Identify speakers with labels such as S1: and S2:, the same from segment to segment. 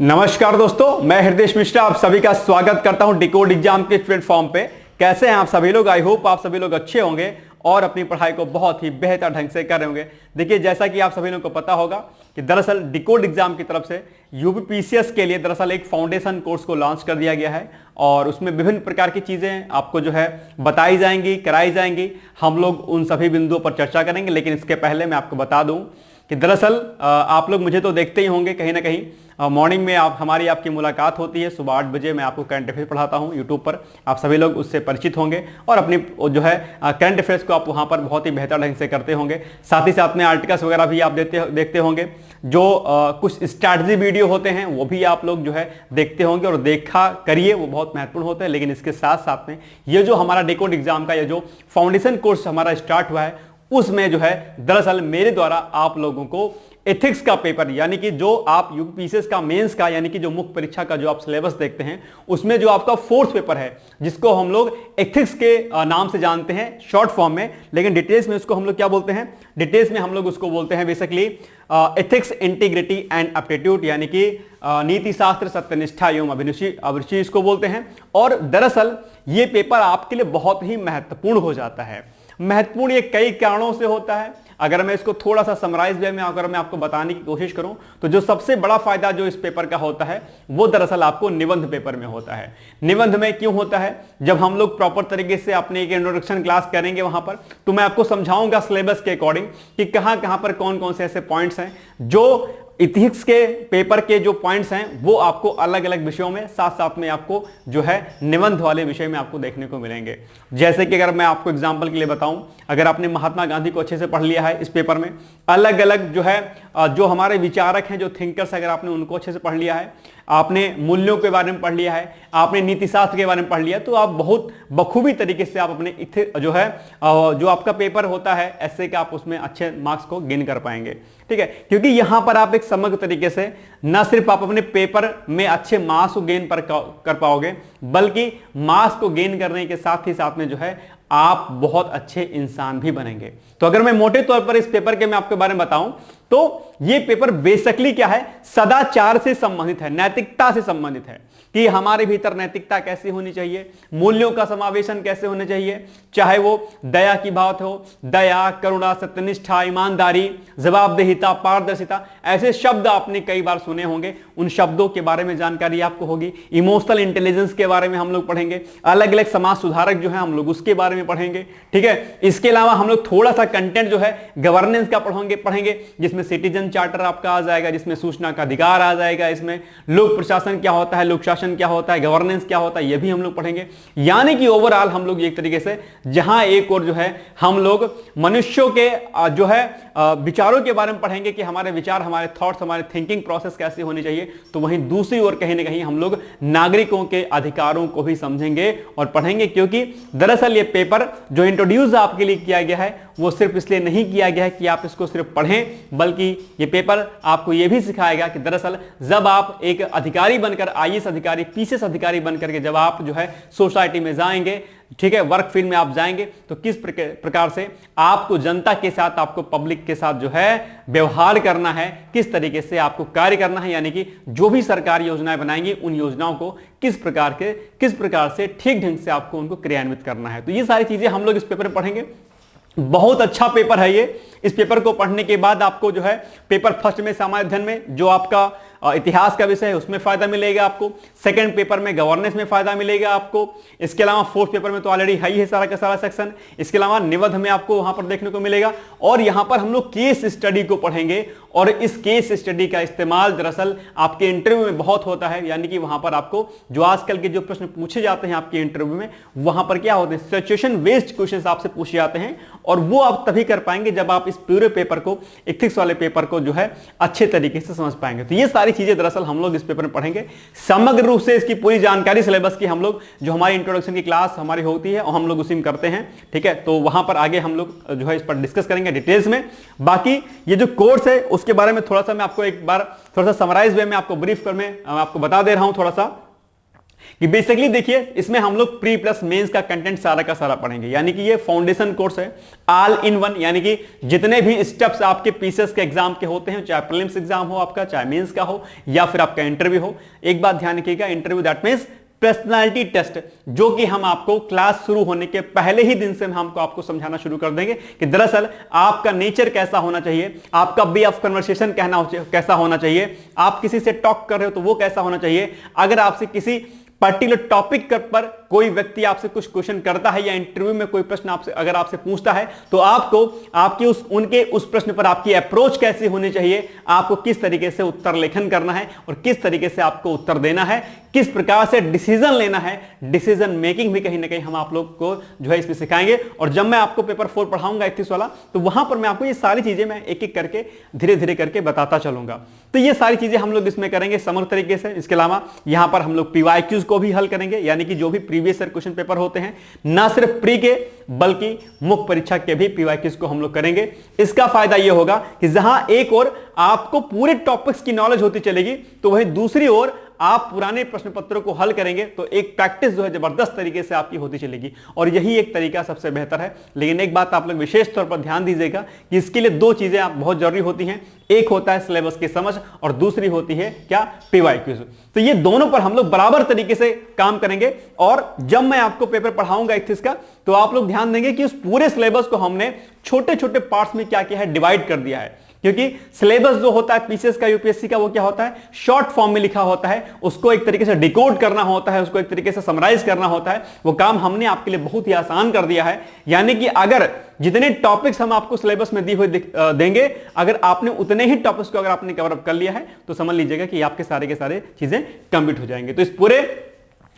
S1: नमस्कार दोस्तों, मैं हृदय मिश्रा आप सभी का स्वागत करता हूं डिकोड एग्जाम के प्लेटफॉर्म पे। कैसे हैं आप सभी लोग? आई होप आप सभी लोग अच्छे होंगे और अपनी पढ़ाई को बहुत ही बेहतर ढंग से कर रहे होंगे। देखिए, जैसा कि आप सभी लोगों को पता होगा कि दरअसल डिकोड एग्जाम की तरफ से यूपीपीसीएस के लिए दरअसल एक फाउंडेशन कोर्स को लॉन्च कर दिया गया है और उसमें विभिन्न प्रकार की चीजें आपको जो है बताई जाएंगी, कराई जाएंगी। हम लोग उन सभी बिंदुओं पर चर्चा करेंगे, लेकिन इसके पहले मैं आपको बता दूं कि दरअसल आप लोग मुझे तो देखते ही होंगे कहीं ना कहीं। मॉर्निंग में आपकी मुलाकात होती है सुबह 8 बजे। मैं आपको करंट अफेयर्स पढ़ाता हूं यूट्यूब पर। आप सभी लोग उससे परिचित होंगे और अपनी जो है करंट अफेयर्स को आप वहां पर बहुत ही बेहतर ढंग से करते होंगे। साथ ही साथ में आर्टिकल्स वगैरह भी आप देखते होंगे। जो कुछ स्ट्रैटेजी वीडियो होते हैं वो भी आप लोग जो है देखते होंगे और देखा करिए, वो बहुत महत्वपूर्ण होते हैं। लेकिन इसके साथ साथ में ये जो हमारा डिकोड एग्जाम का ये जो फाउंडेशन कोर्स हमारा स्टार्ट हुआ है, उसमें जो है दरअसल मेरे द्वारा आप लोगों को एथिक्स का पेपर, यानी कि जो आप यूपीपीसीएस का मेंस का, यानी कि जो मुख्य परीक्षा का जो आप सिलेबस देखते हैं, उसमें जो आपका फोर्थ पेपर है, जिसको हम लोग एथिक्स के नाम से जानते हैं शॉर्ट फॉर्म में, लेकिन डिटेल्स में उसको हम लोग क्या बोलते हैं? डिटेल्स में हम लोग उसको बोलते हैं basically ethics, integrity and aptitude, यानी कि नीति शास्त्र, सत्यनिष्ठा एवं अभिरुचि इसको बोलते हैं। और दरअसल ये पेपर आपके लिए बहुत ही महत्वपूर्ण हो जाता है। महत्वपूर्ण ये कई कारणों से होता है। अगर मैं इसको थोड़ा सा समराइज वे में अगर मैं आपको बताने की कोशिश करूं, तो जो सबसे बड़ा फायदा जो इस पेपर का होता है वो दरअसल आपको निबंध पेपर में होता है। निबंध में क्यों होता है? जब हम लोग प्रॉपर तरीके से अपने एक इंट्रोडक्शन क्लास करेंगे वहां पर, तो मैं आपको समझाऊंगा सिलेबस के अकॉर्डिंग कि कहां कहां पर कौन कौन से ऐसे पॉइंट्स हैं जो इथिक्स के पेपर के जो पॉइंट्स हैं वो आपको अलग अलग विषयों में, साथ साथ में आपको जो है निबंध वाले विषय में आपको देखने को मिलेंगे। जैसे कि अगर मैं आपको एग्जांपल के लिए बताऊं, अगर आपने महात्मा गांधी को अच्छे से पढ़ लिया है इस पेपर में, अलग अलग जो है जो हमारे विचारक हैं, जो थिंकर्स, अगर आपने उनको अच्छे से पढ़ लिया है, आपने मूल्यों के बारे में पढ़ लिया है, आपने नीति शास्त्र के बारे में पढ़ लिया, तो आप बहुत बखूबी तरीके से आप अपने जो है जो आपका पेपर होता है ऐसे का, आप उसमें अच्छे मार्क्स को गेन कर पाएंगे। ठीक है, क्योंकि यहां पर आप एक समग्र तरीके से न सिर्फ आप अपने पेपर में अच्छे मार्क्स को गेन कर पाओगे, बल्कि मार्क्स को गेन करने के साथ ही साथ में जो है आप बहुत अच्छे इंसान भी बनेंगे। तो अगर मैं मोटे तौर पर इस पेपर के मैं आपके बारे में बताऊं, तो ये पेपर बेसिकली क्या है? सदाचार से संबंधित है, नैतिकता से संबंधित है कि हमारे भीतर नैतिकता कैसी होनी चाहिए, मूल्यों का समावेशन कैसे होना चाहिए, चाहे वो दया की बात हो, दया, करुणा, सत्यनिष्ठा, ईमानदारी, जवाबदेहिता, पारदर्शिता, ऐसे शब्द आपने कई बार सुने होंगे। उन शब्दों के बारे में जानकारी आपको होगी। इमोशनल इंटेलिजेंस के बारे में हम लोग पढ़ेंगे। अलग अलग समाज सुधारक जो है हम लोग उसके बारे में पढ़ेंगे। ठीक है, इसके अलावा हम लोग थोड़ा सा कंटेंट जो है गवर्नेंस का पढ़ेंगे, जिसमें सिटीजन चार्टर आपका आ जाएगा, जिसमें सूचना का अधिकार आ जाएगा, इसमें लोक प्रशासन क्या होता है, लोक शासन क्या होता है, गवर्नेंस क्या होता है, ये भी हम लोग पढ़ेंगे। यानी कि ओवरऑल हम लोग एक तरीके से जहां एक और जो है हम लोग मनुष्यों के जो है विचारों के बारे में पढ़ेंगे कि हमारे विचार, हमारे थॉट्स, हमारे थिंकिंग प्रोसेस कैसी होनी चाहिए, तो वहीं दूसरी ओर कहीं ना कहीं हम लोग नागरिकों के अधिकारों को भी समझेंगे और पढ़ेंगे। क्योंकि दरअसल ये पेपर जो इंट्रोड्यूस आपके लिए किया गया है वो सिर्फ इसलिए नहीं किया गया है कि आप इसको सिर्फ पढ़ें, बल्कि ये पेपर आपको ये भी सिखाएगा कि दरअसल जब आप एक अधिकारी बनकर, आईएएस अधिकारी, पीसीएस अधिकारी बनकर के जब आप जो है सोसाइटी में जाएंगे, ठीक है, वर्क फील्ड में आप जाएंगे, तो किस प्रकार से आपको जनता के साथ, आपको पब्लिक के साथ जो है व्यवहार करना है, किस तरीके से आपको कार्य करना है, यानी कि जो भी सरकार योजनाएं बनाएंगी उन योजनाओं को किस प्रकार से ठीक ढंग से आपको उनको क्रियान्वित करना है। तो ये सारी चीजें हम लोग इस पेपर में पढ़ेंगे। बहुत अच्छा पेपर है ये। इस पेपर को पढ़ने के बाद आपको जो है पेपर फर्स्ट में सामान्य अध्ययन में जो आपका इतिहास का विषय है उसमें फायदा मिलेगा आपको, सेकंड पेपर में गवर्नेंस में फायदा मिलेगा आपको, इसके अलावा फोर्थ पेपर में तो ऑलरेडी है ही है सारा का सारा सेक्शन, इसके अलावा निबंध में आपको वहां पर देखने को मिलेगा। और यहां पर हम लोग केस स्टडी को पढ़ेंगे और इस केस स्टडी का इस्तेमाल दरअसल आपके इंटरव्यू में बहुत होता है। यानी कि वहां पर आपको जो आजकल के जो प्रश्न पूछे जाते हैं आपके इंटरव्यू में, वहां पर क्या होते हैं? सिचुएशन बेस्ड क्वेश्चंस आपसे पूछे जाते हैं और वो आप तभी कर पाएंगे जब आप इस पूरे पेपर को, एथिक्स वाले पेपर को जो है अच्छे तरीके से समझ पाएंगे। तो ये सारी चीजें दरअसल हम लोग इस पेपर में पढ़ेंगे। समग्र रूप से इसकी पूरी जानकारी सिलेबस की हम लोग, जो हमारी इंट्रोडक्शन की क्लास हमारी होती है और हम लोग उसी में करते हैं। ठीक है, तो वहां पर आगे हम लोग जो है इस पर डिस्कस करेंगे डिटेल्स में। बाकी ये जो कोर्स है उसके बारे में थोड़ा सा मैं आपको एक बार थोड़ा सा समराइज वे में आपको ब्रीफ कर में आपको बता दे रहा हूं थोड़ा सा कि बेसिकली देखिए इसमें हम लोग प्री प्लस मेंस का कंटेंट सारा का सारा पढ़ेंगे, यानी कि ये फाउंडेशन कोर्स है ऑल इन वन, यानी कि जितने भी स्टेप्स आपके पीसीएस के एग्जाम के होते हैं, चाहे प्रीलिम्स एग्जाम हो आपका, चाहे मेंस का हो या फिर आपका इंटरव्यू हो। एक बात ध्यान रखिएगा, interview that means personality test, जो कि हम आपको क्लास शुरू होने के पहले ही दिन से हम आपको समझाना शुरू कर देंगे कि दरअसल आपका नेचर कैसा होना चाहिए, आपका वे ऑफ कन्वर्सेशन कैसा होना चाहिए, आप किसी से टॉक कर रहे हो तो वो कैसा होना चाहिए, अगर आपसे किसी पर्टिकुलर टॉपिक पर कोई व्यक्ति आपसे कुछ क्वेश्चन करता है या इंटरव्यू में कोई प्रश्न आपसे अगर आपसे पूछता है तो आपको आपकी उस प्रश्न पर आपकी अप्रोच कैसी होनी चाहिए, आपको किस तरीके से उत्तर लेखन करना है और किस तरीके से आपको उत्तर देना है, किस प्रकार से डिसीजन लेना है, डिसीजन मेकिंग भी कहीं ना कहीं हम आप लोग को जो है इसमें सिखाएंगे। और जब मैं आपको पेपर 4 पढ़ाऊंगा 31 वाला, तो वहां पर मैं आपको ये सारी चीजें मैं एक एक करके धीरे धीरे करके बताता चलूंगा। तो ये सारी चीजें हम लोग इसमें करेंगे समग्र तरीके से। इसके अलावा यहां पर हम लोग पीवाईक्यूज को भी हल करेंगे, यानी कि जो भी प्रीवियस ईयर क्वेश्चन पेपर होते हैं, ना सिर्फ प्री के बल्कि मुख्य परीक्षा के भी पीवाईक्यूज को हम लोग करेंगे। इसका फायदा यह होगा कि जहां एक और आपको पूरे टॉपिक्स की नॉलेज होती चलेगी, तो वहीं दूसरी ओर आप पुराने प्रश्न पत्रों को हल करेंगे तो एक प्रैक्टिस जो है जबरदस्त तरीके से आपकी होती चलेगी, और यही एक तरीका सबसे बेहतर है। लेकिन एक बात आप लोग विशेष तौर पर ध्यान दीजिएगा कि इसके लिए दो चीजें आप बहुत जरूरी होती हैं, एक होता है सिलेबस की समझ और दूसरी होती है क्या, पीवाईक्यूज। तो ये दोनों पर हम लोग बराबर तरीके से काम करेंगे। और जब मैं आपको पेपर पढ़ाऊंगा 31 का, तो आप लोग ध्यान देंगे कि उस पूरे सिलेबस को हमने छोटे छोटे पार्ट्स में क्या किया है, डिवाइड कर दिया है। क्योंकि सिलेबस जो होता है पीसीएस का, यूपीएससी का, वो क्या होता है, शॉर्ट फॉर्म में लिखा होता है, उसको एक तरीके से डिकोड करना होता है, उसको एक तरीके से समराइज करना होता है। वो काम हमने आपके लिए बहुत ही आसान कर दिया है। यानी कि अगर जितने टॉपिक्स हम आपको सिलेबस में दी हुई देंगे, अगर आपने उतने ही टॉपिक्स को अगर आपने कवर अप कर लिया है, तो समझ लीजिएगा कि आपके सारे के सारे चीजें कंप्लीट हो जाएंगे। तो इस पूरे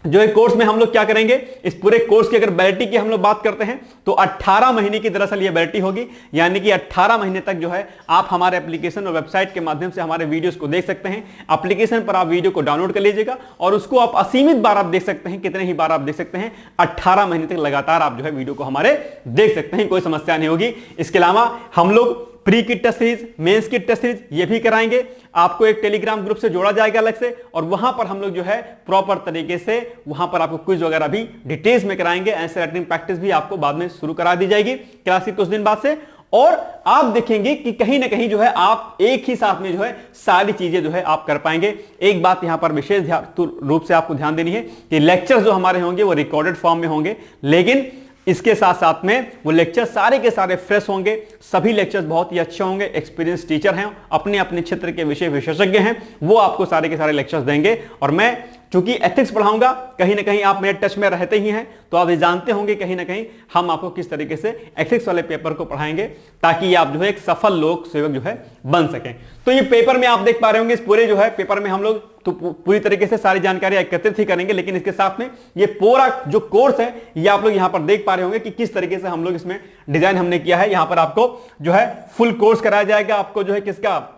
S1: जो है कोर्स में हम लोग क्या करेंगे, इस पूरे कोर्स की अगर वैलिडिटी की हम लोग बात करते हैं तो 18 महीने की दरअसल ये वैलिडिटी होगी। यानी कि 18 महीने तक जो है आप हमारे एप्लीकेशन और वेबसाइट के माध्यम से हमारे वीडियोस को देख सकते हैं। एप्लीकेशन पर आप वीडियो को डाउनलोड कर लीजिएगा और उसको आप असीमित बार आप देख सकते हैं, कितने ही बार आप देख सकते हैं, 18 महीने तक लगातार आप जो है वीडियो को हमारे देख सकते हैं, कोई समस्या नहीं होगी। इसके अलावा हम लोग प्री की टेस्ट सीरीज, मेंस की टेस्ट सीरीज ये भी कराएंगे। आपको एक टेलीग्राम ग्रुप से जोड़ा जाएगा अलग से, और वहां पर हम लोग जो है प्रॉपर तरीके से वहां पर आपको क्विज वगैरह भी डिटेल्स में कराएंगे। आंसर राइटिंग प्रैक्टिस भी आपको बाद में शुरू करा दी जाएगी क्लास के कुछ दिन बाद से। और आप देखेंगे कि कहीं ना कहीं जो है आप एक ही साथ में जो है सारी चीजें जो है आप कर पाएंगे। एक बात यहां पर विशेष रूप से आपको ध्यान देनी है कि लेक्चर्स जो हमारे होंगे वो रिकॉर्डेड फॉर्म में होंगे, लेकिन इसके साथ साथ में वो लेक्चर सारे के सारे फ्रेश होंगे। सभी लेक्चर्स बहुत ही अच्छे होंगे, एक्सपीरियंस टीचर हैं, अपने अपने क्षेत्र के विषय विशेषज्ञ हैं, वो आपको सारे के सारे लेक्चर्स देंगे। और मैं चूंकि एथिक्स पढ़ाऊंगा, कहीं ना कहीं आप मेरे टच में रहते ही हैं, तो आप ये जानते होंगे कहीं ना कहीं हम आपको किस तरीके से एथिक्स वाले पेपर को पढ़ाएंगे, ताकि आप जो है एक सफल लोक सेवक जो है बन सकें। तो ये पेपर में आप देख पा रहे होंगे, इस पूरे जो है पेपर में हम लोग तो पूरी तरीके से सारी जानकारी एकत्रित ही करेंगे, लेकिन इसके साथ में ये पूरा जो कोर्स है ये आप लोग यहां पर देख पा रहे होंगे कि किस तरीके से हम लोग इसमें डिजाइन हमने किया है। यहां पर आपको जो है फुल कोर्स कराया जाएगा। आपको जो है किसका,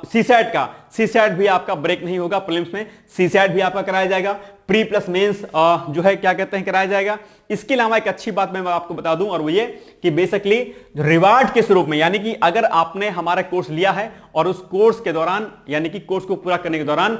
S1: सीसैट का, सीसैट भी आपका ब्रेक नहीं होगा, प्रीलिम्स में सीसैट भी आपका कराया जाएगा, प्री प्लस मेंस जो है क्या कहते हैं कराया जाएगा। इसके अलावा एक अच्छी बात मैं आपको बता दूं, और वो ये कि बेसिकली रिवार्ड के स्वरूप में, यानी कि अगर आपने हमारा कोर्स लिया है और उस कोर्स के दौरान, यानी कि कोर्स को पूरा करने के दौरान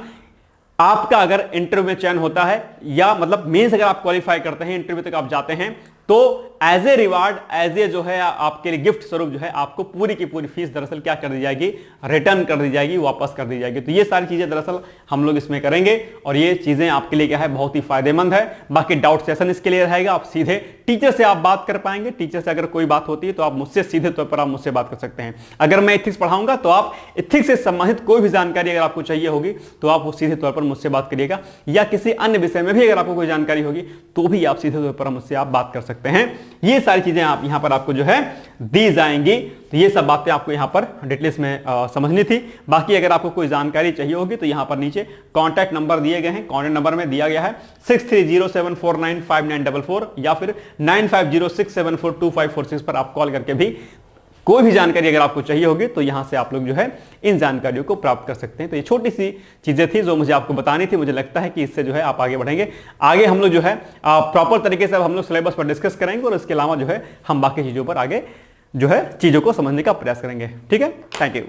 S1: आपका अगर इंटरव्यू में चयन होता है, या मतलब मेंस अगर आप क्वालिफाई करते हैं, इंटरव्यू तक आप जाते हैं, तो as a reward, as a जो है आपके लिए गिफ्ट स्वरूप जो है आपको पूरी की पूरी फीस दरअसल क्या कर दी जाएगी, रिटर्न कर दी जाएगी, वापस कर दी जाएगी। तो ये सारी चीजें दरअसल हम लोग इसमें करेंगे, और ये चीजें आपके लिए क्या है, बहुत ही फायदेमंद है। बाकी डाउट सेशन इसके लिए रहेगा, आप सीधे टीचर से आप बात कर पाएंगे। टीचर से अगर कोई बात होती है तो आप मुझसे सीधे तौर पर आप मुझसे बात कर सकते हैं। अगर मैं एथिक्स पढ़ाऊंगा तो आप एथिक्स से संबंधित कोई भी जानकारी अगर आपको चाहिए होगी तो आप वो सीधे तौर पर मुझसे बात करिएगा, या किसी अन्य विषय में भी अगर आपको कोई जानकारी होगी तो भी आप सीधे तौर पर मुझसे आप बात कर सकते हैं। ये सारी चीजें आप यहां पर आपको जो है दी जाएंगी। तो ये सब बातें आपको यहां पर डिटेल्स में समझनी थी। बाकी अगर आपको कोई जानकारी चाहिए होगी तो यहां पर नीचे कांटेक्ट नंबर दिए गए हैं, कांटेक्ट नंबर में दिया गया है 6307495944 या फिर 9506742546 पर आप कॉल करके भी कोई भी जानकारी अगर आपको चाहिए होगी तो यहां से आप लोग जो है इन जानकारियों को प्राप्त कर सकते हैं। तो ये छोटी सी चीजें थी जो मुझे आपको बतानी थी। मुझे लगता है कि इससे जो है आप आगे बढ़ेंगे। आगे हम लोग जो है प्रॉपर तरीके से हम लोग सिलेबस पर डिस्कस करेंगे, और इसके अलावा जो है हम बाकी चीजों पर आगे जो है चीजों को समझने का प्रयास करेंगे। ठीक है, थैंक यू।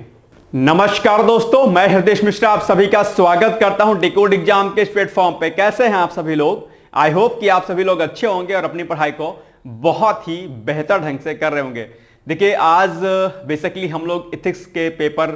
S1: नमस्कार दोस्तों, मैं हृदय मिश्रा आप सभी का स्वागत करता हूं डिकोड एग्जाम के इस प्लेटफॉर्म पे। कैसे हैं आप सभी लोग? आई होप कि आप सभी लोग अच्छे होंगे और अपनी पढ़ाई को बहुत ही बेहतर ढंग से कर रहे होंगे। देखिए, आज बेसिकली हम लोग इथिक्स के पेपर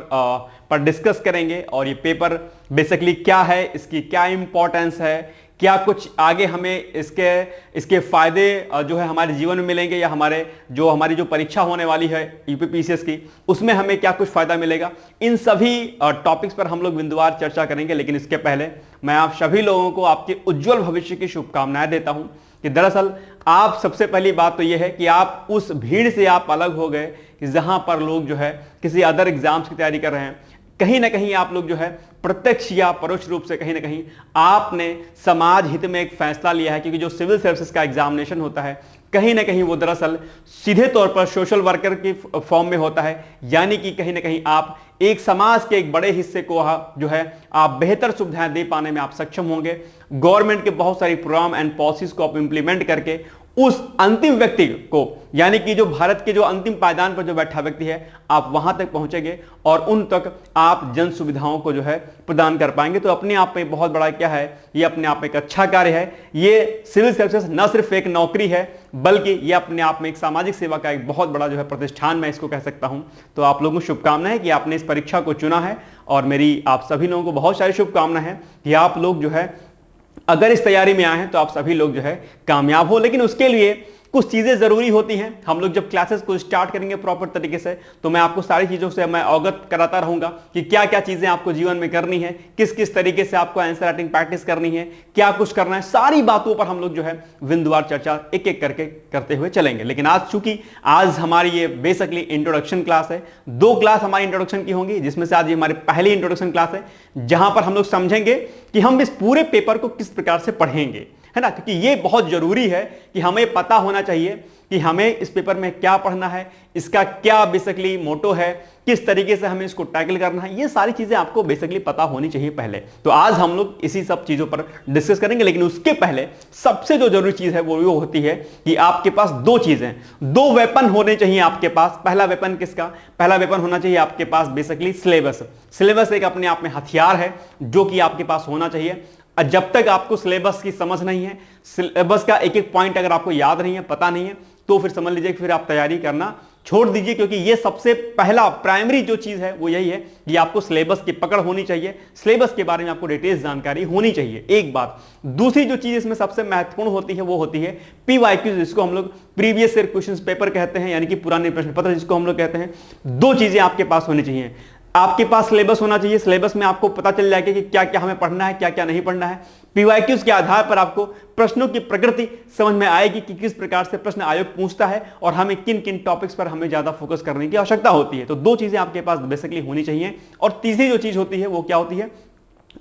S1: पर डिस्कस करेंगे और ये पेपर बेसिकली क्या है, इसकी क्या इंपॉर्टेंस है, क्या कुछ आगे हमें इसके फायदे जो है हमारे जीवन में मिलेंगे, या हमारी जो परीक्षा होने वाली है यूपीपीसीएस की, उसमें हमें क्या कुछ फायदा मिलेगा। इन सभी टॉपिक्स पर हम लोग बिंदुवार चर्चा करेंगे। लेकिन इसके पहले मैं आप सभी लोगों को आपके उज्जवल भविष्य की शुभकामनाएं देता हूं कि दरअसल आप, सबसे पहली बात तो यह है कि आप उस भीड़ से आप अलग हो गए कि जहां पर लोग जो है किसी अदर एग्जाम्स की तैयारी कर रहे हैं। कहीं ना कहीं आप लोग जो है प्रत्यक्ष या परोक्ष रूप से कहीं ना कहीं आपने समाज हित में एक फैसला लिया है, क्योंकि जो सिविल सर्विसेज का एग्जामिनेशन होता है कहीं ना कहीं वो दरअसल सीधे तौर पर सोशल वर्कर की फॉर्म में होता है। यानी कि कहीं ना कहीं आप एक समाज के एक बड़े हिस्से को जो है आप बेहतर सुविधाएं दे पाने में आप सक्षम होंगे। गवर्नमेंट के बहुत सारी प्रोग्राम एंड पॉलिसीज को आप इंप्लीमेंट करके उस अंतिम व्यक्ति को, यानी कि जो भारत के जो अंतिम पायदान पर जो बैठा व्यक्ति है, आप वहां तक पहुंचेंगे और उन तक आप जन सुविधाओं को जो है प्रदान कर पाएंगे। तो अपने आप में बहुत बड़ा क्या है, ये अपने आप में एक अच्छा कार्य है। ये सिविल सर्विसेज न सिर्फ एक नौकरी है, बल्कि ये अपने आप में एक सामाजिक सेवा का एक बहुत बड़ा जो है प्रतिष्ठान, मैं इसको कह सकता हूं। तो आप लोगों को शुभकामनाएं कि आपने इस परीक्षा को चुना है, और मेरी आप सभी लोगों को बहुत सारी शुभकामनाएं हैं कि आप लोग जो है अगर इस तैयारी में आए हैं तो आप सभी लोग जो है कामयाब हो। लेकिन उसके लिए कुछ चीजें जरूरी होती हैं। हम लोग जब क्लासेस को स्टार्ट करेंगे प्रॉपर तरीके से, तो मैं आपको सारी चीजों से मैं अवगत कराता रहूंगा कि क्या क्या चीजें आपको जीवन में करनी है, किस किस तरीके से आपको आंसर राइटिंग प्रैक्टिस करनी है, क्या कुछ करना है। सारी बातों पर हम लोग जो है बिंदुवार चर्चा एक एक करके करते हुए चलेंगे। लेकिन आज चूंकि आज हमारी ये बेसिकली इंट्रोडक्शन क्लास है, 2 क्लास हमारी इंट्रोडक्शन की होंगी, जिसमें से आज ये हमारी पहली इंट्रोडक्शन क्लास है, जहां पर हम लोग समझेंगे कि हम इस पूरे पेपर को किस प्रकार से पढ़ेंगे, है ना। क्योंकि ये बहुत जरूरी है कि हमें पता होना चाहिए कि हमें इस पेपर में क्या पढ़ना है, इसका क्या बेसिकली मोटो है, किस तरीके से हमें इसको टैकल करना है। ये सारी चीजें आपको बेसिकली पता होनी चाहिए पहले। तो आज हम लोग इसी सब चीजों पर डिस्कस करेंगे। लेकिन उसके पहले सबसे जो जरूरी चीज है वो होती है कि आपके पास 2 चीजें, 2 वेपन होने चाहिए आपके पास। पहला वेपन किसका? पहला वेपन होना चाहिए आपके पास बेसिकली सिलेबस। सिलेबस एक अपने आप में हथियार है जो कि आपके पास होना चाहिए। जब तक आपको सिलेबस की समझ नहीं है, सिलेबस का एक एक पॉइंट अगर आपको याद नहीं है, पता नहीं है, तो फिर समझ लीजिए फिर आप तैयारी करना छोड़ दीजिए। क्योंकि ये सबसे पहला प्राइमरी जो चीज है वो यही है कि आपको सिलेबस की पकड़ होनी चाहिए, सिलेबस के बारे में आपको डिटेल्स जानकारी होनी चाहिए। एक बात। दूसरी जो चीज इसमें सबसे महत्वपूर्ण होती है वो होती है पीवाईक्यू, जिसको हम लोग प्रीवियस ईयर क्वेश्चन पेपर कहते हैं, यानी कि पुराने प्रश्न पत्र जिसको हम लोग कहते हैं। 2 चीजें आपके पास होनी चाहिए। आपके पास सिलेबस होना चाहिए, सिलेबस में आपको पता चल जाएगा कि क्या क्या हमें पढ़ना है, क्या क्या नहीं पढ़ना है। पीवाईक्यूज के आधार पर आपको प्रश्नों की प्रकृति समझ में आएगी कि किस प्रकार से प्रश्न आयोग पूछता है और हमें किन किन टॉपिक्स पर हमें ज्यादा फोकस करने की आवश्यकता होती है। तो 2 चीजें आपके पास बेसिकली होनी चाहिए। और तीसरी जो चीज होती है वो क्या होती है?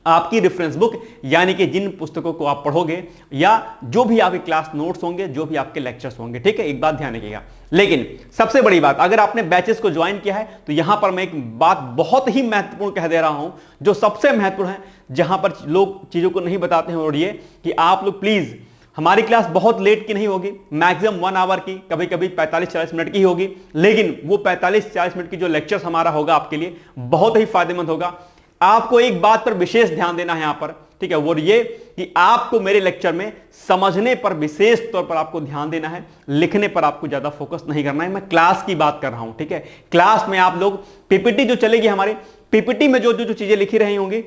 S1: आपकी रेफरेंस बुक, यानी कि जिन पुस्तकों को आप पढ़ोगे या जो भी आपके क्लास नोट्स होंगे, जो भी आपके लेक्चर्स होंगे। ठीक है, एक बात ध्यान रखिएगा। लेकिन सबसे बड़ी बात, अगर आपने बैचेस को ज्वाइन किया है तो यहां पर मैं एक बात बहुत ही महत्वपूर्ण कह दे रहा हूं, जो सबसे महत्वपूर्ण है, जहां पर लोग चीजों को नहीं बताते हैं। और ये कि आप लोग प्लीज, हमारी क्लास बहुत लेट की नहीं होगी, मैक्सिमम 1 आवर की, कभी कभी 45-40 मिनट की होगी। लेकिन वो 45-40 मिनट की जो लेक्चर्स हमारा होगा आपके लिए बहुत ही फायदेमंद होगा। आपको एक बात पर विशेष ध्यान देना है यहां पर, ठीक है, वो ये कि आपको मेरे लेक्चर में समझने पर विशेष तौर पर आपको ध्यान देना है, लिखने पर आपको ज्यादा फोकस नहीं करना है। मैं क्लास की बात कर रहा हूं, ठीक है। क्लास में आप लोग पीपीटी जो चलेगी हमारी, पीपीटी में जो जो चीजें लिखी रही होंगी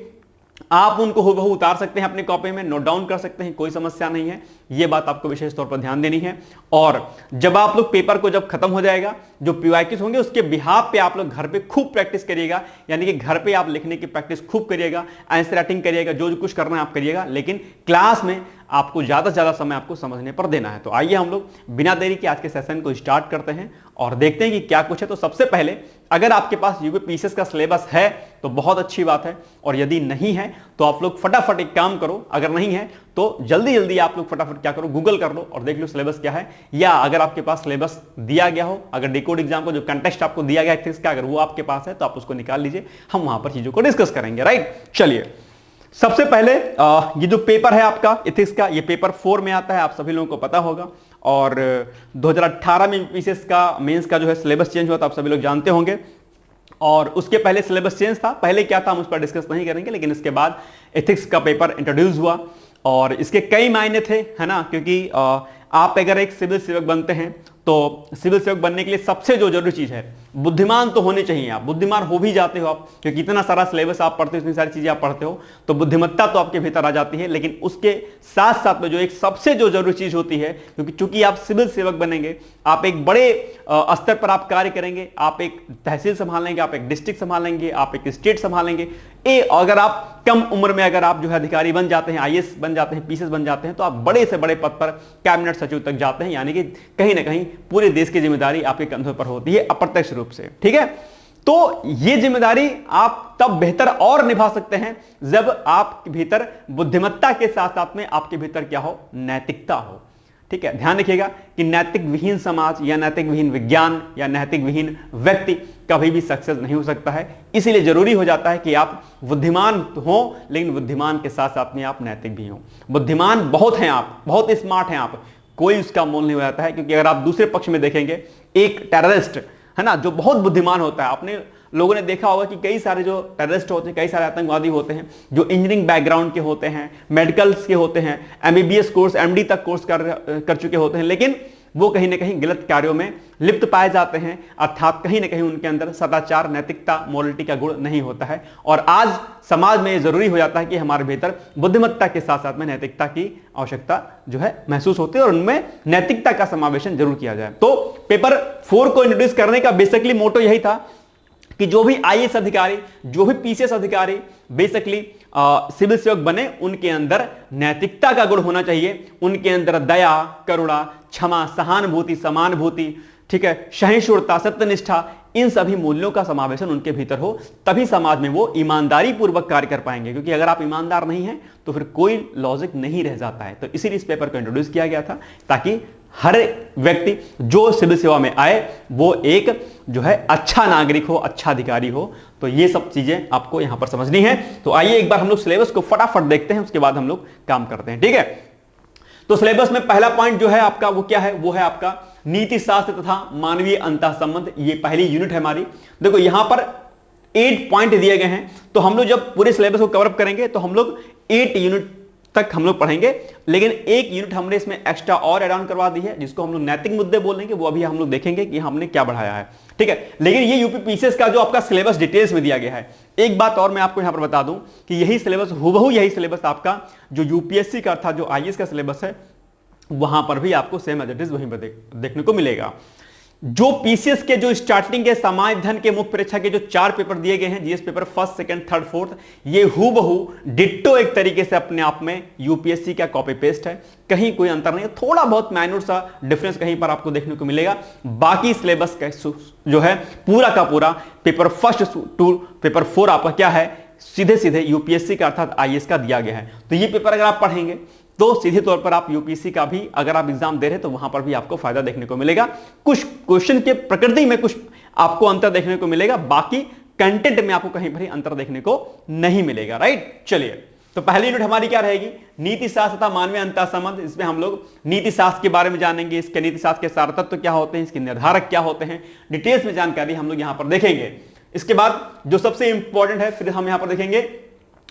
S1: आप उनको हूबहू उतार सकते हैं अपनी कॉपी में, नोट डाउन कर सकते हैं, कोई समस्या नहीं है। यह बात आपको विशेष तौर पर ध्यान देनी है। और जब आप लोग पेपर को जब खत्म हो जाएगा, जो पीवाईक्यूज होंगे उसके बिहाफ पे आप लोग घर पे खूब प्रैक्टिस करिएगा, यानी कि घर पे आप लिखने की प्रैक्टिस खूब करिएगा, आंसर राइटिंग करिएगा, जो कुछ करना है आप करिएगा। लेकिन क्लास में आपको ज्यादा से ज्यादा समय आपको समझने पर देना है। तो आइए हम लोग बिना देरी के आज के सेशन को स्टार्ट करते हैं और देखते हैं कि क्या कुछ है। तो सबसे पहले, अगर आपके पास यूपीपीसीएस का सिलेबस है तो बहुत अच्छी बात है, और यदि नहीं है तो आप लोग फटाफट एक काम करो, अगर नहीं है तो जल्दी जल्दी आप लोग फटाफट क्या करो, गूगल कर लो और देख लो सिलेबस क्या है। या अगर आपके पास सिलेबस दिया गया हो, अगर डिकोड एग्जाम को जो कंटेक्स्ट आपको दिया गया है का, अगर वो आपके पास है तो आप उसको निकाल लीजिए, हम वहां पर चीजों को डिस्कस करेंगे। राइट, चलिए सबसे पहले ये जो पेपर है आपका इथिक्स का, ये पेपर 4 में आता है, आप सभी लोगों को पता होगा। और 2018 में यूपीपीसीएस का मेंस का जो है सिलेबस चेंज हुआ था, आप सभी लोग जानते होंगे। और उसके पहले सिलेबस चेंज था, पहले क्या था हम उस पर डिस्कस नहीं करेंगे, लेकिन इसके बाद एथिक्स का पेपर इंट्रोड्यूस हुआ और इसके कई मायने थे, है ना, क्योंकि आप अगर एक सिविल सेवक बनते हैं तो सिविल सेवक बनने के लिए सबसे जो जरूरी चीज है, बुद्धिमान तो होने चाहिए। आप बुद्धिमान हो भी जाते हो आप, क्योंकि इतना सारा सिलेबस आप पढ़ते हो, इतनी सारी चीजें आप पढ़ते हो, तो बुद्धिमत्ता तो आपके भीतर आ जाती है। लेकिन उसके साथ साथ में जो एक सबसे जो जरूरी चीज होती है, क्योंकि चूंकि आप सिविल सेवक बनेंगे, आप एक बड़े स्तर पर आप कार्य करेंगे, आप एक तहसील संभालेंगे, आप एक डिस्ट्रिक्ट संभालेंगे, आप एक स्टेट संभालेंगे। अगर आप कम उम्र में अगर आप जो है अधिकारी बन जाते हैं, आईएएस बन जाते हैं, पीसीएस बन जाते हैं, तो आप बड़े से बड़े पद पर कैबिनेट सचिव तक जाते हैं, यानी कि कहीं ना कहीं पूरे देश की जिम्मेदारी आपके कंधों पर होती है अप्रत्यक्ष रूप से। ठीक है, तो ये जिम्मेदारी आप तब बेहतर और निभा सकते हैं जब आपके भीतर बुद्धिमत्ता के साथ साथ में आपके भीतर क्या हो, नैतिकता हो। ठीक है, ध्यान रखिएगा कि नैतिक विहीन समाज या नैतिक विहीन विज्ञान या नैतिक विहीन व्यक्ति कभी भी सक्सेस नहीं हो सकता है। इसीलिए जरूरी हो जाता है कि आप बुद्धिमान हो, लेकिन बुद्धिमान के साथ साथ में आप नैतिक भी हो। बुद्धिमान बहुत हैं आप, बहुत स्मार्ट हैं आप, कोई उसका मोल नहीं हो जाता है। क्योंकि अगर आप दूसरे पक्ष में देखेंगे, एक टेररिस्ट है ना, जो बहुत बुद्धिमान होता है, आपने लोगों ने देखा होगा कि कई सारे जो टेररिस्ट होते हैं, कई सारे आतंकवादी होते हैं जो इंजीनियरिंग बैकग्राउंड के होते हैं, मेडिकल्स के होते हैं, एमबीबीएस कोर्स, एमडी तक कोर्स कर चुके होते हैं, लेकिन वो कहीं ना कहीं गलत कार्यों में लिप्त पाए जाते हैं। अर्थात कहीं ना कहीं उनके अंदर सदाचार, नैतिकता, मोरलिटी का गुण नहीं होता है। और आज समाज में जरूरी हो जाता है कि हमारे भीतर बुद्धिमत्ता के साथ साथ में नैतिकता की आवश्यकता जो है महसूस होती है और उनमें नैतिकता का समावेशन जरूर किया जाए। तो पेपर 4 को इंट्रोड्यूस करने का बेसिकली मोटो यही था कि जो भी आईएएस अधिकारी, जो भी पीसीएस अधिकारी बेसिकली सिविल सेवक बने, उनके अंदर नैतिकता का गुण होना चाहिए, उनके अंदर दया, करुणा, क्षमा, सहानुभूति, समानुभूति, ठीक है, सहिष्णुता, सत्यनिष्ठा, इन सभी मूल्यों का समावेशन उनके भीतर हो, तभी समाज में वो ईमानदारी पूर्वक कार्य कर पाएंगे। क्योंकि अगर आप ईमानदार नहीं हैं तो फिर कोई लॉजिक नहीं रह जाता है। तो इसीलिए इस पेपर को इंट्रोड्यूस किया गया था ताकि हर व्यक्ति जो सिविल सेवा में आए वो एक जो है अच्छा नागरिक हो, अच्छा अधिकारी हो। तो ये सब चीजें आपको यहां पर समझनी है। तो आइए एक बार हम लोग सिलेबस को फटाफट देखते हैं, उसके बाद हम लोग काम करते हैं। ठीक है, तो सिलेबस में पहला पॉइंट जो है आपका वो क्या है, वो है आपका नीति शास्त्र तथा मानवीय अंतः संबंध। ये पहली यूनिट है हमारी। देखो यहां पर 8 पॉइंट दिए गए हैं, तो हम लोग जब पूरे सिलेबस को कवर अप करेंगे तो हम लोग 8 यूनिट तक हम लोग पढ़ेंगे। लेकिन एक यूनिट हमने इसमें एक्स्ट्रा और ऐड ऑन करवा दी है, जिसको हम लोग नैतिक मुद्दे बोलेंगे। वो अभी हम लोग देखेंगे कि हमने क्या बढ़ाया है। ठीक है, लेकिन ये यूपी पीसीएस का जो आपका सिलेबस डिटेल्स में दिया गया है, एक बात और मैं आपको यहां पर बता दूं कि यही सिलेबस, हुबहू यही सिलेबस आपका जो यूपीएससी का था, जो आईएएस का सिलेबस है, वहां पर भी आपको सेम एज इट इज वहीं पर देखने को मिलेगा। जो पीसीएस के जो स्टार्टिंग के समाज अध्ययन के मुख्य परीक्षा के जो 4 पेपर दिए गए हैं, GS paper 1st, 2nd, 3rd, 4th, ये हुबहू डिट्टो एक तरीके से अपने आप में यूपीएससी का कॉपी पेस्ट है। कहीं कोई अंतर नहीं है, थोड़ा बहुत माइनर सा डिफरेंस कहीं पर आपको देखने को मिलेगा। बाकी सिलेबस का जो है पूरा का पूरा पेपर 1st टू पेपर 4 आपका क्या है, सीधे सीधे यूपीएससी का अर्थात आईएएस का दिया गया है। तो ये पेपर अगर आप पढ़ेंगे तो सीधे तौर पर आप यूपीएससी का भी अगर आप एग्जाम दे रहे हैं तो वहां पर भी आपको फायदा देखने को मिलेगा। कुछ क्वेश्चन के प्रकृति में कुछ आपको अंतर देखने को मिलेगा, बाकी कंटेंट में आपको कहीं पर ही अंतर देखने को नहीं मिलेगा। राइट, चलिए तो पहली यूनिट हमारी क्या रहेगी, नीति शास्त्र तथा मानवीय अंतः संबंध। इसमें हम लोग नीति शास्त्र के बारे में जानेंगे, इसके नीति शास्त्र के सार तत्व क्या होते हैं, इसके निर्धारक क्या होते हैं, डिटेल्स में जानकारी हम लोग यहां पर देखेंगे। इसके बाद जो सबसे इंपॉर्टेंट है, फिर हम यहां पर देखेंगे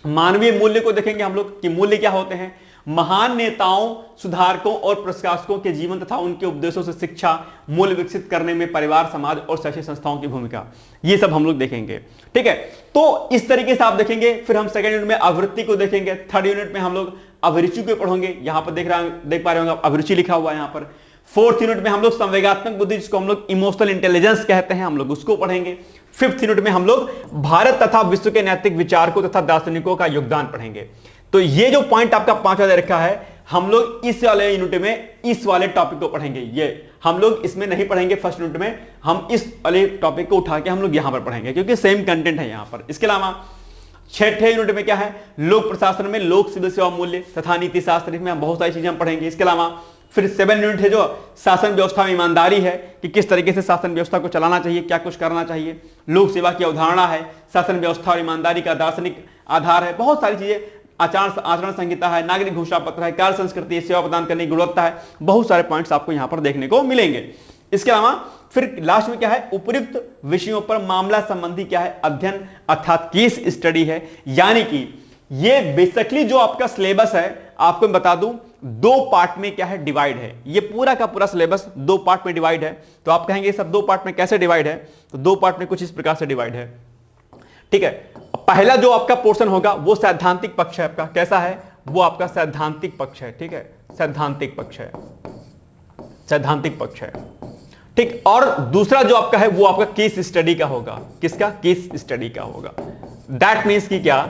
S1: मानवीय मूल्य को देखेंगे हम लोग कि मूल्य क्या होते हैं। महान नेताओं, सुधारकों और प्रशासकों के जीवन तथा उनके उपदेशों से शिक्षा मूल्य विकसित करने में परिवार, समाज और शैक्षिक संस्थाओं की भूमिका, ये सब हम लोग देखेंगे। ठीक है, तो इस तरीके से आप देखेंगे। फिर हम 2nd यूनिट में आवृत्ति को देखेंगे। 3rd यूनिट में हम लोग अभिरुचि को पढ़ेंगे। यहां पर देख पा रहे होंगे अभिरुचि लिखा हुआ है यहां पर। 4th यूनिट में हम लोग संवेगात्मक बुद्धि, जिसको हम लोग इमोशनल इंटेलिजेंस कहते हैं, हम लोग उसको पढ़ेंगे। 5th यूनिट में हम लोग भारत तथा विश्व के नैतिक विचारकों तथा दार्शनिकों का योगदान पढ़ेंगे। तो ये जो पॉइंट आपका 5वां दे रखा है, हम लोग इस वाले यूनिट में इस वाले टॉपिक को पढ़ेंगे। ये हम लोग इसमें नहीं पढ़ेंगे 1st यूनिट में, हम इस वाले टॉपिक को उठा के हम लोग यहां पर पढ़ेंगे क्योंकि सेम कंटेंट है यहां पर। इसके अलावा 6ठे यूनिट में क्या है, लोक प्रशासन में लोक सिविल सेवा मूल्य तथा नीति शास्त्र में हम बहुत सारी चीजें हम पढ़ेंगे। इसके अलावा फिर 7 यूनिट है जो शासन व्यवस्था में ईमानदारी है कि किस तरीके से शासन व्यवस्था को चलाना चाहिए, क्या कुछ करना चाहिए। लोक सेवा की अवधारणा है, शासन व्यवस्था और ईमानदारी का दार्शनिक आधार है, बहुत सारी चीजें, आचरण संहिता है, नागरिक घोषणा पत्र है, कार्य संस्कृति, सेवा प्रदान करने की गुणवत्ता है, बहुत सारे पॉइंट्स आपको यहां पर देखने को मिलेंगे। इसके अलावा फिर लास्ट में क्या है, उपयुक्त विषयों पर मामला संबंधी क्या है, अध्ययन अर्थात केस स्टडी है। यानी कि ये बेसिकली जो आपका सिलेबस है, आपको मैं बता दूं, दो पार्ट में क्या है, डिवाइड है। ये पूरा का पूरा सिलेबस दो पार्ट में डिवाइड है। तो आप कहेंगे सब दो पार्ट में कैसे डिवाइड है, तो दो पार्ट में कुछ इस प्रकार से डिवाइड है, ठीक है। पहला जो आपका पोर्शन होगा वो सैद्धांतिक पक्ष है आपका, कैसा है, वो आपका सैद्धांतिक पक्ष है, ठीक है, सैद्धांतिक पक्ष है, सैद्धांतिक पक्ष है, ठीक। और दूसरा जो आपका है वो आपका केस स्टडी का होगा, किसका, केस स्टडी का होगा। दैट मीन्स कि क्या,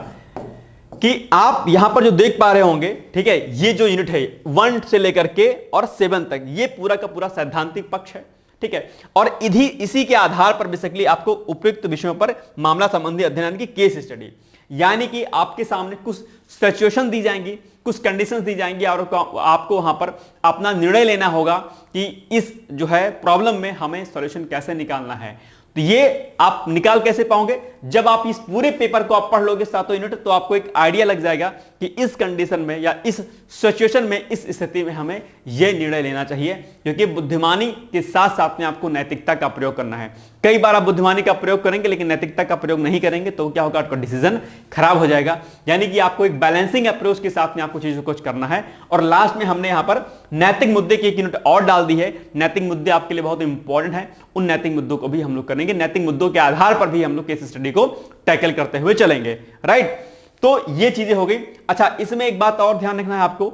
S1: कि आप यहां पर जो देख पा रहे होंगे, ठीक है, ये जो यूनिट है 1 से लेकर के और 7 तक, ये पूरा का पूरा सैद्धांतिक पक्ष है, ठीक है। और इसी के आधार पर बेसिकली आपको उपयुक्त विषयों पर मामला संबंधी अध्ययन की केस स्टडी, यानी कि आपके सामने कुछ सिचुएशन दी जाएंगी, कुछ कंडीशंस दी जाएंगी और आपको वहां पर अपना निर्णय लेना होगा कि इस जो है प्रॉब्लम में हमें सॉल्यूशन कैसे निकालना है। तो ये आप निकाल कैसे पाओगे, जब आप इस पूरे पेपर को आप पढ़ लोगे सातों यूनिट, तो आपको एक आइडिया लग जाएगा कि इस कंडीशन में या इस सिचुएशन में, इस स्थिति में हमें यह निर्णय लेना चाहिए। क्योंकि बुद्धिमानी के साथ साथ में आपको नैतिकता का प्रयोग करना है। कई बार आप बुद्धिमानी का प्रयोग करेंगे लेकिन नैतिकता का प्रयोग नहीं करेंगे तो क्या होगा, आपका डिसीजन खराब हो जाएगा। यानी कि आपको एक बैलेंसिंग अप्रोच के साथ में आपको चीजों को करना है। और लास्ट में हमने यहां पर नैतिक मुद्दे की एक यूनिट और डाल दी है। नैतिक मुद्दे आपके लिए बहुत इंपॉर्टेंट है, उन नैतिक मुद्दों को भी हम लोग करेंगे। नैतिक मुद्दों के आधार पर भी हम लोग केस स्टडी को टैकल करते हुए चलेंगे, राइट। तो ये चीजें हो गई। अच्छा, इसमें एक बात और ध्यान रखना है आपको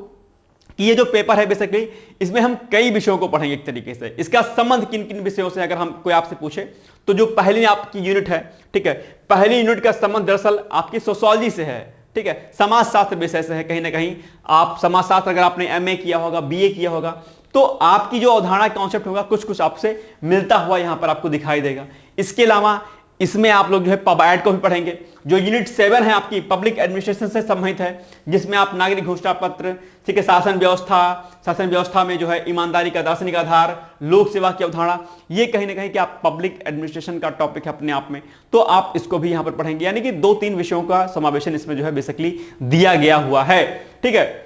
S1: कि ये जो पेपर है बेसिकली, इसमें हम कई विषयों को पढ़ेंगे एक तरीके से। इसका संबंध किन किन विषयों से अगर हम कोई आपसे पूछे, तो जो पहली आपकी यूनिट है, ठीक है, पहली यूनिट का संबंध दरअसल आपकी सोशियोलॉजी से है, ठीक है, समाजशास्त्र विषय से है। कहीं ना कहीं आप समाजशास्त्र अगर आपने एमए किया होगा, बीए किया होगा, तो आपकी जो अवधारणा कॉन्सेप्ट होगा कुछ कुछ आपसे मिलता हुआ यहां पर आपको दिखाई देगा। इसके अलावा इसमें आप लोग जो है पबएड को भी पढ़ेंगे। जो यूनिट 7 है आपकी पब्लिक एडमिनिस्ट्रेशन से संबंधित है, जिसमें आप नागरिक घोषणा पत्र, ठीक है, शासन व्यवस्था में जो है ईमानदारी का दार्शनिक आधार, लोक सेवा की अवधारणा, ये कहीं ना कहीं क्या पब्लिक एडमिनिस्ट्रेशन का टॉपिक है अपने आप में, तो आप इसको भी यहां पर पढ़ेंगे। यानी कि 2-3 विषयों का समावेशन इसमें जो है बेसिकली दिया गया हुआ है, ठीक है।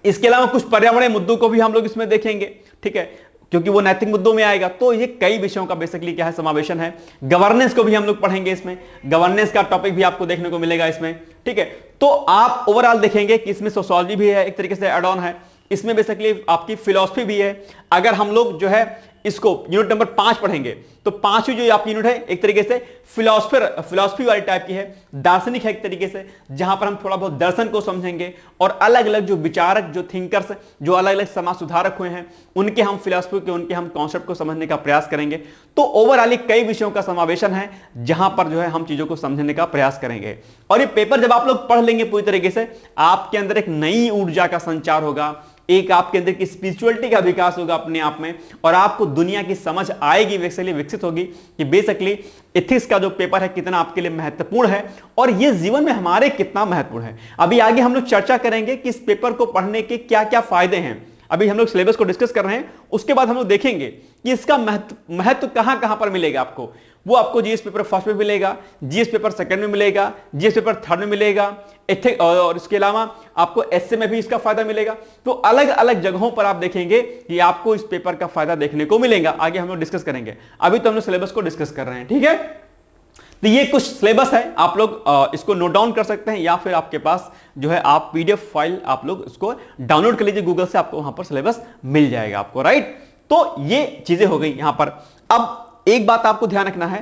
S1: इसके अलावा कुछ पर्यावरणीय मुद्दों को भी हम लोग इसमें देखेंगे, ठीक है, क्योंकि वो नैतिक मुद्दों में आएगा। तो ये कई विषयों का बेसिकली क्या है, समावेशन है। गवर्नेंस को भी हम लोग पढ़ेंगे इसमें, गवर्नेंस का टॉपिक भी आपको देखने को मिलेगा इसमें, ठीक है। तो आप ओवरऑल देखेंगे कि इसमें सोशियोलॉजी भी है, एक तरीके से एड ऑन है। इसमें बेसिकली आपकी फिलॉसफी भी है। अगर हम लोग जो है इसको यूनिट नंबर 5 पढ़ेंगे, तो 5वीं जो आपकी यूनिट है एक तरीके से फिलॉसफी वाली टाइप की है, दार्शनिक है एक तरीके से, जहां पर हम थोड़ा बहुत दर्शन को समझेंगे और अलग अलग जो विचारक, जो थिंकर्स, जो अलग अलग समाज सुधारक हुए हैं, उनके हम फिलॉसफी के, उनके हम कॉन्सेप्ट को समझने का प्रयास करेंगे। तो ओवरऑल कई विषयों का समावेशन है जहां पर जो है हम चीजों को समझने का प्रयास करेंगे। और ये पेपर जब आप लोग पढ़ लेंगे पूरी तरीके से, आपके अंदर एक नई ऊर्जा का संचार होगा, एक आपके अंदर की स्पिरिचुअलिटी का विकास होगा अपने आप में, और आपको दुनिया की समझ आएगी, विकसित होगी कि बेसिकली एथिक्स का जो पेपर है कितना आपके लिए महत्वपूर्ण है और ये जीवन में हमारे कितना महत्वपूर्ण है। अभी आगे हम लोग चर्चा करेंगे कि इस पेपर को पढ़ने के क्या क्या फायदे हैं। अभी हम लोग सिलेबस को डिस्कस कर रहे हैं, उसके बाद हम लोग देखेंगे कि इसका महत्व कहां कहां पर मिलेगा आपको। वो आपको जीएस पेपर फर्स्ट में मिलेगा, जीएस पेपर सेकंड में मिलेगा, जीएस पेपर थर्ड में मिलेगा, और इसके अलावा आपको एसए में भी इसका फायदा मिलेगा। तो अलग अलग जगहों पर आप देखेंगे कि आपको इस पेपर का फायदा देखने को मिलेगा। आगे हम लोग डिस्कस करेंगे, अभी तो हम लोग सिलेबस को डिस्कस कर रहे हैं, ठीक है। तो ये कुछ सिलेबस है, आप लोग इसको नोट डाउन कर सकते हैं, या फिर आपके पास जो है आप पीडीएफ फाइल आप लोग इसको डाउनलोड कर लीजिए गूगल से, आपको वहां पर सिलेबस मिल जाएगा आपको, राइट। तो ये चीजें हो गई यहां पर। अब एक बात आपको ध्यान रखना है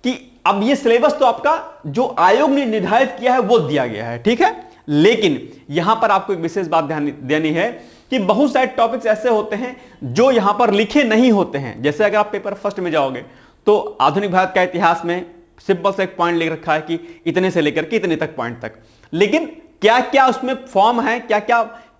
S1: कि अब ये सिलेबस तो आपका जो आयोग ने निर्धारित किया है वो दिया गया है, ठीक है। लेकिन यहां पर आपको एक विशेष बात ध्यान देनी है कि बहुत सारे टॉपिक्स ऐसे होते हैं जो यहां पर लिखे नहीं होते हैं। जैसे अगर आप पेपर फर्स्ट में जाओगे तो आधुनिक भारत का इतिहास में सिंपल सा एक पॉइंट लिख रखा है कि इतने से लेकर के इतने तक पॉइंट तक, लेकिन क्या क्या उसमें फॉर्म है, क्या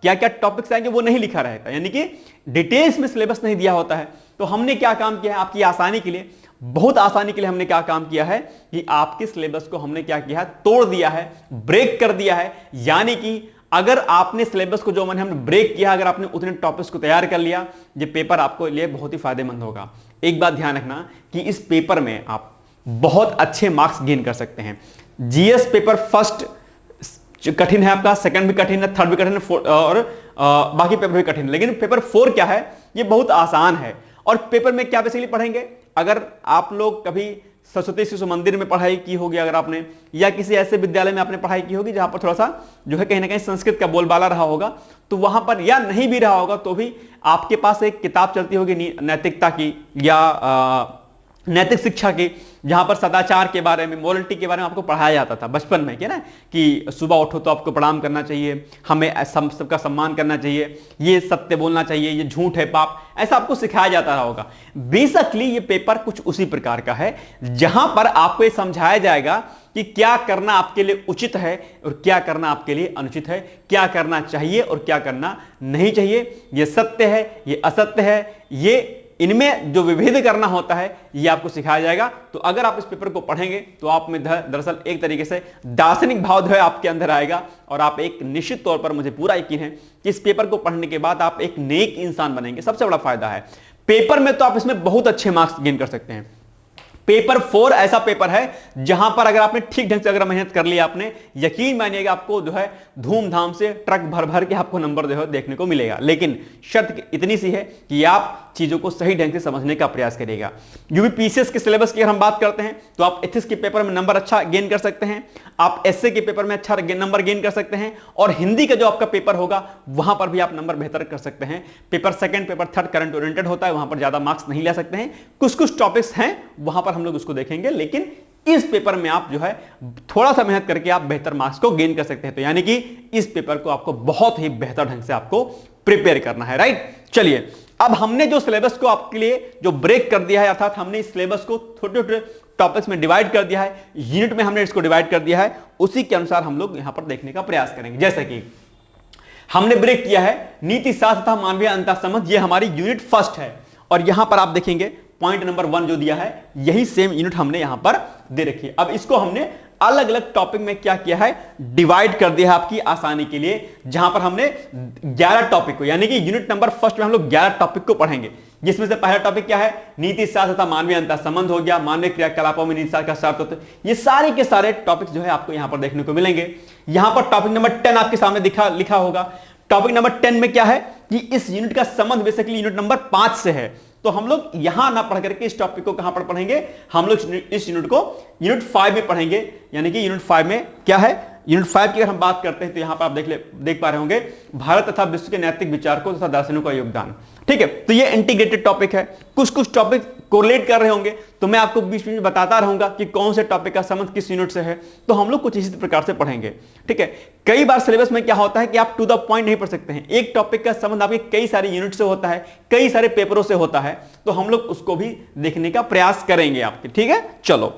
S1: क्या टॉपिक्स आएंगे वो नहीं लिखा रहता, यानी कि डिटेल्स में सिलेबस नहीं दिया होता है। तो हमने क्या काम किया है आपकी आसानी के लिए, बहुत आसानी के लिए हमने क्या काम किया है कि आपके सिलेबस को हमने क्या किया है, तोड़ दिया है, ब्रेक कर दिया है। यानी कि अगर आपने सिलेबस को जो हमने ब्रेक किया, अगर आपने उतने टॉपिक्स को तैयार कर लिया, ये पेपर आपको लिए बहुत ही फायदेमंद होगा। एक बात ध्यान रखना कि इस पेपर में आप बहुत अच्छे मार्क्स गेन कर सकते हैं। जीएस पेपर फर्स्ट कठिन है आपका, सेकंड भी कठिन है, थर्ड भी कठिन है, और बाकी पेपर भी कठिन है, लेकिन पेपर 4 क्या है, ये बहुत आसान है। और पेपर में क्या बेसिकली पढ़ेंगे, अगर आप लोग कभी सरस्वती शिशु मंदिर में पढ़ाई की होगी अगर आपने, या किसी ऐसे विद्यालय में आपने पढ़ाई की होगी जहां पर थोड़ा सा जो है कहीं ना कहीं संस्कृत का बोलबाला रहा होगा, तो वहां पर, या नहीं भी रहा होगा तो भी आपके पास एक किताब चलती होगी नैतिकता की या नैतिक शिक्षा की, जहां पर सदाचार के बारे में, मोरलिटी के बारे में आपको पढ़ाया जाता था बचपन में, क्या ना, कि सुबह उठो तो आपको प्रणाम करना चाहिए, हमें सबका सम्मान करना चाहिए, ये सत्य बोलना चाहिए, ये झूठ है पाप, ऐसा आपको सिखाया जाता रहा होगा। बेसिकली ये पेपर कुछ उसी प्रकार का है, जहां पर आपको ये समझाया जाएगा कि क्या करना आपके लिए उचित है और क्या करना आपके लिए अनुचित है, क्या करना चाहिए और क्या करना नहीं चाहिए, ये सत्य है, ये असत्य है, ये इनमें जो विभेद करना होता है ये आपको सिखाया जाएगा। तो अगर आप इस पेपर को पढ़ेंगे तो आप में दरअसल एक तरीके से दार्शनिक भाव जो है आपके अंदर आएगा, और आप एक निश्चित तौर पर, मुझे पूरा यकीन है कि इस पेपर को पढ़ने के बाद आप एक नेक इंसान बनेंगे। सबसे बड़ा फायदा है पेपर में, तो आप इसमें बहुत अच्छे मार्क्स गेन कर सकते हैं। पेपर 4 ऐसा पेपर है जहां पर अगर आपने ठीक ढंग से अगर मेहनत कर ली आपने, यकीन मानिएगा आपको जो है धूमधाम से ट्रक भर भर के आपको नंबर जो है देखने को मिलेगा। लेकिन शर्त इतनी सी है कि आप चीजों को सही ढंग से समझने का प्रयास करिएगा। यूपीपीसीएस के सिलेबस की अगर हम बात करते हैं तो आप एथिक्स के पेपर में नंबर अच्छा गेन कर सकते हैं, आप एसए के पेपर में अच्छा नंबर गेन कर सकते हैं, और हिंदी का जो आपका पेपर होगा वहां पर भी आप नंबर बेहतर कर सकते हैं। पेपर 2, पेपर 3 करंट ओरिएंटेड होता है, वहां पर ज्यादा मार्क्स नहीं ले सकते हैं। कुछ कुछ टॉपिक्स हैं वहां पर हम लोग उसको देखेंगे, लेकिन इस पेपर में आप जो है थोड़ा सा मेहनत करके आप बेहतर मार्क्स को गेन कर सकते हैं। तो यानी कि इस पेपर को आपको बहुत ही बेहतर ढंग से आपको प्रिपेयर करना है, राइट। चलिए, अब हमने जो सिलेबस को आपके लिए जो ब्रेक कर दिया है, अर्थात हमने इस सिलेबस को छोटे छोटे टॉपिक्स में डिवाइड कर दिया है, यूनिट में हमने इसको डिवाइड कर दिया है, उसी के अनुसार हम लोग यहां पर देखने का प्रयास करेंगे। जैसे कि हमने ब्रेक किया है नीति शास्त्र तथा मानवीय अंतर्संबंध, ये हमारी यूनिट 1 है, और यहां पर आप देखेंगे पॉइंट नंबर 1 जो दिया है, यही सेम यूनिट हमने यहां पर दे रखी है। अब इसको हमने अलग अलग टॉपिक में क्या किया है, डिवाइड कर दिया है आपकी आसानी के लिए, जहां पर हमने 11 टॉपिक को, यानी कि यूनिट नंबर 1 में हम लोग 11 टॉपिक को पढ़ेंगे, जिसमें से पहला टॉपिक क्या है, नीति शास्त्र तथा मानवीय अंतर्संबंध हो गया, मानवीय क्रियाकलापों में नीति शास्त्र का शर्त होता है। ये सारे के सारे टॉपिक जो है आपको यहां पर देखने को मिलेंगे। यहां पर टॉपिक नंबर 10 आपके सामने लिखा होगा। टॉपिक नंबर 10 में क्या है कि इस यूनिट का संबंध बेसिकली यूनिट नंबर 5 से है। तो हम लोग यहां ना पढ़ करके इस टॉपिक को कहां पर पढ़ेंगे, हम लोग इस यूनिट को यूनिट 5 में पढ़ेंगे। यानी कि यूनिट 5 में क्या है, यूनिट 5 की अगर हम बात करते हैं तो यहां पर आप देख पा रहे होंगे भारत तथा विश्व के नैतिक विचारकों तथा दार्शनिकों का योगदान। ठीक है, तो ये इंटीग्रेटेड टॉपिक है। कुछ कुछ टॉपिक कोरिलेट कर रहे होंगे, तो मैं आपको बीच में बताता रहूंगा कि कौन से टॉपिक का संबंध किस यूनिट से है। तो हम लोग कुछ इसी प्रकार से पढ़ेंगे। ठीक है, कई बार सिलेबस में क्या होता है कि आप टू द पॉइंट नहीं पढ़ सकते हैं, एक टॉपिक का संबंध आपके कई सारे यूनिट से होता है, कई सारे पेपरों से होता है, तो हम लोग उसको भी देखने का प्रयास करेंगे आपके। ठीक है, चलो,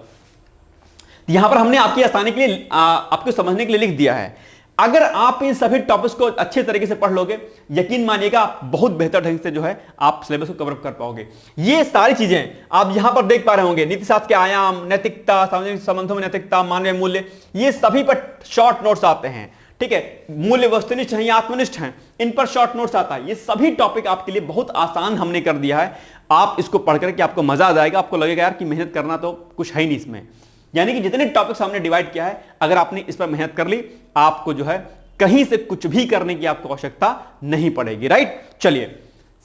S1: यहां पर हमने आपकी आसानी के लिए आपको समझने के लिए लिख दिया है। अगर आप इन सभी टॉपिक्स को अच्छे तरीके से पढ़ लोगे, यकीन मानिएगा आप बहुत बेहतर ढंग से जो है आप सिलेबस को कवर कर पाओगे। ये सारी चीजें आप यहां पर देख पा रहे होंगे, नीति शास्त्र के आयाम, नैतिकता, सामाजिक संबंधों में नैतिकता, मानवीय मूल्य, ये सभी पर शॉर्ट नोट्स आते हैं। ठीक है, मूल्य वस्तुनिष्ठ हैं या आत्मनिष्ठ हैं, इन पर शॉर्ट नोट्स आता है। ये सभी टॉपिक आपके लिए बहुत आसान हमने कर दिया है। आप इसको पढ़ करके आपको मजा आ जाएगा, आपको लगेगा यार कि मेहनत करना तो कुछ है ही नहीं इसमें। यानी कि जितने टॉपिक्स हमने डिवाइड किया है, अगर आपने इस पर मेहनत कर ली, आपको जो है कहीं से कुछ भी करने की आपको आवश्यकता नहीं पड़ेगी। राइट, चलिए,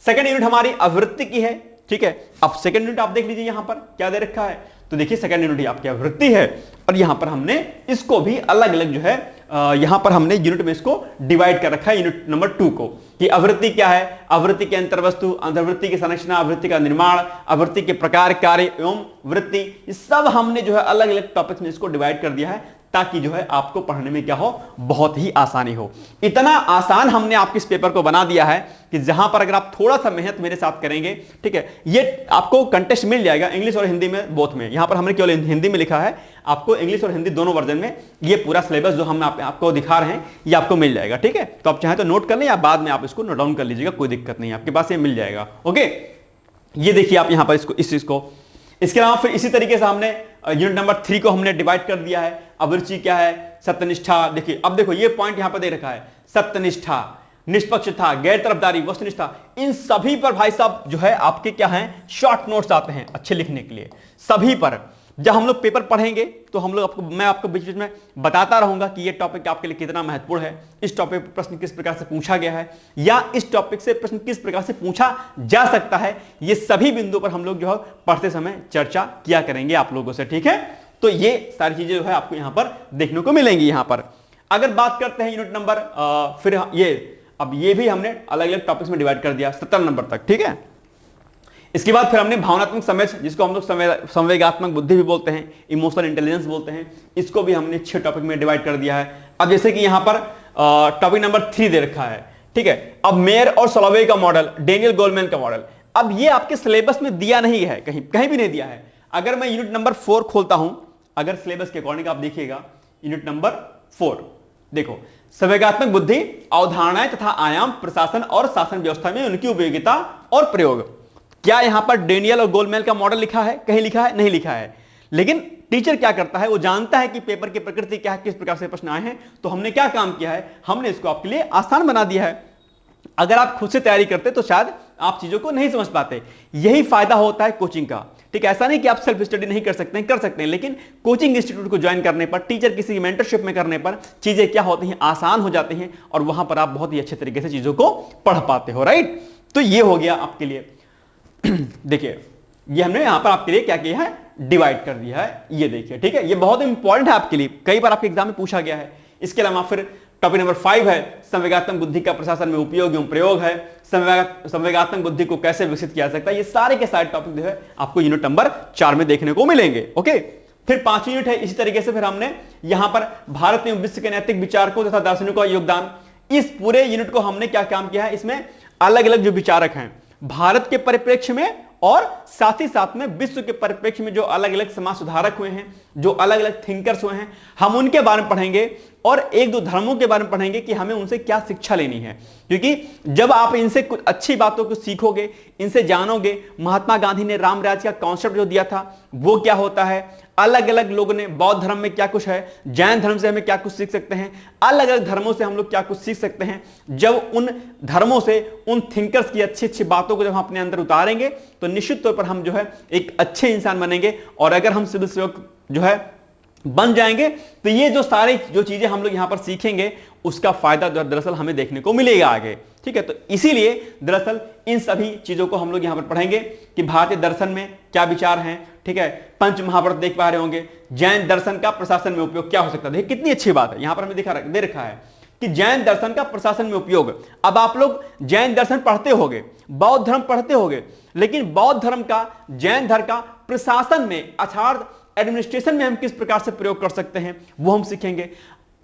S1: सेकंड यूनिट हमारी आवृत्ति की है। ठीक है, अब सेकंड यूनिट आप देख लीजिए यहां पर क्या दे रखा है। तो देखिए, सेकंड यूनिट आपकी आवृत्ति है, और यहां पर हमने इसको भी अलग अलग जो है यहां पर हमने यूनिट में इसको डिवाइड कर रखा है, यूनिट नंबर 2 को, कि आवृत्ति क्या है, आवृत्ति के अंतर्वस्तु, आवृत्ति की संरचना, आवृत्ति का निर्माण, आवृत्ति के प्रकार, कार्य एवं वृत्ति, ये सब हमने जो है अलग अलग टॉपिक्स में इसको डिवाइड कर दिया है, ताकि जो है आपको पढ़ने में क्या हो, बहुत ही आसानी हो। इतना आसान हमने आपके इस पेपर को बना दिया है कि जहां पर अगर आप थोड़ा सा मेहनत मेरे साथ करेंगे, ठीक है, ये आपको कंटेस्ट मिल जाएगा इंग्लिश और हिंदी में, बोथ में। यहां पर हमने केवल हिंदी में लिखा है, आपको इंग्लिश और हिंदी दोनों वर्जन में ये पूरा सिलेबस जो हम आपको दिखा रहे हैं ये आपको मिल जाएगा। ठीक है, तो आप चाहे तो नोट कर लें या बाद में आप इसको नोट डाउन कर लीजिएगा, कोई दिक्कत नहीं है, आपके पास ये मिल जाएगा। ओके, ये देखिए आप यहां पर इसको, इस चीज को, इसके अलावा फिर इसी तरीके से हमने यूनिट नंबर 3 को हमने डिवाइड कर दिया है। अभिरुचि क्या है, सत्यनिष्ठा। देखिए, अब देखो ये पॉइंट यहां पर दे रखा है, सत्यनिष्ठा, निष्पक्षता, गैर तरफदारी, वस्तुनिष्ठा, इन सभी पर भाई साहब जो है आपके क्या हैं, शॉर्ट नोट्स आते हैं अच्छे लिखने के लिए, सभी पर। जब हम लोग पेपर पढ़ेंगे तो हम लोग मैं आपको बीच बीच में बताता रहूंगा कि ये टॉपिक आपके लिए कितना महत्वपूर्ण है, इस टॉपिक पर प्रश्न किस प्रकार से पूछा गया है, या इस टॉपिक से प्रश्न किस प्रकार से पूछा जा सकता है। ये सभी बिंदु पर हम लोग जो है पढ़ते समय चर्चा किया करेंगे आप लोगों से, ठीक है। तो ये सारी चीजें जो है आपको यहां पर देखने को मिलेंगी। यहां पर अगर बात करते हैं यूनिट नंबर, फिर ये भी हमने अलग अलग टॉपिक्स में डिवाइड कर दिया 17 नंबर तक, ठीक है। इसके बाद फिर हमने भावनात्मक समझ, जिसको हम लोग संवेगात्मक बुद्धि भी बोलते हैं, इमोशनल इंटेलिजेंस बोलते हैं, इसको भी हमने 6 टॉपिक में डिवाइड कर दिया है। अब जैसे कि यहां पर टॉपिक नंबर 3 दे रखा है, ठीक है। अब मेयर और सोलोवे का मॉडल, डेनियल गोलमैन का मॉडल, अब ये आपके सिलेबस में दिया नहीं है, कहीं भी नहीं दिया है। अगर मैं यूनिट नंबर 4 खोलता हूं, अगर सिलेबस के अकॉर्डिंग आप देखिएगा, यूनिट नंबर 4 देखो, संवेगात्मक बुद्धि, अवधारणाएं तथा आयाम, प्रशासन और शासन व्यवस्था में उनकी उपयोगिता और प्रयोग। क्या यहां पर डेनियल और गोलमैन का मॉडल लिखा है? कहीं लिखा है? नहीं लिखा है। लेकिन टीचर क्या करता है, वो जानता है कि पेपर की प्रकृति क्या है, किस प्रकार से प्रश्न आए हैं, तो हमने क्या काम किया है, हमने इसको आपके लिए आसान बना दिया है। अगर आप खुद से तैयारी करते तो शायद आप चीजों को नहीं समझ पाते। यही फायदा होता है कोचिंग का, ठीक है। ऐसा नहीं कि आप सेल्फ स्टडी नहीं कर सकते हैं, लेकिन कोचिंग इंस्टीट्यूट को ज्वाइन करने पर, टीचर किसी मेंटरशिप में करने पर चीजें क्या होती हैं, आसान हो जाती हैं, और वहां पर आप बहुत ही अच्छे तरीके से चीजों को पढ़ पाते हो, राइट। तो ये हो गया आपके लिए। देखिए, ये हमने यहां पर आपके लिए क्या किया है, डिवाइड कर दिया है, ये देखिए, ठीक है। ये बहुत इंपॉर्टेंट है आपके लिए, कई बार आपके एग्जाम में पूछा गया है। इसके अलावा फिर टॉपिक नंबर 5 है संवेगात्मक बुद्धि का प्रशासन में उपयोग एवं प्रयोग है, संवेगात्मक बुद्धि को कैसे विकसित किया जा सकता है। ये सारे के सारे टॉपिक जो है आपको यूनिट नंबर 4 में देखने को मिलेंगे, ओके। फिर 5वीं यूनिट है, इसी तरीके से फिर हमने यहां पर भारत एवं विश्व के नैतिक विचारकों तथा दार्शनिकों का योगदान, इस पूरे यूनिट को हमने क्या काम किया है, इसमें अलग अलग जो विचारक हैं भारत के परिप्रेक्ष्य में और साथ ही साथ में विश्व के परिप्रेक्ष्य में जो अलग अलग समाज सुधारक हुए हैं, जो अलग अलग थिंकर्स हुए हैं, हम उनके बारे में पढ़ेंगे और एक दो धर्मों के बारे में पढ़ेंगे कि हमें उनसे क्या शिक्षा लेनी है। क्योंकि जब आप इनसे कुछ अच्छी बातों को सीखोगे, इनसे जानोगे, महात्मा गांधी ने राम राज्य का कॉन्सेप्ट जो दिया था वो क्या होता है, अलग अलग लोगों ने बौद्ध धर्म में क्या कुछ है, जैन धर्म से हमें क्या कुछ सीख सकते हैं, अलग अलग धर्मों से हम लोग क्या कुछ सीख सकते हैं। जब उन धर्मों से, उन थिंकर्स की अच्छी अच्छी बातों को जब हम अपने अंदर उतारेंगे तो निश्चित तौर पर हम जो है एक अच्छे इंसान बनेंगे। और अगर हम सिविल सेवक जो है बन जाएंगे तो ये जो सारी जो चीजें हम लोग यहां पर सीखेंगे उसका फायदा दरअसल हमें देखने को मिलेगा आगे, ठीक है। तो इसीलिए दरअसल इन सभी चीजों को हम लोग यहां पर पढ़ेंगे कि भारतीय दर्शन में क्या विचार हैं, ठीक है। पंच महाभारत देख पा रहे होंगे, जैन दर्शन का प्रशासन में उपयोग क्या हो सकता है। देखिए कितनी अच्छी बात है, यहां पर हमें दे रखा है कि जैन दर्शन का प्रशासन में उपयोग। अब आप लोग जैन दर्शन पढ़ते होंगे, बौद्ध धर्म पढ़ते होंगे, लेकिन बौद्ध धर्म का, जैन धर्म का प्रशासन में अर्थात एडमिनिस्ट्रेशन में हम किस प्रकार से प्रयोग कर सकते हैं वो हम सीखेंगे।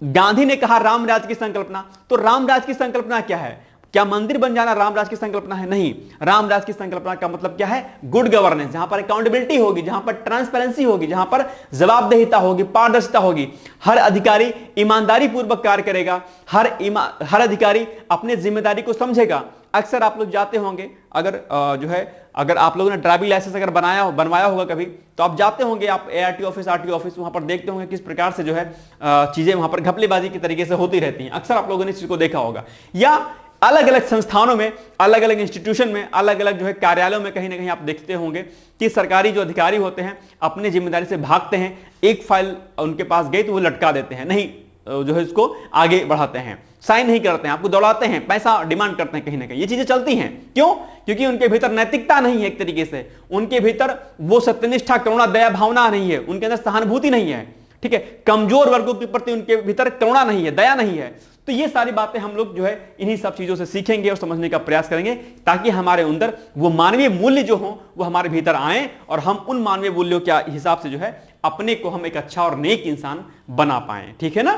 S1: गांधी ने कहा राम राज्य की संकल्पना, तो राम राज्य की संकल्पना क्या है? क्या मंदिर बन जाना राम राज्य की संकल्पना है? नहीं। राम राज्य की संकल्पना का मतलब क्या है? गुड गवर्नेंस, जहां पर अकाउंटेबिलिटी होगी, जहां पर ट्रांसपेरेंसी होगी, जहां पर जवाबदेहिता होगी, पारदर्शिता होगी, हर अधिकारी ईमानदारी पूर्वक कार्य करेगा, हर अधिकारी अपने जिम्मेदारी को समझेगा। अक्सर आप लोग जाते होंगे, अगर आप लोगों ने ड्राइविंग लाइसेंस अगर बनवाया होगा कभी, तो आप जाते होंगे, आप ART ऑफिस, RTO ऑफिस, वहां पर देखते होंगे किस प्रकार से जो है चीजें वहां पर घपलेबाजी की तरीके से होती रहती हैं। अक्सर आप लोगों ने इस चीज को देखा होगा। या अलग अलग संस्थानों में, अलग अलग इंस्टीट्यूशन में, अलग अलग जो है कार्यालयों में कहीं ना कहीं आप देखते होंगे कि सरकारी जो अधिकारी होते हैं अपनी जिम्मेदारी से भागते हैं। एक फाइल उनके पास गई तो वो लटका देते हैं, नहीं जो है इसको आगे बढ़ाते हैं, साइन नहीं करते हैं, आपको दौड़ाते हैं, पैसा डिमांड करते हैं। कहीं ना कहीं ये चीजें चलती हैं। क्यों? क्योंकि उनके भीतर नैतिकता नहीं है, एक तरीके से उनके भीतर वो सत्यनिष्ठा, करुणा, दया भावना नहीं है, उनके अंदर सहानुभूति नहीं है, ठीक है। कमजोर वर्गों के प्रति उनके भीतर करुणा नहीं है, दया नहीं है। तो ये सारी बातें हम लोग जो है इन्हीं सब चीजों से सीखेंगे और समझने का प्रयास करेंगे, ताकि हमारे अंदर वो मानवीय मूल्य जो हो वो हमारे भीतर आए और हम उन मानवीय मूल्यों के हिसाब से जो है अपने को हम एक अच्छा और नेक इंसान बना पाए, ठीक है ना।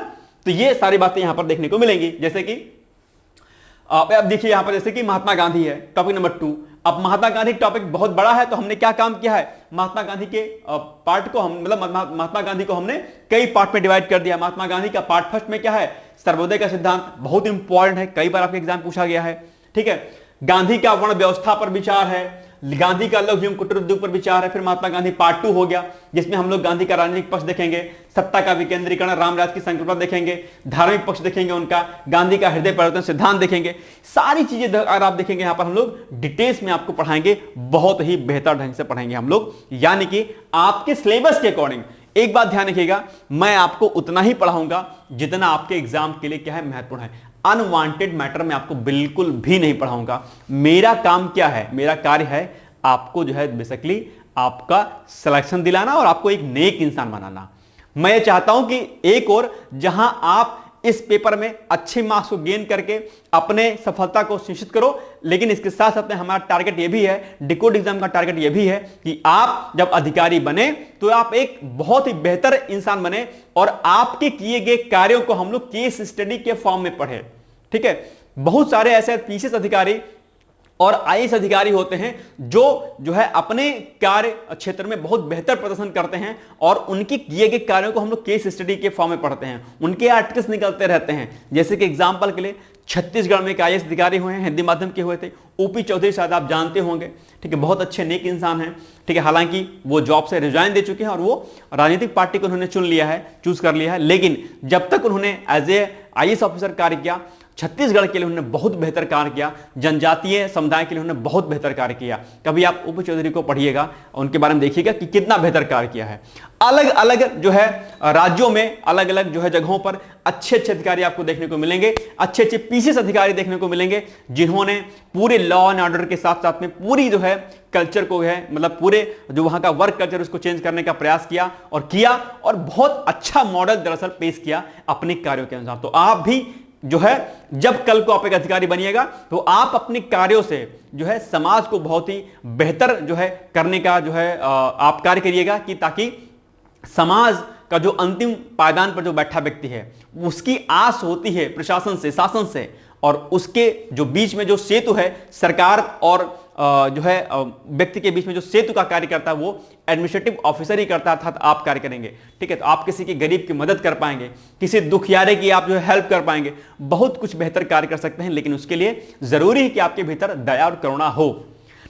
S1: तो ये सारी बातें यहां पर देखने को मिलेंगी। जैसे कि अब देखिए यहां पर, जैसे कि महात्मा गांधी है, टॉपिक नंबर 2। अब महात्मा गांधी टॉपिक बहुत बड़ा है, तो हमने क्या काम किया है, महात्मा गांधी के पार्ट को हम महात्मा गांधी को हमने कई पार्ट में डिवाइड कर दिया। महात्मा गांधी का पार्ट फर्स्ट में क्या है, सर्वोदय का सिद्धांत, बहुत इंपॉर्टेंट है, कई बार आपके एग्जाम पूछा गया है, ठीक है। गांधी का वर्ण व्यवस्था पर विचार है, गांधी का लौह एवं कुटीर उद्योग पर विचार है। फिर महात्मा गांधी पार्ट 2 हो गया, जिसमें हम लोग गांधी का राजनीतिक पक्ष देखेंगे, सत्ता का विकेंद्रीकरण, रामराज की संकल्पना देखेंगे, धार्मिक पक्ष देखेंगे उनका, गांधी का हृदय परिवर्तन सिद्धांत देखेंगे। सारी चीजें अगर आप देखेंगे यहां पर हम लोग डिटेल्स में आपको पढ़ाएंगे, बहुत ही बेहतर ढंग से पढ़ाएंगे हम लोग, यानी कि आपके सिलेबस के अकॉर्डिंग। एक बात ध्यान रखिएगा, मैं आपको उतना ही पढ़ाऊंगा जितना आपके एग्जाम के लिए क्या है, महत्वपूर्ण है। अनवांटेड मैटर में आपको बिल्कुल भी नहीं पढ़ाऊंगा। मेरा काम क्या है, मेरा कार्य है आपको जो है बेसिकली आपका सिलेक्शन दिलाना और आपको एक नेक इंसान बनाना। मैं ये चाहता हूं कि एक और जहां आप इस पेपर में अच्छे मार्क्स को गेन करके अपने सफलता को सुनिश्चित करो, लेकिन इसके साथ साथ में हमारा टारगेट यह भी है, डिकोड एग्जाम का टारगेट यह भी है कि आप जब अधिकारी बने तो आप एक बहुत ही बेहतर इंसान बने और आपके किए गए कार्यों को हम लोग केस स्टडी के फॉर्म में पढ़े। ठीक है, बहुत सारे ऐसे पीसीएस अधिकारी और आईएएस अधिकारी होते हैं जो है अपने कार्य क्षेत्र में बहुत बेहतर प्रदर्शन करते हैं और उनके किए गए कार्यों को हम लोग केस स्टडी के फॉर्म में पढ़ते हैं, उनके आर्टिकल्स निकलते रहते हैं। जैसे कि एग्जांपल के लिए छत्तीसगढ़ में एक आईएएस अधिकारी हुए हैं, हिंदी माध्यम के हुए थे, ओपी चौधरी, शायद आप जानते होंगे। ठीक है, बहुत अच्छे नेक इंसान हैं। ठीक है, हालांकि वो जॉब से रिजाइन दे चुके हैं और वो राजनीतिक पार्टी को उन्होंने चूज कर लिया है, लेकिन जब तक उन्होंने एज ए आईएएस ऑफिसर कार्य किया, छत्तीसगढ़ के लिए उन्होंने बहुत बेहतर कार्य किया, जनजातीय समुदाय के लिए उन्होंने बहुत बेहतर कार्य किया। कभी आप ओपी चौधरी को पढ़िएगा, उनके बारे में देखिएगा कि कितना बेहतर कार्य किया है। अलग अलग जो है राज्यों में, अलग अलग जो है जगहों पर अच्छे अच्छे अधिकारी आपको देखने को मिलेंगे, अच्छे अच्छे पीसीएस अधिकारी देखने को मिलेंगे, जिन्होंने पूरे लॉ एंड ऑर्डर के साथ साथ में पूरी जो है कल्चर को है, मतलब पूरे जो वहां का वर्क कल्चर उसको चेंज करने का प्रयास किया और बहुत अच्छा मॉडल दरअसल पेश किया अपने कार्यों के अनुसार। तो आप भी जो है जब कल को आप एक अधिकारी बनिएगा तो आप अपने कार्यों से जो है समाज को बहुत ही बेहतर जो है करने का जो है आप कार्य करिएगा, कि ताकि समाज का जो अंतिम पायदान पर जो बैठा व्यक्ति है उसकी आस होती है प्रशासन से, शासन से, और उसके जो बीच में जो सेतु है सरकार और जो है व्यक्ति के बीच में जो सेतु का कार्य करता है वो एडमिनिस्ट्रेटिव ऑफिसर ही करता है, अर्थात आप कार्य करेंगे। ठीक है, तो आप किसी के गरीब की मदद कर पाएंगे, किसी दुखियारे की आप जो है हेल्प कर पाएंगे, बहुत कुछ बेहतर कार्य कर सकते हैं। लेकिन उसके लिए जरूरी है कि आपके भीतर दया और करुणा हो।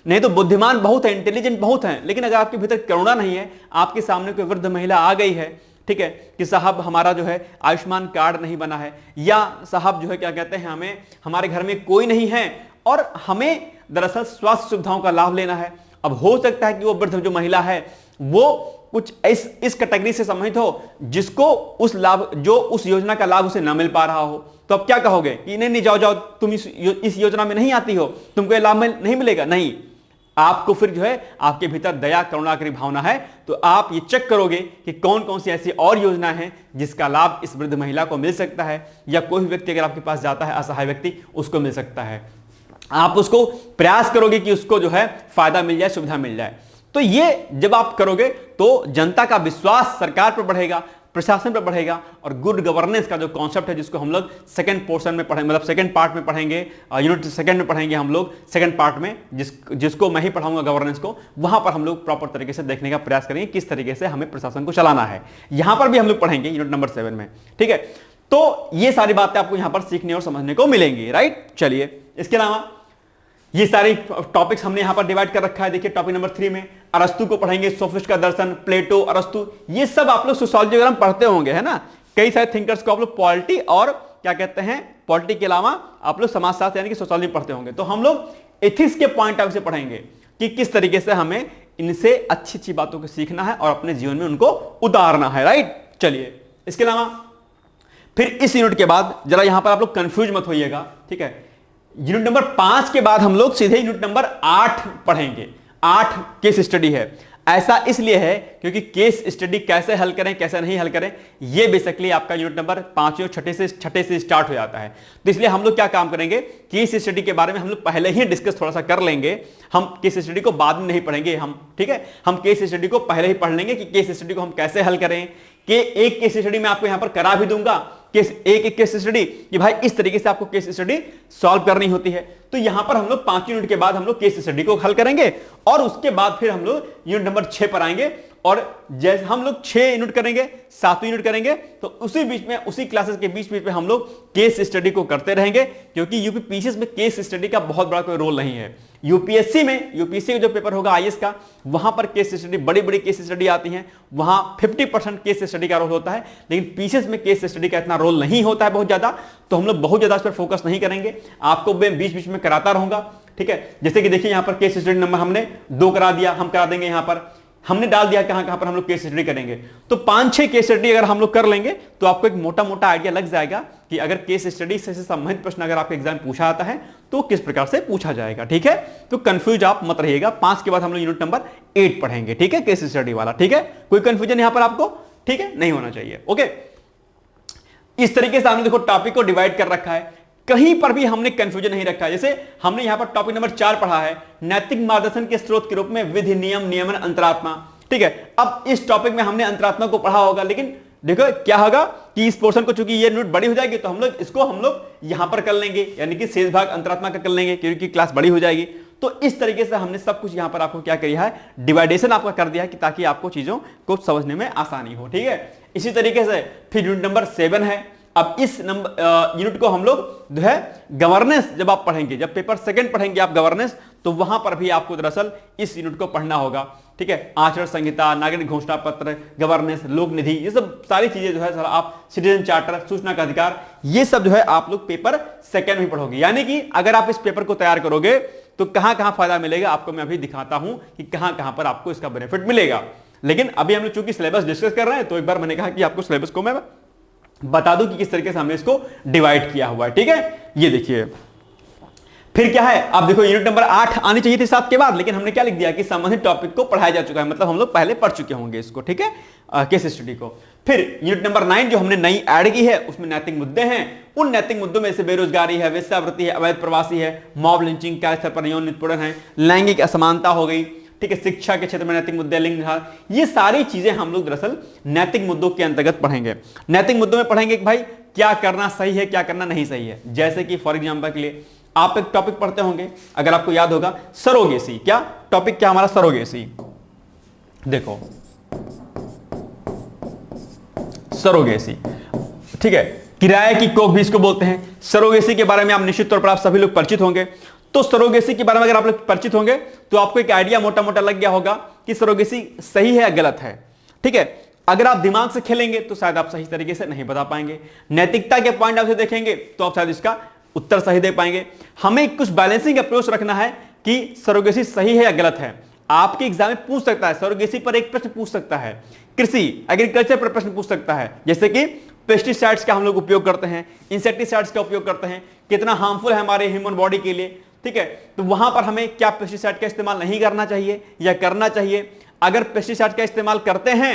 S1: नहीं तो बुद्धिमान बहुत है, इंटेलिजेंट बहुत है, लेकिन अगर आपके भीतर करुणा नहीं है, आपके सामने कोई वृद्ध महिला आ गई है, ठीक है, कि साहब हमारा जो है आयुष्मान कार्ड नहीं बना है, या साहब जो है क्या कहते हैं हमें हमारे घर में कोई नहीं है और हमें दरअसल स्वास्थ्य सुविधाओं का लाभ लेना है। अब हो सकता है कि वो वृद्ध जो महिला है वो कुछ इस कैटेगरी से संबंधित हो जिसको उस लाभ जो उस योजना का लाभ उसे ना मिल पा रहा हो, तो अब क्या कहोगे कि नहीं जाओ तुम इस योजना में नहीं आती हो, तुमको ये लाभ नहीं मिलेगा? नहीं, आपको फिर जो है आपके भीतर दया करुणा की भावना है तो आप ये चेक करोगे कि कौन कौन सी ऐसी और योजना है जिसका लाभ इस वृद्ध महिला को मिल सकता है, या कोई व्यक्ति अगर आपके पास जाता है असहाय व्यक्ति उसको मिल सकता है। आप उसको प्रयास करोगे कि उसको जो है फायदा मिल जाए, सुविधा मिल जाए। तो ये जब आप करोगे तो जनता का विश्वास सरकार पर बढ़ेगा, प्रशासन पर बढ़ेगा, और गुड गवर्नेंस का जो कॉन्सेप्ट है जिसको हम लोग सेकंड पोर्शन में पढ़ेंगे, मतलब सेकंड पार्ट में पढ़ेंगे, यूनिट सेकंड में पढ़ेंगे हम लोग सेकंड पार्ट में, जिसको मैं ही पढ़ाऊंगा गवर्नेंस को, वहां पर हम लोग प्रॉपर तरीके से देखने का प्रयास करेंगे किस तरीके से हमें प्रशासन को चलाना है। यहां पर भी हम लोग पढ़ेंगे यूनिट नंबर 7 में। ठीक है, तो ये सारी बातें आपको यहां पर सीखने और समझने को मिलेंगी, राइट। चलिए, इसके अलावा ये सारे टॉपिक्स हमने यहां पर डिवाइड कर रखा है। देखिए टॉपिक नंबर 3 में अरस्तु को पढ़ेंगे, सोफिस्ट का दर्शन, प्लेटो, अरस्तु, ये सब आप लोग सोशियोलॉजी वगैरह पढ़ते होंगे, है ना। कई सारे थिंकर्स को आप लोग पॉलिटी और क्या कहते हैं, पॉलिटी के अलावा आप लोग समाजशास्त्र यानी कि सोशियोलॉजी पढ़ते होंगे। तो हम लोग एथिक्स के पॉइंट ऑफ व्यू से पढ़ेंगे कि किस तरीके से हमें इनसे अच्छी अच्छी बातों को सीखना है और अपने जीवन में उनको उतारना है, राइट। चलिए, इसके अलावा फिर इस यूनिट के बाद जरा यहां पर आप लोग कंफ्यूज मत होइएगा, ठीक है। यूनिट नंबर 5 के बाद हम लोग सीधे यूनिट नंबर 8 पढ़ेंगे। 8 केस स्टडी है। ऐसा इसलिए है क्योंकि केस स्टडी कैसे हल करें कैसे नहीं हल करें ये बेसिकली आपका यूनिट नंबर 5 और छठे से स्टार्ट हो जाता है। तो इसलिए हम लोग क्या काम करेंगे, केस स्टडी के बारे में हम लोग पहले ही डिस्कस थोड़ा सा कर लेंगे। हम केस स्टडी को बाद में नहीं पढ़ेंगे हम, ठीक है। हम केस स्टडी को पहले ही पढ़ लेंगे कि केस स्टडी को हम कैसे हल करें। कि एक केस स्टडी मैं आपको यहां पर करा भी दूंगा, एक केस स्टडी कि भाई इस तरीके से आपको केस स्टडी सॉल्व करनी होती है। तो यहां पर हम लोग 5 यूनिट के बाद हम लोग केस स्टडी को हल करेंगे और उसके बाद फिर हम लोग यूनिट नंबर 6 पर आएंगे और जैसे हम लोग 6 यूनिट करेंगे, 7वीं यूनिट करेंगे, तो उसी बीच में, उसी क्लासेस के बीच बीच में हम लोग केस स्टडी को करते रहेंगे, क्योंकि यूपीपीसीएस में केस स्टडी का बहुत बड़ा कोई रोल नहीं है। यूपीएससी में, यूपीएससी का जो पेपर होगा आईएएस का, वहां पर केस स्टडी, बड़ी बड़ी केस स्टडी आती हैं, वहां 50% केस स्टडी का रोल होता है, लेकिन पीसीएस में केस स्टडी का इतना रोल नहीं होता है बहुत ज्यादा, तो हम लोग बहुत ज्यादा इस पर फोकस नहीं करेंगे। आपको मैं बीच बीच में कराता रहूंगा, ठीक है। जैसे कि देखिए यहां पर केस स्टडी नंबर हमने 2 करा दिया, हम करा देंगे, यहां पर हमने डाल दिया कहां कहां पर हम लोग केस स्टडी करेंगे। तो 5-6 केस स्टडी अगर हम लोग कर लेंगे तो आपको एक मोटा मोटा आइडिया लग जाएगा कि अगर केस स्टडी से संबंधित प्रश्न अगर आपके एग्जाम पूछा आता है तो किस प्रकार से पूछा जाएगा, ठीक है। तो कंफ्यूज आप मत रहिएगा। 5 के बाद हम लोग यूनिट नंबर 8 पढ़ेंगे, ठीक है, केस स्टडी वाला, ठीक है। कोई कंफ्यूजन यहां पर आपको, ठीक है, नहीं होना चाहिए, ओके। इस तरीके से हमने देखो टॉपिक को डिवाइड कर रखा है, कहीं पर भी हमने कंफ्यूजन नहीं रखा है। जैसे हमने यहां पर टॉपिक नंबर 4 पढ़ा है, नैतिक मार्गदर्शन के स्रोत के रूप में विधि, नियम, नियमन, अंतरात्मा, ठीक है। अब इस टॉपिक में हमने अंतरात्मा को पढ़ा होगा, लेकिन देखो क्या होगा कि इस पोर्शन को, चूंकि ये यूनिट बड़ी हो जाएगी, तो हम लोग इसको यहां पर कर लेंगे, यानी कि शेष भाग अंतरात्मा का कर लेंगे, क्योंकि क्लास बड़ी हो जाएगी। तो इस तरीके से हमने सब कुछ यहां पर आपको क्या किया है, डिवाइडेशन आपका कर दिया है, कि ताकि आपको चीजों को समझने में आसानी हो, ठीक है। इसी तरीके से फिर यूनिट नंबर 7 है। अब इस यूनिट को हम लोग जो है गवर्नेंस, जब आप पढ़ेंगे, जब पेपर 2 पढ़ेंगे आप गवर्नेंस, तो वहां पर भी आपको दरअसल इस यूनिट को पढ़ना होगा, ठीक है। आचरण संहिता, नागरिक घोषणा पत्र, गवर्नेंस, लोक निधि, ये सब सारी चीजें जो है आप, सिटीजन चार्टर, सूचना का अधिकार, ये सब जो है आप लोग पेपर 2 में पढ़ोगे। यानी कि अगर आप इस पेपर को तैयार करोगे तो कहां कहां फायदा मिलेगा आपको मैं अभी दिखाता हूं कि कहां कहां पर आपको इसका बेनिफिट मिलेगा। लेकिन अभी हम लोग चूंकि सिलेबस डिस्कस कर रहे हैं, तो एक बार मैंने कहा कि आपको सिलेबस को मैं बता दूं कि किस तरीके से हमने इसको डिवाइड किया हुआ है, ठीक है। ये देखिए फिर क्या है, आप देखो यूनिट नंबर 8 आनी चाहिए थी 7 के बाद, लेकिन हमने क्या लिख दिया कि संबंधित टॉपिक को पढ़ाया जा चुका है, मतलब हम लोग पहले पढ़ चुके होंगे इसको, ठीक है, केस स्टडी को। फिर यूनिट नंबर 9 जो हमने नई ऐड की है, उसमें नैतिक मुद्दे हैं। उन नैतिक मुद्दों में से बेरोजगारी है, वेश्यावृत्ति है, अवैध प्रवासी है, मॉब लिंचिंग, कार्यस्थल पर यौन उत्पीड़न है, लैंगिक असमानता हो गई, ठीक है, शिक्षा के क्षेत्र में नैतिक मुद्दे, लिंग निहार, ये सारी चीजें हम लोग दरअसल नैतिक मुद्दों के अंतर्गत पढ़ेंगे। नैतिक मुद्दों में पढ़ेंगे कि भाई क्या करना सही है, क्या करना नहीं सही है। जैसे कि फॉर एग्जांपल के लिए आप एक टॉपिक पढ़ते होंगे, अगर आपको याद होगा, सरोगेसी। क्या टॉपिक, क्या हमारा सरोगेसी, देखो सरोगेसी, ठीक है, किराए की कोख भी इसको बोलते हैं। सरोगेसी के बारे में आप निश्चित तौर पर आप सभी लोग परिचित होंगे। तो सरोगेसी के बारे में अगर आप लोग परिचित होंगे तो आपको एक आइडिया मोटा मोटा लग गया होगा कि सरोगेसी सही है या गलत है, ठीक है। अगर आप दिमाग से खेलेंगे तो शायद आप सही तरीके से नहीं बता पाएंगे, नैतिकता के पॉइंट ऑफ व्यू से देखेंगे तो आप शायद इसका उत्तर सही दे पाएंगे। हमें कुछ बैलेंसिंग अप्रोच रखना है कि सरोगेसी सही है या गलत है। आपके एग्जाम में पूछ सकता है, सरोगेसी पर एक प्रश्न पूछ सकता है, कृषि एग्रीकल्चर पर प्रश्न पूछ सकता है, जैसे कि पेस्टिसाइड्स का हम लोग उपयोग करते हैं, इंसेक्टिसाइड्स का उपयोग करते हैं, कितना हार्मफुल है हमारे ह्यूमन बॉडी के लिए, ठीक है। तो वहां पर हमें क्या पेस्टिसाइड का इस्तेमाल नहीं करना चाहिए या करना चाहिए। अगर पेस्टिसाइड का इस्तेमाल करते हैं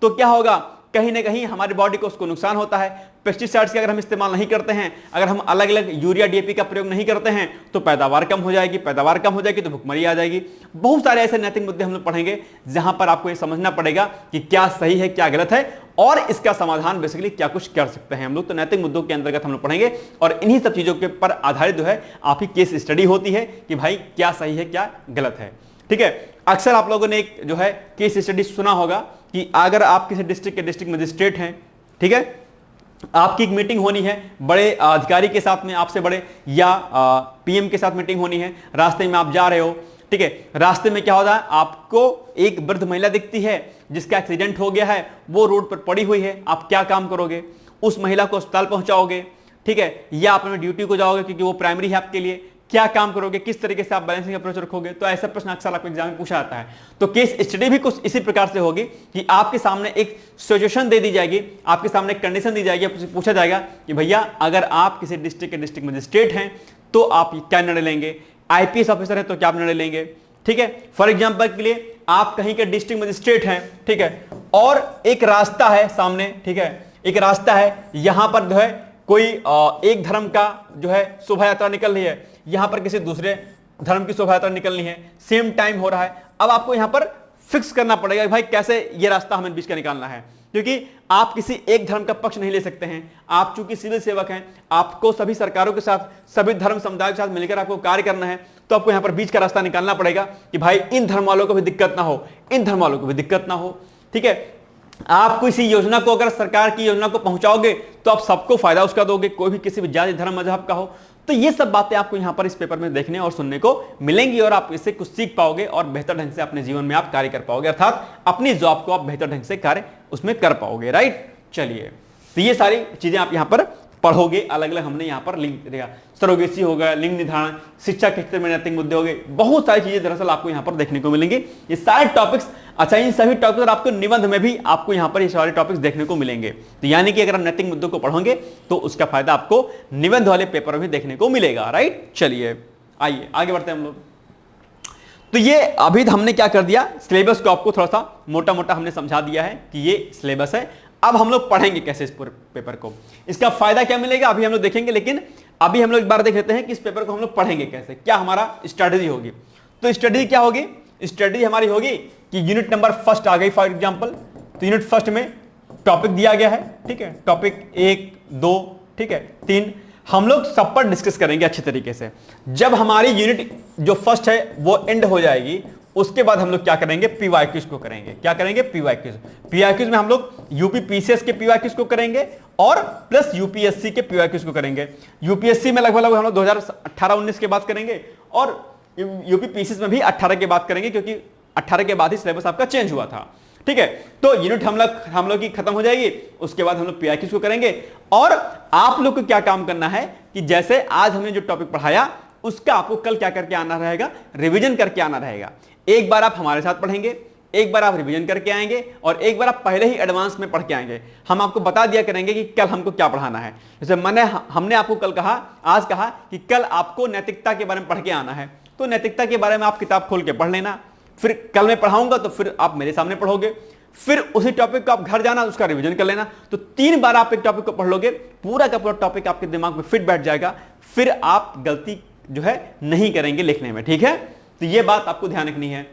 S1: तो क्या होगा, कहीं ना कहीं हमारी बॉडी को उसको नुकसान होता है। पेस्टिसाइड्स का अगर हम इस्तेमाल नहीं करते हैं, अगर हम अलग अलग यूरिया डीएपी का प्रयोग नहीं करते हैं, तो पैदावार कम हो जाएगी, पैदावार कम हो जाएगी तो भुखमरी आ जाएगी। बहुत सारे ऐसे नैतिक मुद्दे हम लोग पढ़ेंगे जहां पर आपको ये समझना पड़ेगा कि क्या सही है, क्या गलत है, और इसका समाधान बेसिकली क्या कुछ कर सकते हैं हम लोग। तो नैतिक मुद्दों के अंतर्गत हम लोग पढ़ेंगे, और इन्हीं सब चीजों के पर आधारित जो है आपकी केस स्टडी होती है कि भाई क्या सही है, क्या गलत है, ठीक है। अक्सर आप लोगों ने एक जो है केस स्टडी सुना होगा कि अगर आप किसी डिस्ट्रिक्ट के डिस्ट्रिक्ट मजिस्ट्रेट हैं, ठीक है, आपकी एक मीटिंग होनी है बड़े अधिकारी के साथ में, आपसे बड़े, या पीएम के साथ मीटिंग होनी है, रास्ते में आप जा रहे हो, ठीक है, रास्ते में क्या होता है, आपको एक वृद्ध महिला दिखती है जिसका एक्सीडेंट हो गया है, वो रोड पर पड़ी हुई है, आप क्या काम करोगे, उस महिला को अस्पताल पहुंचाओगे, ठीक है, या आप अपने ड्यूटी को जाओगे क्योंकि वो प्राइमरी है आपके लिए, क्या काम करोगे, किस तरीके से आप बैलेंसिंग अप्रोच रखोगे। तो ऐसा प्रश्न अक्सर आपको एग्जाम में पूछा जाता है। तो केस स्टडी भी कुछ इसी प्रकार से होगी कि आपके सामने एक सिचुएशन दे दी जाएगी, आपके सामने एक कंडीशन दी जाएगी, आपसे पूछा जाएगा कि भैया अगर आप किसी डिस्ट्रिक्ट के डिस्ट्रिक्ट मजिस्ट्रेट हैं तो आप क्या निर्णय लेंगे, आईपीएस ऑफिसर है तो क्या आप निर्णय लेंगे, ठीक है। फॉर एग्जाम्पल के लिए आप कहीं के डिस्ट्रिक्ट मजिस्ट्रेट हैं, ठीक है, और एक रास्ता है सामने, ठीक है, एक रास्ता है, यहां पर जो है कोई एक धर्म का जो है शोभा यात्रा निकल रही है, यहां पर किसी दूसरे धर्म की शोभा यात्रा निकलनी है, सेम टाइम हो रहा है। अब आपको यहां पर फिक्स करना पड़ेगा भाई कैसे ये रास्ता हमें बीच का निकालना है, क्योंकि आप किसी एक धर्म का पक्ष नहीं ले सकते हैं। आप चूंकि सिविल सेवक हैं, आपको सभी सरकारों के साथ, सभी धर्म समुदायों के साथ मिलकर आपको कार्य करना है, तो आपको यहां पर बीच का रास्ता निकालना पड़ेगा कि भाई इन धर्म वालों को भी दिक्कत ना हो, इन धर्म वालों को भी दिक्कत ना हो। ठीक है, आप किसी योजना को, अगर सरकार की योजना को पहुंचाओगे तो आप सबको फायदा उसका दोगे, कोई भी किसी भी जाति धर्म मजहब का हो। तो ये सब बातें आपको यहां पर इस पेपर में देखने और सुनने को मिलेंगी और आप इससे कुछ सीख पाओगे और बेहतर ढंग से अपने जीवन में आप कार्य कर पाओगे, अर्थात अपनी जॉब को आप बेहतर ढंग से कार्य उसमें कर पाओगे। राइट, चलिए, तो ये सारी चीजें आप यहां पर पढ़ोगे। अलग अलग हमने यहां पर लिंक दिया, सरोगेसी हो गया, लिंग निर्धारण, शिक्षा के क्षेत्र में नैतिक मुद्दे हो गए, बहुत सारी चीजें दरअसल आपको यहां पर देखने को मिलेंगी। ये सारे टॉपिक्स, अच्छा इन सभी टॉपिक्स आपको निबंध में भी आपको यहां पर ये सारे टॉपिक्स देखने को मिलेंगे। तो यानी कि अगर आप नैतिक मुद्दों को पढ़ोगे तो उसका फायदा आपको निबंध वाले पेपर में भी देखने को मिलेगा। राइट, चलिए आइए आगे बढ़ते हैं हम लोग। तो ये अभी हमने क्या कर दिया, सिलेबस को आपको थोड़ा सा मोटा मोटा हमने समझा दिया है कि ये सिलेबस है। अब हम लोग पढ़ेंगे कैसे इस पूरे पेपर को, इसका फायदा क्या मिलेगा अभी हम लोग देखेंगे। लेकिन अभी हम लोग एक बार देख लेते हैं कि इस पेपर को हम लोग पढ़ेंगे कैसे, क्या हमारा स्ट्रेटजी होगी। तो स्ट्रेटजी क्या होगी, स्ट्रेटजी हमारी होगी कि यूनिट नंबर फर्स्ट आ गई फॉर एग्जांपल, तो यूनिट फर्स्ट में टॉपिक दिया गया है। ठीक है, टॉपिक 1, 2, ठीक है, 3, हम लोग सब पर डिस्कस करेंगे अच्छे तरीके से। जब हमारी यूनिट जो फर्स्ट है वो एंड हो जाएगी, उसके बाद हम लोग क्या करेंगे, पीवाईक्यूज को करेंगे। क्या करेंगे, पीवाईक्यूज। पीवाईक्यूज में हम लोग यूपी पीसीएस के पीवाईक्यूज को करेंगे और प्लस यूपीएससी के पीवाईक्यूज को करेंगे। यूपीएससी में लगभग हम लोग 2018-19 के बाद करेंगे और यूपी पीसीएस में भी 18 के बाद करेंगे, क्योंकि 18 के बाद ही सिलेबस आपका चेंज हुआ था। ठीक है, तो यूनिट हम लोग की खत्म हो जाएगी, उसके बाद हम लोग पीवाईक्यूज को करेंगे। और आप लोग को क्या काम करना है कि जैसे आज हमने जो टॉपिक पढ़ाया उसका आपको कल क्या करके आना रहेगा, रिवीजन करके आना रहेगा। एक बार आप हमारे साथ पढ़ेंगे, एक बार आप रिवीजन करके आएंगे और एक बार आप पहले ही एडवांस में पढ़ के आएंगे। हम आपको बता दिया करेंगे कि कल हमको क्या पढ़ाना है। जैसे हमने आपको कल कहा, आज कहा कि कल आपको नैतिकता के बारे में पढ़ के आना है, तो नैतिकता के बारे में आप किताब खोल के पढ़ लेना। फिर कल मैं पढ़ाऊंगा तो फिर आप मेरे सामने पढ़ोगे, फिर उसी टॉपिक को आप घर जाना, उसका रिवीजन कर लेना। तो 3 बार आप एक टॉपिक को पढ़ लोगे, पूरा का पूरा टॉपिक आपके दिमाग में फिट बैठ जाएगा, फिर आप गलती जो है नहीं करेंगे लिखने में। ठीक है, तो ये बात आपको ध्यान रखनी है।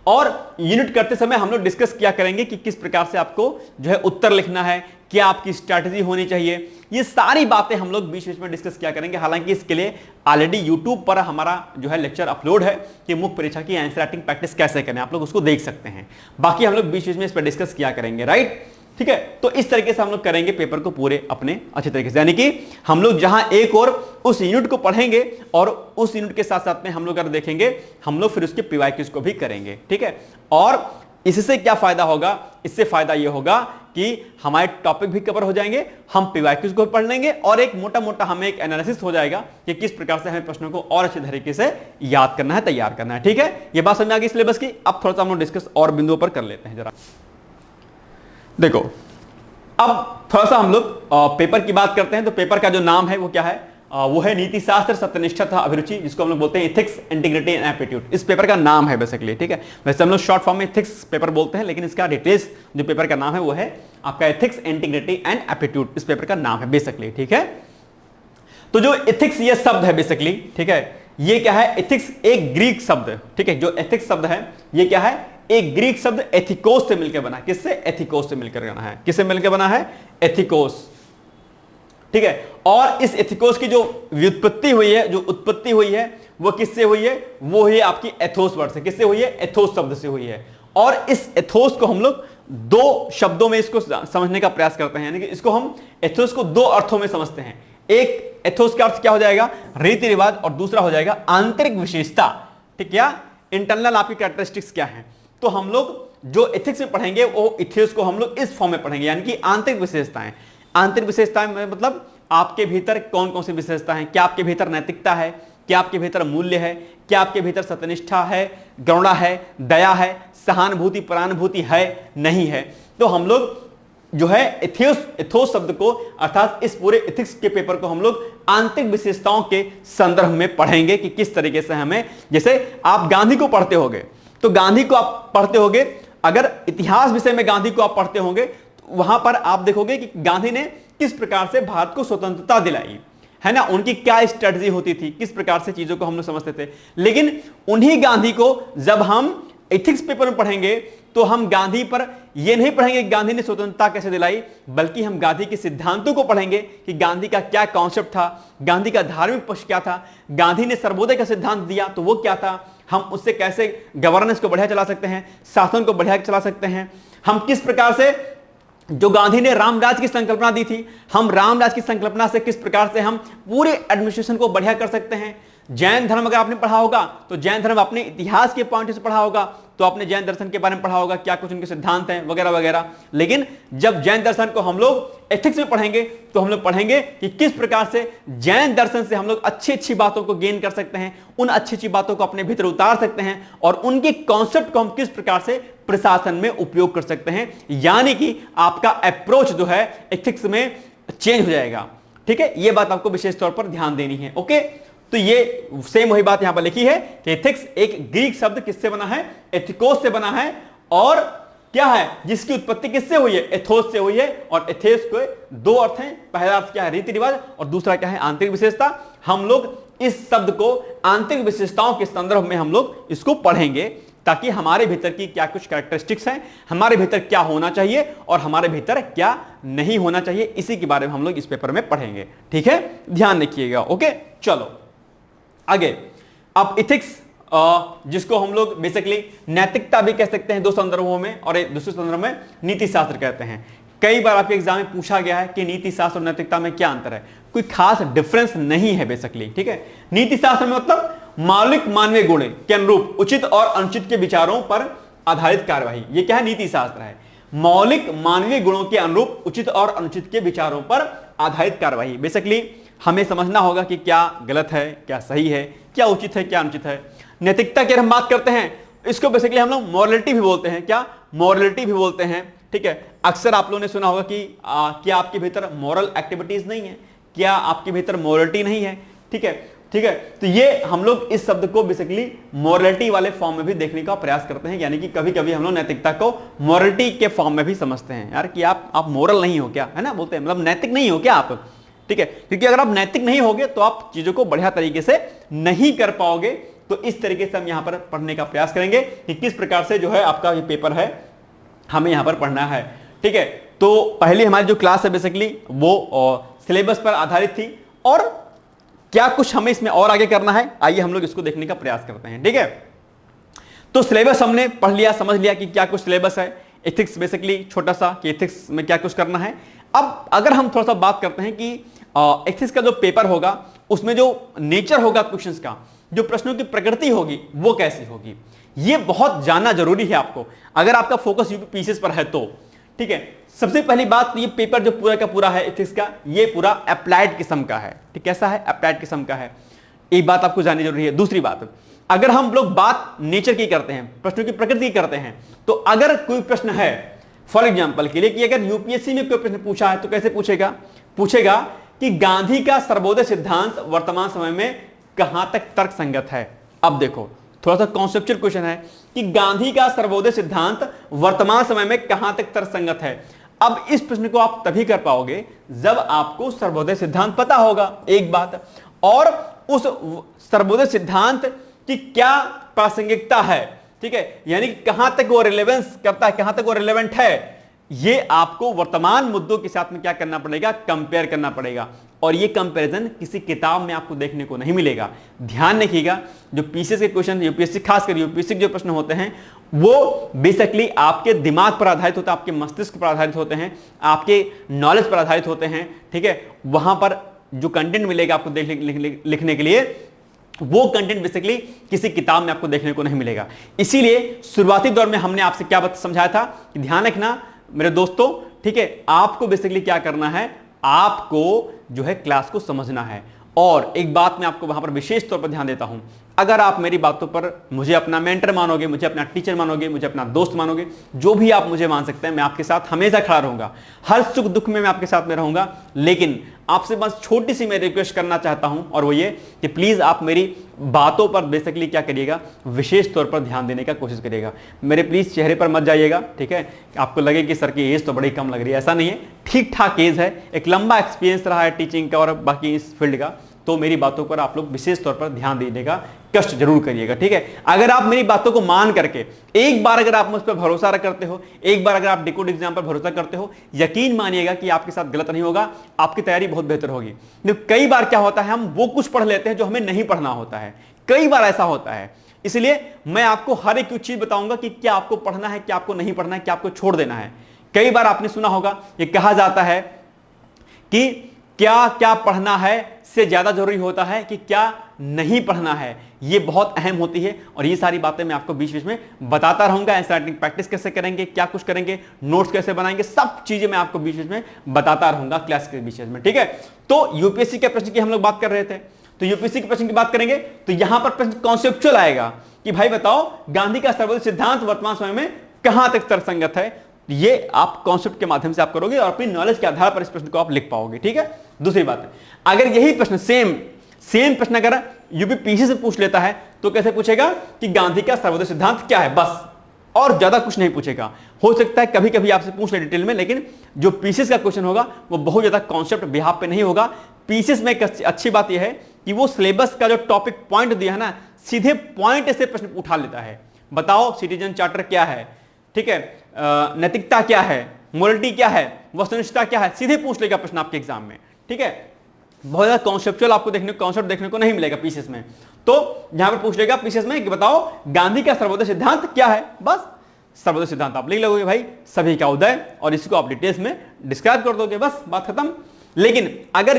S1: और यूनिट करते समय हम लोग डिस्कस किया करेंगे कि किस प्रकार से आपको जो है उत्तर लिखना है, क्या आपकी स्ट्रैटेजी होनी चाहिए, ये सारी बातें हम लोग बीच बीच में डिस्कस किया करेंगे। हालांकि इसके लिए ऑलरेडी यूट्यूब पर हमारा जो है लेक्चर अपलोड है कि मुख्य परीक्षा की आंसर राइटिंग प्रैक्टिस कैसे करें, आप लोग उसको देख सकते हैं। बाकी हम लोग बीच बीच में इस पर डिस्कस किया करेंगे। राइट, ठीक है, तो इस तरीके से हम लोग करेंगे पेपर को पूरे अपने अच्छे तरीके से, यानी कि हम लोग जहां एक और उस यूनिट को पढ़ेंगे और उस यूनिट के साथ साथ में हम लोग अगर देखेंगे, हम लोग फिर उसके पीवाईक्यूज को भी करेंगे। ठीक है, और इससे क्या फायदा होगा, इससे फायदा यह होगा कि हमारे टॉपिक भी कवर हो जाएंगे, हम पीवाईक्यूज को पढ़ लेंगे और एक मोटा मोटा हमें एक एनालिसिस हो जाएगा कि किस प्रकार से हमें प्रश्नों को और अच्छे तरीके से याद करना है, तैयार करना है। ठीक है, ये बात समझ आ गई सिलेबस की। अब थोड़ा सा हम लोग डिस्कस और बिंदुओं पर कर लेते हैं। जरा देखो, अब थोड़ा सा हम लोग पेपर की बात करते हैं। तो पेपर का जो नाम है वो क्या है, वो है नीति शास्त्र, सत्यनिष्ठा तथा अभिरुचि, जिसको हम लोग बोलते हैं एथिक्स, इंटीग्रिटी एंड एप्टीट्यूड। इस पेपर का नाम है बेसिकली। ठीक है, वैसे हम लोग शॉर्ट फॉर्म में एथिक्स पेपर बोलते हैं, लेकिन इसका डिटेल्स जो पेपर का नाम है वो है आपका एथिक्स, इंटीग्रिटी एंड एप्टीट्यूड, इस पेपर का नाम है बेसिकली। ठीक है, तो जो एथिक्स ये शब्द है बेसिकली, ठीक है, ये क्या है, एथिक्स एक ग्रीक शब्द है। ठीक है, जो एथिक्स शब्द है ये क्या है, एक ग्रीक शब्द एथिकोस से मिलकर बना। किससे, एथिकोस से मिलकर बना है। किससे मिलकर बना है, एथिकोस। ठीक है, और इस एथिकोस की जो व्युत्पत्ति हुई है, जो उत्पत्ति हुई है, वो किससे हुई है, वो है आपकी एथोस वर्ड से। किससे हुई है, एथोस शब्द से हुई है। और इस एथोस को हम लोग 2 शब्दों में इसको समझने का प्रयास करते हैं, यानी कि इसको हम एथोस को 2 अर्थों में समझते हैं। एक एथोस का अर्थ क्या हो जाएगा, रीति रिवाज, और दूसरा हो जाएगा आंतरिक विशेषता। ठीक है, इंटरनल आपकी कैरेक्टरिस्टिक्स क्या है। तो हम लोग जो एथिक्स में पढ़ेंगे वो इथियोस को हम लोग इस फॉर्म में पढ़ेंगे, यानी कि आंतरिक विशेषताएं। आंतरिक विशेषताएं मतलब आपके भीतर कौन कौन सी विशेषता है, क्या आपके भीतर नैतिकता है, क्या आपके भीतर मूल्य है, क्या आपके भीतर सत्यनिष्ठा है, करुणा है, दया है, सहानुभूति, परानुभूति है, नहीं है। तो हम लोग जो है एथोस शब्द को, अर्थात इस पूरे एथिक्स के पेपर को हम लोग आंतरिक विशेषताओं के संदर्भ में पढ़ेंगे कि किस तरीके से हमें, जैसे आप गांधी को पढ़ते होंगे तो गांधी को आप पढ़ते होंगे, अगर इतिहास विषय में गांधी को आप पढ़ते होंगे तो वहां पर आप देखोगे कि गांधी ने किस प्रकार से भारत को स्वतंत्रता दिलाई है ना, उनकी क्या स्ट्रेटजी होती थी, किस प्रकार से चीजों को हम लोग समझते थे। लेकिन उन्हीं गांधी को जब हम एथिक्स पेपर में पढ़ेंगे तो हम गांधी पर यह नहीं पढ़ेंगे कि गांधी ने स्वतंत्रता कैसे दिलाई, बल्कि हम गांधी के सिद्धांतों को पढ़ेंगे कि गांधी का क्या कॉन्सेप्ट था, गांधी का धार्मिक पक्ष क्या था, गांधी ने सर्वोदय का सिद्धांत दिया तो वो क्या था, हम उससे कैसे गवर्नेंस को बढ़िया चला सकते हैं, शासन को बढ़िया चला सकते हैं, हम किस प्रकार से जो गांधी ने रामराज की संकल्पना दी थी, हम रामराज की संकल्पना से किस प्रकार से हम पूरे एडमिनिस्ट्रेशन को बढ़िया कर सकते हैं। जैन धर्म अगर आपने पढ़ा होगा तो जैन धर्म अपने इतिहास के पॉइंट से पढ़ा होगा, तो आपने जैन दर्शन के बारे में पढ़ा होगा, क्या कुछ उनके सिद्धांत हैं वगैरह वगैरह। लेकिन जब जैन दर्शन को हम लोग एथिक्स में पढ़ेंगे तो हम लोग पढ़ेंगे कि किस प्रकार से जैन दर्शन से हम लोग अच्छी अच्छी बातों को गेन कर सकते हैं, उन अच्छी अच्छी बातों को अपने भीतर उतार सकते हैं और उनके कॉन्सेप्ट को हम किस प्रकार से प्रशासन में उपयोग कर सकते हैं। यानी कि आपका अप्रोच जो है एथिक्स में चेंज हो जाएगा। ठीक है, यह बात आपको विशेष तौर पर ध्यान देनी है। ओके, तो ये सेम वही बात यहां पर लिखी है कि एथिक्स एक ग्रीक शब्द किससे बना है, एथिकोस से बना है, और क्या है जिसकी उत्पत्ति किससे हुई है, एथोस से हुई है। और एथेस के दो अर्थ हैं, पहला अर्थ क्या है रीति रिवाज और दूसरा क्या है आंतरिक विशेषता। हम लोग इस शब्द को आंतरिक विशेषताओं के संदर्भ में हम लोग इसको पढ़ेंगे ताकि हमारे भीतर की क्या कुछ कैरेक्टरिस्टिक्स हैं, हमारे भीतर क्या होना चाहिए और हमारे भीतर क्या नहीं होना चाहिए, इसी के बारे में हम लोग इस पेपर में पढ़ेंगे। ठीक है, ध्यान रखिएगा। ओके, चलो आगे। अब इथिक्स जिसको हम लोग बेसिकली नैतिकता भी कह सकते हैं दो संदर्भों में, और एक दूसरे संदर्भ में नीति शास्त्र कहते हैं। कई बार आपके एग्जाम में पूछा गया है कि नीति शास्त्र और नैतिकता में क्या अंतर है। कोई खास डिफरेंस नहीं है बेसिकली। ठीक है, नीति शास्त्र में मतलब मौलिक मानवीय गुण के अनुरूप उचित और अनुचित के विचारों पर आधारित कार्यवाही, ये क्या है, नीति शास्त्र है। मौलिक मानवीय गुणों के अनुरूप उचित और अनुचित के विचारों पर आधारित कार्यवाही। बेसिकली हमें समझना होगा कि क्या गलत है, क्या सही है, क्या उचित है, क्या अनुचित है। नैतिकता की हम बात करते हैं, इसको बेसिकली हम लोग मॉरलिटी भी बोलते हैं। क्या, मॉरलिटी भी बोलते हैं। ठीक है, अक्सर आप लोगों ने सुना होगा कि क्या आपके भीतर मॉरल एक्टिविटीज नहीं है, क्या आपके भीतर मॉरलिटी नहीं है। ठीक है, ठीक है, तो ये हम लोग इस शब्द को बेसिकली मॉरलिटी वाले फॉर्म में भी देखने का प्रयास करते हैं। यानी कि कभी कभी हम लोग नैतिकता को मॉरलिटी के फॉर्म में भी समझते हैं, यार कि आप मोरल नहीं हो क्या, है ना, बोलते हैं मतलब नैतिक नहीं हो क्या आप। ठीक है, क्योंकि अगर आप नैतिक नहीं होगे तो आप चीजों को बढ़िया तरीके से नहीं कर पाओगे। तो इस तरीके से हम यहां पर पढ़ने का प्रयास करेंगे कि किस प्रकार से जो है आपका ये पेपर है हमें यहां पर पढ़ना है। ठीक है, तो पहली हमारी जो क्लास है बेसिकली वो सिलेबस पर आधारित थी, और क्या कुछ हमें इसमें और आगे करना है, आइए हम लोग इसको देखने का प्रयास करते हैं। ठीक है, तो सिलेबस हमने पढ़ लिया, समझ लिया कि क्या कुछ सिलेबस है। एथिक्स बेसिकली छोटा सा कि एथिक्स में क्या कुछ करना है। अब अगर हम थोड़ा सा बात करते हैं कि एथिक्स का जो पेपर होगा उसमें जो नेचर होगा क्वेश्चंस का, जो प्रश्नों की प्रकृति होगी वो कैसी होगी, ये बहुत जानना जरूरी है आपको अगर आपका फोकस यूपीएससी पर है तो। ठीक है, सबसे पहली बात, ये पेपर जो पूरा का पूरा है एथिक्स का, ये पूरा अप्लाइड किस्म का है। ठीक, कैसा है, अप्लाइड किस्म का है। एक बात आपको जाननी जरूरी है। दूसरी बात, अगर हम लोग बात नेचर की करते हैं, प्रश्नों की प्रकृति की करते हैं, तो अगर कोई प्रश्न है फॉर एग्जाम्पल के लिए कि अगर यूपीएससी में कोई प्रश्न पूछा है तो कैसे पूछेगा कि गांधी का सर्वोदय सिद्धांत वर्तमान समय में कहां तक तर्कसंगत है। अब देखो, थोड़ा सा कॉन्सेप्चुअल क्वेश्चन है कि गांधी का सर्वोदय सिद्धांत वर्तमान समय में कहां तक तर्कसंगत है। अब इस प्रश्न को आप तभी कर पाओगे जब आपको सर्वोदय सिद्धांत पता होगा, एक बात, और उस सर्वोदय सिद्धांत की क्या प्रासंगिकता है। ठीक है, यानी कहां तक वो रिलेवेंस करता है, कहां तक वो रिलेवेंट है, ये आपको वर्तमान मुद्दों के साथ में क्या करना पड़ेगा, कंपेयर करना पड़ेगा। और ये कंपैरिजन किसी किताब में आपको देखने को नहीं मिलेगा। ध्यान रखिएगा, जो पीसीएस के क्वेश्चन, यूपीएससी खासकर यूपीएससी के जो प्रश्न होते हैं वो बेसिकली आपके दिमाग पर आधारित होता है, आपके मस्तिष्क पर आधारित होते हैं, आपके नॉलेज पर आधारित होते हैं। ठीक है, वहां पर जो कंटेंट मिलेगा आपको लिखने के लिए, वो कंटेंट बेसिकली किसी किताब में आपको देखने को नहीं मिलेगा। इसीलिए शुरुआती दौर में हमने आपसे क्या बात समझाया था कि ध्यान रखना मेरे दोस्तों। ठीक है, आपको बेसिकली क्या करना है, आपको जो है क्लास को समझना है। और एक बात मैं आपको वहां पर विशेष तौर पर ध्यान देता हूं, अगर आप मेरी बातों पर मुझे अपना मेंटर मानोगे, मुझे अपना टीचर मानोगे, मुझे अपना दोस्त मानोगे, जो भी आप मुझे मान सकते हैं, मैं आपके साथ हमेशा खड़ा रहूंगा, हर सुख दुख में मैं आपके साथ में रहूंगा। लेकिन आपसे बस छोटी सी मैं रिक्वेस्ट करना चाहता हूं, और वो ये कि प्लीज आप मेरी बातों पर बेसिकली क्या करिएगा, विशेष तौर पर ध्यान देने का कोशिश करिएगा। मेरे प्लीज चेहरे पर मत जाइएगा। ठीक है, आपको लगे कि सर की एज तो बड़ी कम लग रही है, ऐसा नहीं है, ठीक ठाक एज है, एक लंबा एक्सपीरियंस रहा है टीचिंग का और बाकी इस फील्ड का, तो मेरी बातों पर आप लोग विशेष तौर पर ध्यान दीजिएगा। कष्ट जरूर करिएगा, ठीक है। अगर आप मेरी बातों को मान करके एक बार अगर आप मुझ पर भरोसा करते हो, एक बार अगर आप डिकोड एग्जाम पर भरोसा करते हो, यकीन मानिएगा कि आपके साथ गलत नहीं होगा, आपकी तैयारी बहुत बेहतर होगी। कई बार क्या होता है, हम वो कुछ पढ़ लेते हैं जो हमें नहीं पढ़ना होता है, कई बार ऐसा होता है। इसलिए मैं आपको हर एक चीज बताऊंगा कि क्या आपको पढ़ना है, क्या आपको नहीं पढ़ना है, क्या आपको छोड़ देना है। कई बार आपने सुना होगा, ये कहा जाता है कि क्या क्या पढ़ना है से ज्यादा जरूरी होता है कि क्या नहीं पढ़ना है। ये बहुत अहम होती है और ये सारी बातें मैं आपको बीच बीच में बताता रहूंगा। आंसर राइटिंग प्रैक्टिस कैसे करेंगे, क्या कुछ करेंगे, नोट्स कैसे बनाएंगे, सब चीजें मैं आपको बीच बीच में बताता रहूंगा क्लास के बीच में, ठीक है। तो यूपीएससी के प्रश्न की हम लोग बात कर रहे थे, तो यूपीएससी के प्रश्न की बात करेंगे तो यहां पर प्रश्न कॉन्सेप्चुअल आएगा कि भाई बताओ गांधी का सर्वोदय सिद्धांत वर्तमान समय में कहां तक तर्कसंगत है। ये आप कॉन्सेप्ट के माध्यम से आप करोगे और अपनी नॉलेज के आधार पर इस प्रश्न को आप लिख पाओगे, ठीक है। दूसरी बात है, अगर यही प्रश्न सेम प्रश्न अगर यूपीपीसी से पूछ लेता है तो कैसे पूछेगा कि गांधी का सर्वोदय सिद्धांत क्या है, बस, और ज्यादा कुछ नहीं पूछेगा। हो सकता है कभी कभी आपसे पूछ ले डिटेल में, लेकिन जो पीसीएस का क्वेश्चन होगा वो बहुत ज्यादा कॉन्सेप्ट बिहाफ पे नहीं होगा। पीसीएस में एक अच्छी बात यह है कि वो सिलेबस का जो टॉपिक पॉइंट दिया है ना, सीधे पॉइंट से प्रश्न उठा लेता है। बताओ सिटीजन चार्टर क्या है, ठीक है, नैतिकता क्या है, मोरलिटी क्या है, वस्तुनिष्ठता क्या है, सीधे पूछ लेगा प्रश्न आपके एग्जाम में, ठीक है। बहुत ज्यादा कॉन्सेप्चुअल आपको कॉन्सेप्ट देखने को नहीं मिलेगा पीसीएस में। तो यहां पर पूछ लेगा पीसीएस में कि बताओ गांधी का सर्वोदय सिद्धांत क्या है, बस सर्वोदय सिद्धांत आप लिख लोगे भाई, सभी का उदय, और इसको आप डिटेल्स में डिस्क्राइब कर दोगे, बस बात खत्म। लेकिन अगर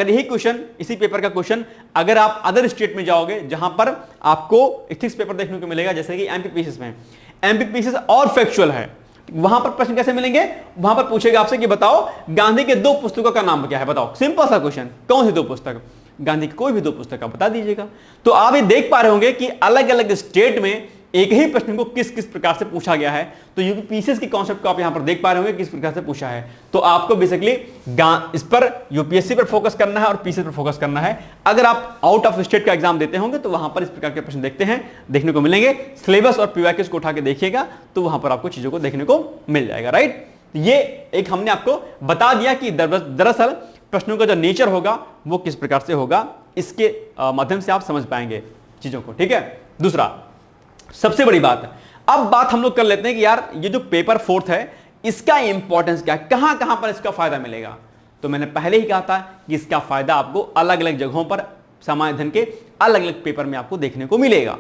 S1: यही क्वेश्चन, इसी पेपर का क्वेश्चन अगर आप अदर स्टेट में जाओगे जहां पर आपको एथिक्स पेपर देखने को मिलेगा, जैसे कि एमपीपीसीएस में, एमपीपीसीएस और फैक्चुअल है, वहां पर प्रश्न कैसे मिलेंगे, वहां पर पूछेगा आपसे कि बताओ गांधी के 2 पुस्तकों का नाम क्या है, बताओ, सिंपल सा क्वेश्चन, कौन सी 2 पुस्तक, गांधी की कोई भी 2 पुस्तक आप बता दीजिएगा। तो आप ये देख पा रहे होंगे कि अलग अलग स्टेट में एक ही प्रश्न को किस किस प्रकार से पूछा गया है। तो यूपीपीसीएस की कॉन्सेप्ट को आप यहां पर देख पा रहे होंगे किस प्रकार से पूछा है। तो आपको बेसिकली इस पर यूपीएससी पर फोकस करना है और पीसीएस पर फोकस करना है। अगर आप आउट ऑफ स्टेट का एग्जाम देते होंगे तो वहां पर इस प्रकार के प्रश्न देखने को मिलेंगे। सिलेबस और पीवाईक्यूज को उठा के देखिएगा तो वहां पर आपको चीजों को देखने को मिल जाएगा, राइट। ये एक हमने आपको बता दिया कि दरअसल प्रश्नों का जो नेचर होगा वो किस प्रकार से होगा, इसके माध्यम से आप समझ पाएंगे चीजों को, ठीक है। दूसरा सबसे बड़ी बात, अब बात हम लोग कर लेते हैं कि यार ये जो पेपर 4 है इसका इंपॉर्टेंस क्या है, कहां कहां पर इसका फायदा मिलेगा। तो मैंने पहले ही कहा था कि इसका फायदा आपको अलग अलग जगहों पर सामान्य अध्ययन के अलग अलग पेपर में आपको देखने को मिलेगा।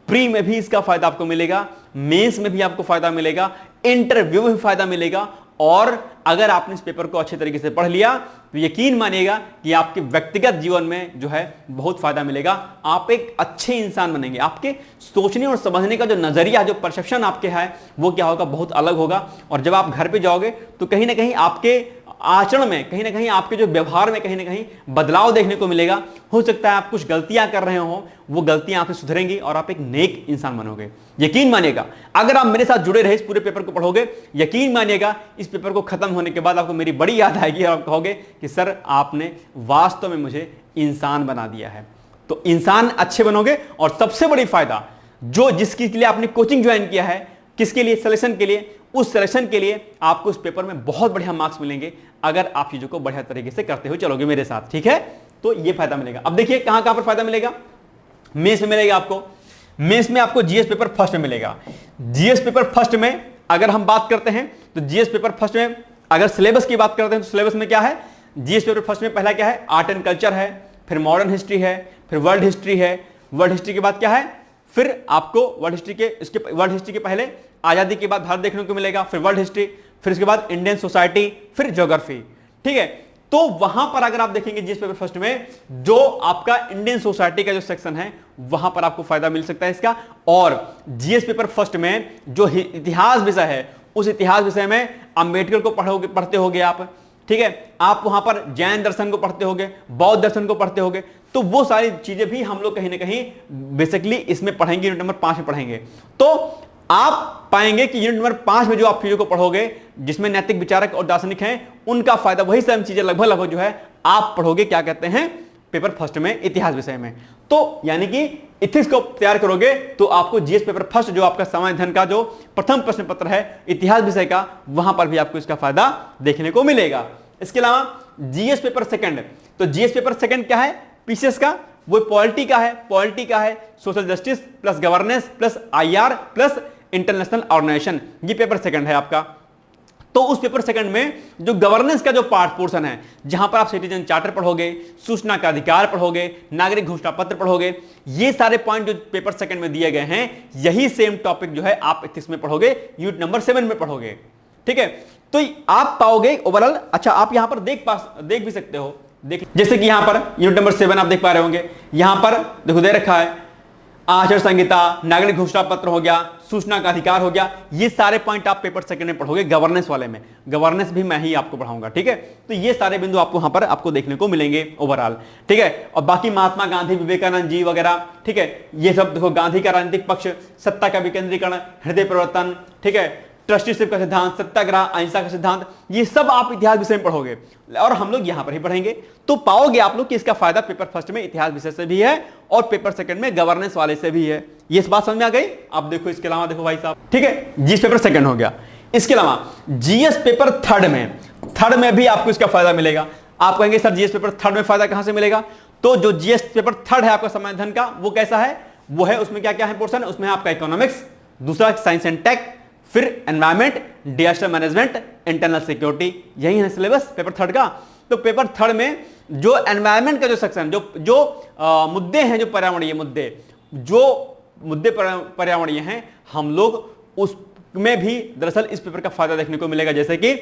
S1: प्री में भी इसका फायदा आपको मिलेगा, मेंस में भी आपको फायदा मिलेगा, इंटरव्यू में भी फायदा मिलेगा, और अगर आपने इस पेपर को अच्छे तरीके से पढ़ लिया तो यकीन मानिएगा कि आपके व्यक्तिगत जीवन में जो है बहुत फायदा मिलेगा। आप एक अच्छे इंसान बनेंगे, आपके सोचने और समझने का जो नजरिया, जो परसेप्शन आपके है वो क्या होगा, बहुत अलग होगा। और जब आप घर पे जाओगे तो कहीं ना कहीं आपके आचरण में, कहीं ना कहीं आपके जो व्यवहार में कहीं ना कहीं बदलाव देखने को मिलेगा। हो सकता है आप कुछ गलतियां कर रहे हो, वो गलतियां आपसे सुधरेंगी और आप एक नेक इंसान बनोगे। यकीन मानिएगा, अगर आप मेरे साथ जुड़े रहे, इस पूरे पेपर को पढ़ोगे, यकीन मानिएगा इस पेपर को खत्म होने के बाद आपको मेरी बड़ी याद आएगी और आप कहोगे कि सर आपने वास्तव में मुझे इंसान बना दिया है। तो इंसान अच्छे बनोगे। और सबसे बड़ी फायदा जो जिसके लिए आपने कोचिंग ज्वाइन किया है, किसके लिए, सिलेक्शन के लिए, उस सिलेक्शन के लिए आपको इस पेपर में बहुत बढ़िया मार्क्स मिलेंगे अगर आप चीजों को बढ़िया तरीके से करते हुए चलोगे मेरे साथ, ठीक है। तो ये फायदा मिलेगा। अब देखिए कहां कहां पर फायदा मिलेगा। मेंस में मिलेगा आपको, मेंस में आपको जीएस पेपर फर्स्ट में मिलेगा। जीएस पेपर फर्स्ट में अगर हम बात करते हैं तो जीएस पेपर फर्स्ट में अगर सिलेबस की बात करते हैं तो सिलेबस में क्या है, जीएस पेपर फर्स्ट में पहला क्या है, आर्ट एंड कल्चर है, फिर मॉडर्न हिस्ट्री है, फिर वर्ल्ड हिस्ट्री है। वर्ल्ड हिस्ट्री के बाद क्या है, फिर आपको वर्ल्ड हिस्ट्री के पहले आजादी के बाद भारत देखने को मिलेगा, फिर वर्ल्ड हिस्ट्री, फिर उसके बाद इंडियन सोसाइटी, फिर ज्योग्राफी, ठीक है। तो वहां पर अगर आप देखेंगे जीएस पेपर फर्स्ट में जो आपका इंडियन सोसाइटी का जो सेक्शन है वहां पर आपको फायदा मिल सकता है इसका। और जीएस पेपर फर्स्ट में जो इतिहास विषय है उस इतिहास विषय में अंबेडकर को पढ़ते होगे आप, ठीक है। आप वहां पर जैन दर्शन को पढ़ते होगे, बौद्ध दर्शन को पढ़ते होगे। तो वो सारी चीजें भी हम लोग कहीं ना कहीं बेसिकली इसमें पढ़ेंगे, यूनिट नंबर 5 में पढ़ेंगे। तो आप पाएंगे कि यूनिट नंबर 5 में जो आप चीजों को पढ़ोगे जिसमें नैतिक विचारक और दार्शनिक हैं, उनका फायदा वही सेम चीजें लगभग जो है आप पढ़ोगे, क्या कहते हैं, पेपर फर्स्ट में इतिहास विषय में। तो यानी कि इथिक्स को तैयार करोगे तो आपको जीएस पेपर फर्स्ट जो आपका सामान्य अध्ययन का जो प्रथम प्रश्न पत्र है इतिहास विषय का, वहां पर भी आपको इसका फायदा देखने को मिलेगा। इसके अलावा जीएस पेपर सेकंड, तो जीएस पेपर सेकंड क्या है, पीसीएस का वो पॉलिटी का है, पॉलिटी का है social justice plus governance plus IR plus international organisation, ये पेपर सेकंड है आपका। तो उस पेपर सेकंड में जो गवर्नेंस का जो पार्ट पोर्शन है, जहां पर आप सिटीजन चार्टर पढ़ोगे, सूचना का अधिकार पढ़ोगे, नागरिक घोषणा पत्र पढ़ोगे, ये सारे पॉइंट जो पेपर सेकंड में दिए गए हैं, यही सेम टॉपिक जो है आप एथिक्स में पढ़ोगे, यूनिट नंबर 7 में पढ़ोगे। ठीक है, तो आप पाओगे ओवरऑल। अच्छा, आप यहां पर देख भी सकते हो, देख जैसे कि यहां पर यूनिट नंबर 7 आप देख पा रहे होंगे, यहां पर देखो दे रखा है आचार संहिता, नागरिक घोषणा पत्र हो गया, सूचना का अधिकार हो गया, ये सारे पॉइंट आप पेपर सेकंड में पढ़ोगे गवर्नेंस वाले में। गवर्नेंस भी मैं ही आपको पढ़ाऊंगा, ठीक है। तो ये सारे बिंदु आपको वहां पर आपको देखने को मिलेंगे ओवरऑल, ठीक है। और बाकी महात्मा गांधी, विवेकानंद जी वगैरह, ठीक है, ये सब देखो, गांधी का राजनीतिक पक्ष, सत्ता का विकेंद्रीकरण, हृदय परिवर्तन, ठीक है, ट्रस्टीशिप का सिद्धांत, सत्याग्रह, अहिंसा का सिद्धांत, ये सब आप इतिहास विषय में पढ़ोगे और हम लोग यहां पर ही पढ़ेंगे। तो पाओगे आप लोग कि इसका फायदा पेपर फर्स्ट में इतिहास विषय से भी है और पेपर सेकंड में गवर्नेंस वाले से भी है। ये इस बात समझ में आ गई। आप देखो इसके अलावा देखो भाई साहब, ठीक है, जीएस पेपर सेकंड हो गया। इसके अलावा जीएस पेपर थर्ड में भी आपको इसका फायदा मिलेगा। आप कहेंगे सर जीएस पेपर थर्ड में फायदा कहां से मिलेगा? तो जो जीएस पेपर थर्ड है आपका संविधान का, वो कैसा है? वो है उसमें क्या क्या है पोर्शन, उसमें है आपका इकोनॉमिक्स, दूसरा साइंस एंड टेक, फिर environment, disaster management, internal security, यही है सिलेबस पेपर थर्ड का। तो पेपर थर्ड में जो एनवायरमेंट का जो सेक्शन, जो मुद्दे हैं, जो पर्यावरणीय मुद्दे, जो मुद्दे पर्यावरणीय हैं, हम लोग उसमें भी दरअसल इस पेपर का फायदा देखने को मिलेगा। जैसे कि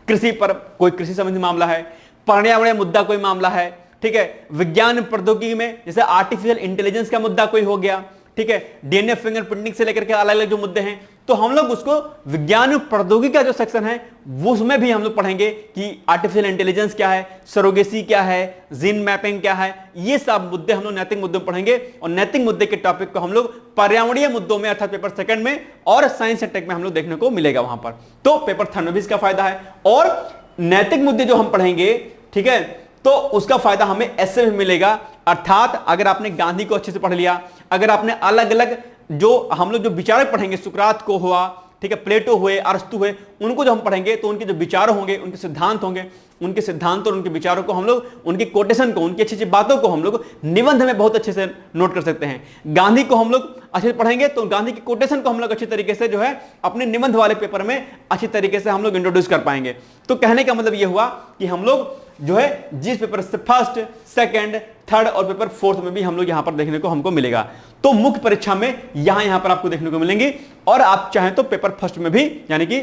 S1: कृषि पर कोई कृषि संबंधी मामला है, पर्यावरणीय मुद्दा कोई मामला है, ठीक है, विज्ञान प्रौद्योगिकी में जैसे आर्टिफिशियल इंटेलिजेंस का मुद्दा कोई हो गया, ठीक है, डीएनए फिंगरप्रिंटिंग से लेकर के अलग अलग जो मुद्दे हैं, तो हम लोग उसको विज्ञान प्रौद्योगिकी का जो सेक्शन है वो उसमें भी हम लोग पढ़ेंगे कि आर्टिफिशियल इंटेलिजेंस क्या है, सरोगेसी क्या है, जीन मैपिंग क्या है, ये सब मुद्दे हम लोग नैतिक मुद्दों में पढ़ेंगे। और नैतिक मुद्दे के टॉपिक को हम लोग पर्यावरणीय मुद्दों में अर्थात पेपर सेकंड में और साइंस एंड टेक में हम लोग देखने को मिलेगा वहां पर। तो पेपर थर्ड में भी इसका फायदा है। और नैतिक मुद्दे जो हम पढ़ेंगे, ठीक है, तो उसका फायदा हमें ऐसे भी मिलेगा। अर्थात अगर आपने गांधी को अच्छे से पढ़ लिया, अगर आपने अलग अलग जो हम लोग जो विचारक पढ़ेंगे, सुकरात को हुआ, ठीक है, प्लेटो हुए, अरस्तु हुए, उनको जो हम पढ़ेंगे तो उनके जो विचार होंगे, उनके सिद्धांत होंगे, उनके सिद्धांत और उनके विचारों को हम लोग, उनकी कोटेशन को, उनकी अच्छी अच्छी बातों को हम लोग निबंध में बहुत अच्छे से नोट कर सकते हैं। गांधी को हम लोग अच्छे से पढ़ेंगे तो गांधी की कोटेशन को हम लोग अच्छी तरीके से जो है अपने निबंध वाले पेपर में अच्छी तरीके से हम लोग इंट्रोड्यूस कर पाएंगे। तो कहने का मतलब यह हुआ कि हम लोग जो है जिस पेपर से फर्स्ट, सेकंड, थर्ड और पेपर फोर्थ में भी हम लोग यहां पर देखने को हमको मिलेगा। तो मुख्य परीक्षा में यहां पर आपको देखने को मिलेंगी। और आप चाहें तो पेपर फर्स्ट में भी, यानी कि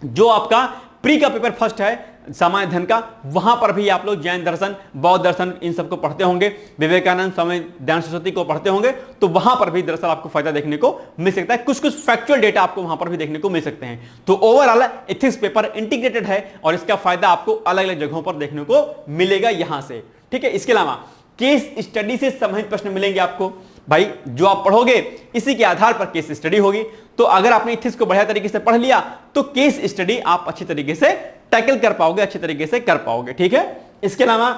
S1: जो आपका प्री का पेपर फर्स्ट है सामान्य अध्ययन का, वहां पर भी आप लोग जैन दर्शन, बौद्ध दर्शन, इन सबको पढ़ते होंगे, विवेकानंद, स्वामी दयानंद सरस्वती को पढ़ते होंगे, तो वहां पर भी दरअसल आपको फायदा देखने को मिल सकता है। कुछ कुछ फैक्चुअल डेटा आपको वहां पर भी देखने को मिल सकते हैं। तो ओवरऑल एथिक्स पेपर इंटीग्रेटेड है और इसका फायदा आपको अलग अलग जगहों पर देखने को मिलेगा यहां से, ठीक है। इसके अलावा केस स्टडी से संबंधित प्रश्न मिलेंगे आपको। भाई जो आप पढ़ोगे इसी के आधार पर केस स्टडी होगी। तो अगर आपने एथिक्स को बढ़िया तरीके से पढ़ लिया तो केस स्टडी आप अच्छी तरीके से टैकल कर पाओगे, अच्छी तरीके से कर पाओगे, ठीक है। इसके अलावा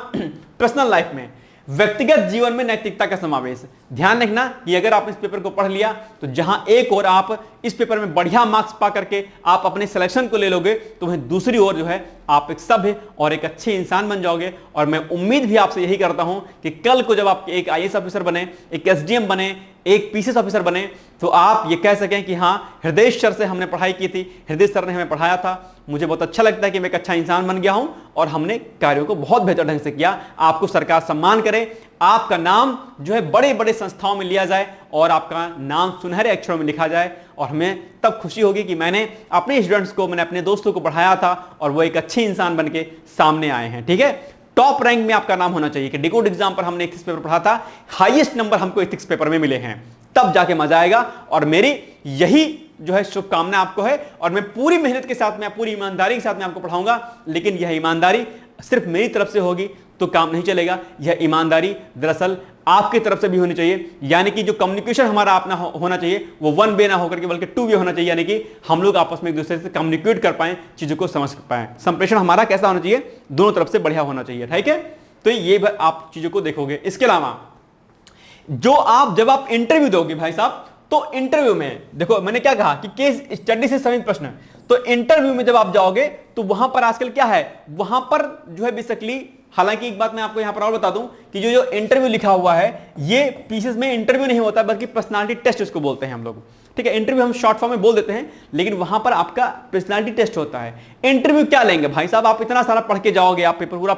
S1: पर्सनल लाइफ में, व्यक्तिगत जीवन में नैतिकता का समावेश, ध्यान रखना कि अगर आप इस पेपर को पढ़ लिया तो जहां एक और आप इस पेपर में बढ़िया मार्क्स पा करके आप अपने सिलेक्शन को ले लोगे, तो वहीं दूसरी ओर जो है आप एक सभ्य और एक अच्छे इंसान बन जाओगे। और मैं उम्मीद भी आपसे यही करता हूं कि कल को जब आप एक आईएएस ऑफिसर बने, एक एसडीएम बने, एक पीसीएस ऑफिसर बने, तो आप ये कह सकें कि हाँ, हृदय सर से हमने पढ़ाई की थी, हृदय सर ने हमें पढ़ाया था, मुझे बहुत अच्छा लगता है कि मैं एक अच्छा इंसान बन गया हूं और हमने कार्यों को बहुत बेहतर ढंग से किया। आपको सरकार सम्मान करे, आपका नाम जो है बड़े बड़े संस्थाओं में लिया जाए और आपका नाम सुनहरे अक्षरों में लिखा जाए। और हमें तब खुशी होगी कि मैंने अपने स्टूडेंट्स को, मैंने अपने दोस्तों को पढ़ाया था और वो एक अच्छे इंसान बन के सामने आए हैं, ठीक है। टॉप रैंक में आपका नाम होना चाहिए कि डिकोड एग्जाम पर हमने एथिक्स पेपर पढ़ा था, हाईएस्ट नंबर हमको एथिक्स पेपर में मिले हैं, तब जाके मजा आएगा। और मेरी यही जो है शुभकामना आपको है और मैं पूरी मेहनत के साथ में, पूरी ईमानदारी के साथ में आपको पढ़ाऊंगा। लेकिन यह ईमानदारी सिर्फ मेरी तरफ से होगी तो काम नहीं चलेगा, यह ईमानदारी दरअसल आपकी तरफ से भी होनी चाहिए। यानी कि जो कम्युनिकेशन हमारा अपना होना चाहिए वो 1 वे ना होकर के बल्कि 2 वे होना चाहिए। यानी कि हम लोग आपस में एक दूसरे से कम्युनिकेट कर पाएं, चीजों को समझ पाएं। संप्रेषण हमारा कैसा होना चाहिए, दोनों तरफ से बढ़िया होना चाहिए, ठीक है। तो ये आप चीजों को देखोगे। इसके अलावा जो आप जब आप इंटरव्यू दोगे भाई साहब, तो इंटरव्यू में देखो मैंने क्या कहा कि केस स्टडी से संबंधित प्रश्न, तो इंटरव्यू में जब आप जाओगे तो वहां पर आजकल क्या है, वहां पर जो है बेसिकली हालांकि एक बात मैं आपको यहां पर और बता दूं कि जो इंटरव्यू लिखा हुआ है ये पीसीएस में इंटरव्यू नहीं होता बल्कि पर्सनालिटी टेस्ट इसको बोलते हैं हम लोग, ठीक है। इंटरव्यू हम शॉर्ट फॉर्म में बोल देते हैं, लेकिन वहां पर आपका पर्सनालिटी टेस्ट होता है। इंटरव्यू क्या लेंगे भाई साहब, आप इतना सारा पढ़ के जाओगे, आप पेपर पूरा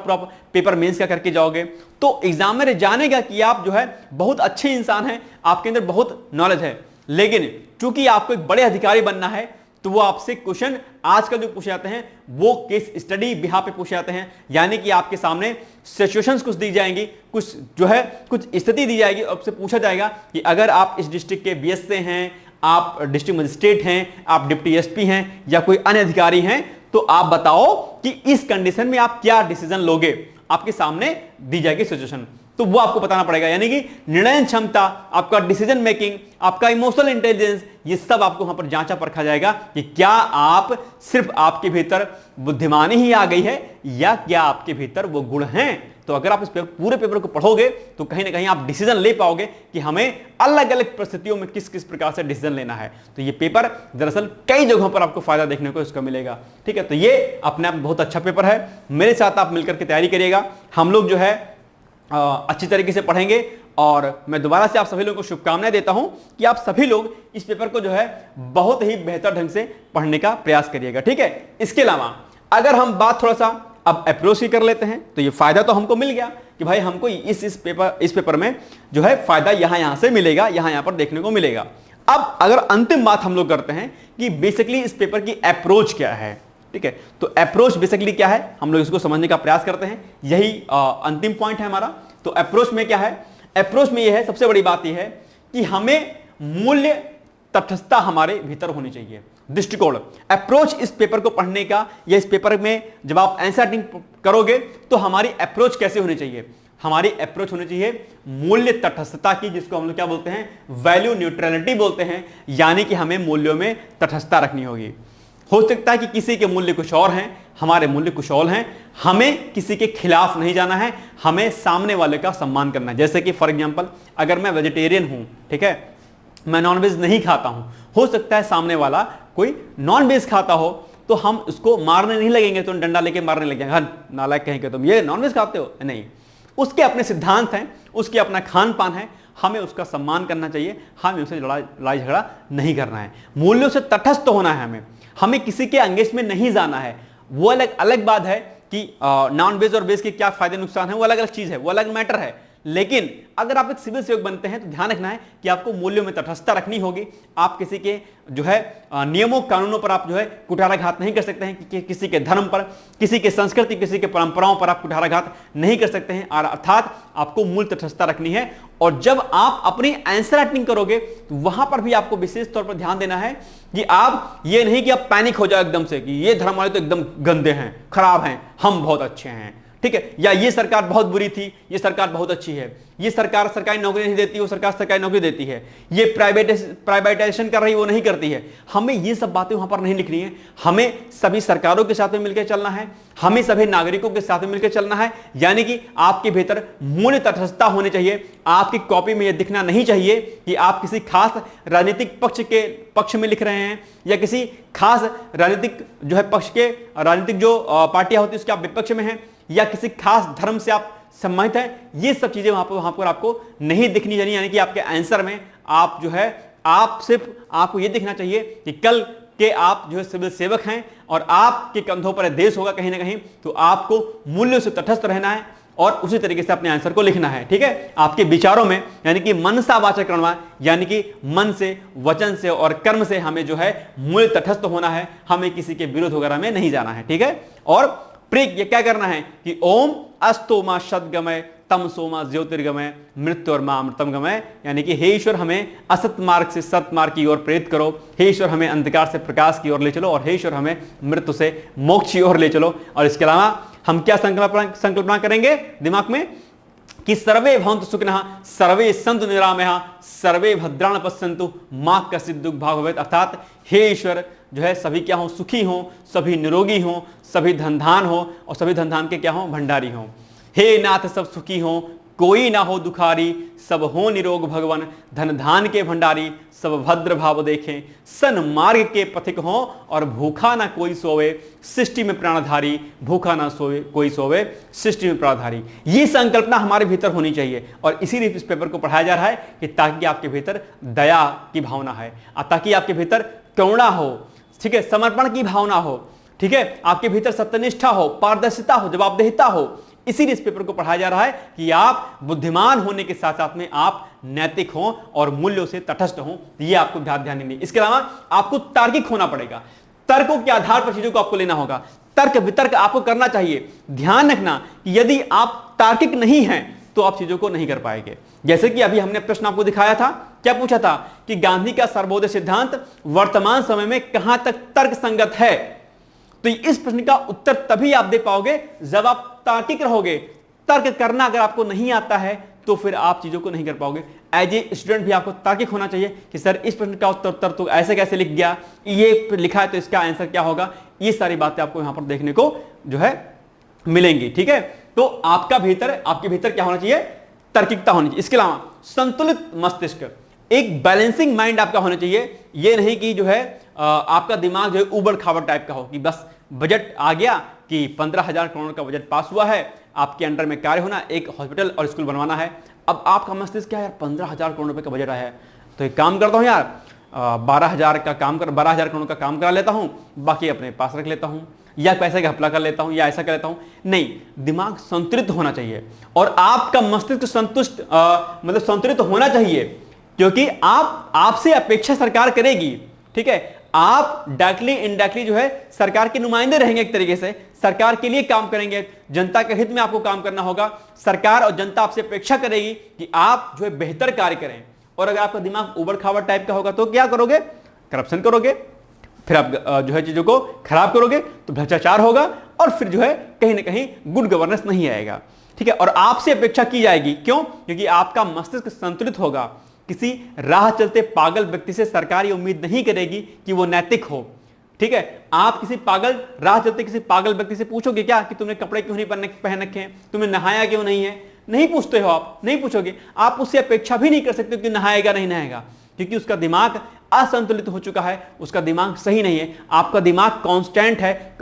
S1: पेपर मेंस का करके जाओगे, तो एग्जामिनर जानेगा कि आप जो है बहुत अच्छे इंसान हैं, आपके अंदर बहुत नॉलेज है। लेकिन चूंकि आपको एक बड़े अधिकारी बनना है, तो वो आपसे क्वेश्चन आजकल जो पूछे जाते हैं वो केस स्टडी बिहाफ पे पूछे जाते हैं, यानी कि आपके सामने सिचुएशंस कुछ दी जाएंगी, कुछ जो है कुछ स्थिति दी जाएगी, आपसे पूछा जाएगा कि अगर आप इस डिस्ट्रिक्ट के बीएस से हैं, आप डिस्ट्रिक्ट मजिस्ट्रेट हैं, आप डिप्टी एसपी हैं या कोई अन्य अधिकारी हैं, तो आप बताओ कि इस कंडीशन में आप क्या डिसीजन लोगे। आपके सामने दी जाएगी सिचुएशन, तो वो आपको बताना पड़ेगा, यानी कि निर्णय क्षमता, आपका डिसीजन मेकिंग, आपका इमोशनल इंटेलिजेंस, ये सब आपको वहां पर जांचा परखा जाएगा कि क्या आप सिर्फ आपके भीतर बुद्धिमानी ही आ गई है या क्या आपके भीतर वो गुण हैं। तो अगर आप इस पूरे पेपर को पढ़ोगे तो कहीं ना कहीं आप डिसीजन ले पाओगे कि हमें अलग अलग परिस्थितियों में किस किस प्रकार से डिसीजन लेना है। तो ये पेपर दरअसल कई जगहों पर आपको फायदा देखने को इसका मिलेगा, ठीक है। तो ये अपने आप बहुत अच्छा पेपर है, मेरे साथ आप मिलकर के तैयारी करिएगा। हम लोग जो है अच्छी तरीके से पढ़ेंगे और मैं दोबारा से आप सभी लोगों को शुभकामनाएं देता हूं कि आप सभी लोग इस पेपर को जो है बहुत ही बेहतर ढंग से पढ़ने का प्रयास करिएगा, ठीक है। इसके अलावा अगर हम बात थोड़ा सा अब अप्रोच की कर लेते हैं, तो ये फायदा तो हमको मिल गया कि भाई हमको इस पेपर में जो है फायदा यहां से मिलेगा, यहां पर देखने को मिलेगा। अब अगर अंतिम बात हम लोग करते हैं कि बेसिकली इस पेपर की अप्रोच क्या है, ठीक है। तो अप्रोच बेसिकली क्या है, हम लोग इसको समझने का प्रयास करते हैं, यही अंतिम पॉइंट है हमारा। तो अप्रोच में क्या है, अप्रोच में यह है, सबसे बड़ी बात यह है कि हमें मूल्य तटस्थता हमारे भीतर होनी चाहिए, दृष्टिकोण। अप्रोच इस पेपर को पढ़ने का या इस पेपर में जब आप आंसर राइटिंग करोगे तो हमारी अप्रोच कैसे होनी चाहिए, हमारी अप्रोच होनी चाहिए मूल्य तटस्थता की, जिसको हम लोग क्या बोलते हैं, वैल्यू न्यूट्रलिटी बोलते हैं। यानी कि हमें मूल्यों में तटस्थता रखनी होगी। हो सकता है कि किसी के मूल्य कुछ और हैं, हमारे मूल्य कुछ और हैं, हमें किसी के खिलाफ नहीं जाना है, हमें सामने वाले का सम्मान करना है। जैसे कि फॉर एग्जांपल अगर मैं वेजिटेरियन हूं, ठीक है, मैं नॉनवेज नहीं खाता हूं, हो सकता है सामने वाला कोई नॉनवेज खाता हो, तो हम उसको मारने नहीं लगेंगे, तो डंडा लेके मारने लगेंगे, हाँ नालायक कहेंगे तुम ये नॉनवेज खाते हो, नहीं। उसके अपने सिद्धांत हैं, उसके अपना खान पान है, हमें उसका सम्मान करना चाहिए, हमें उससे लड़ाई झगड़ा नहीं करना है, मूल्यों से तटस्थ होना है, हमें किसी के अंगेज में नहीं जाना है। वो अलग बात है कि नॉन वेज और वेज के क्या फायदे नुकसान है, वो अलग अलग चीज है, वो अलग मैटर है। लेकिन अगर आप एक सिविल सेवक बनते हैं तो ध्यान रखना है कि आपको मूल्यों में तटस्थता रखनी होगी। आप किसी के जो है नियमों कानूनों पर आप जो है कुठाराघात नहीं कर सकते हैं, कि किसी के धर्म पर, किसी के संस्कृति, किसी के परंपराओं पर आप कुठाराघात नहीं कर सकते हैं। और अर्थात आपको मूल तटस्थता रखनी है। और जब आप अपनी आंसर राइटिंग करोगे तो वहां पर भी आपको विशेष तौर पर ध्यान देना है कि आप ये नहीं कि आप पैनिक हो जाओ एकदम से कि ये धर्म वाले तो एकदम गंदे हैं, खराब हैं, हम बहुत अच्छे हैं, ठीक है, या ये सरकार बहुत बुरी थी, ये सरकार बहुत अच्छी है, ये सरकार सरकारी नौकरी नहीं देती, वो सरकार सरकारी नौकरी देती है, ये प्राइवेटाइजेशन कर रही वो नहीं करती है। हमें ये सब बातें वहां पर नहीं लिखनी है। हमें सभी सरकारों के साथ में मिलकर चलना है, हमें सभी नागरिकों के साथ में मिलकर चलना है। यानी कि आपके भीतर मूल्य तटस्थता होनी चाहिए। आपकी कॉपी में यह दिखना नहीं चाहिए कि आप किसी खास राजनीतिक पक्ष में लिख रहे हैं, या किसी खास राजनीतिक जो है पक्ष के राजनीतिक जो पार्टियां होती है उसके आप विपक्ष में हैं, या किसी खास धर्म से आप सम्मानित हैं। ये सब चीजें वहां पर आपको नहीं दिखनी चाहिए। यानी कि आपके आंसर में आप जो है आप सिर्फ आपको ये दिखना चाहिए कि कल के आप जो है सिविल सेवक हैं और आपके कंधों पर देश होगा कहीं ना कहीं, तो आपको मूल्यों से तटस्थ रहना है और उसी तरीके से अपने आंसर को लिखना है, ठीक है। आपके विचारों में यानी कि मनसा वाचक कर्म, यानी कि मन से, वचन से और कर्म से हमें जो है मूल्य तटस्थ होना है। हमें किसी के विरोध वगैरह में नहीं जाना है, ठीक है। और प्रिक ये क्या करना है कि ओम अस्तो मा सद्गमय तम सोमा ज्योतिर्गमय मृत्यु और मां अमृतम गमय, यानी कि हे ईश्वर हमें असत मार्ग से सत मार्ग की ओर प्रेरित करो, हे ईश्वर हमें अंधकार से प्रकाश की ओर ले चलो, और हे ईश्वर हमें मृत्यु से मोक्ष की ओर ले चलो। और इसके अलावा हम क्या संकल्पना करेंगे दिमाग में कि सर्वे भवन्तु सुखिनः, सर्वे सन्तु निरामयाः, सर्वे भद्राणि पश्यन्तु मा कश्चित् दुःख भाग् भवेत्। अर्थात हे ईश्वर जो है सभी क्या हो, सुखी हो, सभी निरोगी हो, सभी धनधान हो, और सभी धनधान के क्या हो, भंडारी हो। हे नाथ सब सुखी हो, कोई ना हो दुखारी, सब हो निरोग भगवन, धन धान के भंडारी, सब भद्र भाव देखें, सन्मार्ग के पथिक हो, और भूखा ना कोई सोवे, सृष्टि में प्राणधारी, भूखा ना सोवे कोई सोवे, सृष्टि में प्राणधारी। ये संकल्पना हमारे भीतर होनी चाहिए, और इसीलिए इस पेपर को पढ़ाया जा रहा है कि ताकि आपके भीतर दया की भावना है, ताकि आपके भीतर करुणा हो, ठीक है, समर्पण की भावना हो, ठीक है, आपके भीतर सत्यनिष्ठा हो, पारदर्शिता हो, जवाबदेहिता हो। इसीलिए इस पेपर को पढ़ाया जा रहा है कि आप बुद्धिमान होने के साथ साथ में आप नैतिक हों और मूल्यों से तटस्थ हों। ये आपको ध्यान देनी है। इसके अलावा आपको तार्किक होना पड़ेगा, तर्कों के आधार पर चीजों को आपको लेना होगा, तर्क वितर्क आपको करना चाहिए। ध्यान रखना कि यदि आप तार्किक नहीं हैं तो आप चीजों को नहीं कर पाएंगे। जैसे कि अभी हमने प्रश्न आपको दिखाया था, क्या पूछा था कि गांधी का सर्वोदय सिद्धांत वर्तमान समय में कहां तक तर्क संगत है। तो इस प्रश्न का उत्तर तभी आप दे पाओगे जब आप तार्किक रहोगे। तर्क करना अगर आपको नहीं आता है तो फिर आप चीजों को नहीं कर पाओगे। एज ए स्टूडेंट भी आपको तार्किक होना चाहिए कि सर इस प्रश्न का उत्तर तो ऐसे कैसे लिख गया, ये लिखा है तो इसका आंसर क्या होगा। ये सारी बातें आपको यहां पर देखने को जो है मिलेंगी, ठीक है। तो आपके भीतर क्या होना चाहिए, तार्किकता होनी चाहिए। इसके अलावा संतुलित मस्तिष्क, एक बैलेंसिंग माइंड आपका होना चाहिए। ये नहीं कि जो है आपका दिमाग जो है उबड़ खाबड़ टाइप का हो कि बस बजट आ गया कि 15,000 करोड़ का बजट पास हुआ है, आपके अंडर में कार्य होना, एक हॉस्पिटल और स्कूल बनवाना है। अब आपका मस्तिष्क क्या है, 15,000 करोड़ रुपए का बजट आया है तो एक काम करता हूं यार, 12,000 करोड़ का काम करा लेता हूं, बाकी अपने पास रख लेता हूं, या पैसे का घपला कर लेता हूं, या ऐसा कर लेता हूं। नहीं, दिमाग संतुलित होना चाहिए और आपका मस्तिष्क संतुलित होना चाहिए, क्योंकि आपसे अपेक्षा सरकार करेगी, ठीक है। आप डायरेक्टली इनडायरेक्टली जो है सरकार के नुमाइंदे रहेंगे, एक तरीके से सरकार के लिए काम करेंगे, जनता के हित में आपको काम करना होगा। सरकार और जनता आपसे अपेक्षा करेगी कि आप जो है बेहतर कार्य करें। और अगर आपका दिमाग उबड़ खाबड़ टाइप का होगा तो क्या करोगे, करप्शन करोगे, फिर आप जो है चीजों को खराब करोगे तो भ्रष्टाचार होगा, और फिर जो है कहीं ना कहीं गुड गवर्नेंस नहीं आएगा, ठीक है। और आपसे अपेक्षा की जाएगी, क्यों, क्योंकि आपका मस्तिष्क संतुलित होगा। किसी राह चलते पागल व्यक्ति से सरकार ये उम्मीद नहीं करेगी कि वो नैतिक हो, ठीक है। आप किसी राह चलते किसी पागल व्यक्ति से पूछोगे क्या कि तुमने कपड़े क्यों नहीं पहन रखे हैं, तुमने नहाया क्यों नहीं है, नहीं पूछते हो, आप नहीं पूछोगे। आप उससे अपेक्षा भी नहीं कर सकते कि नहाएगा नहीं नहाएगा, क्योंकि उसका दिमाग असंतुलित हो चुका है, उसका दिमाग सही नहीं है। आपका दिमाग कांस्टेंट है,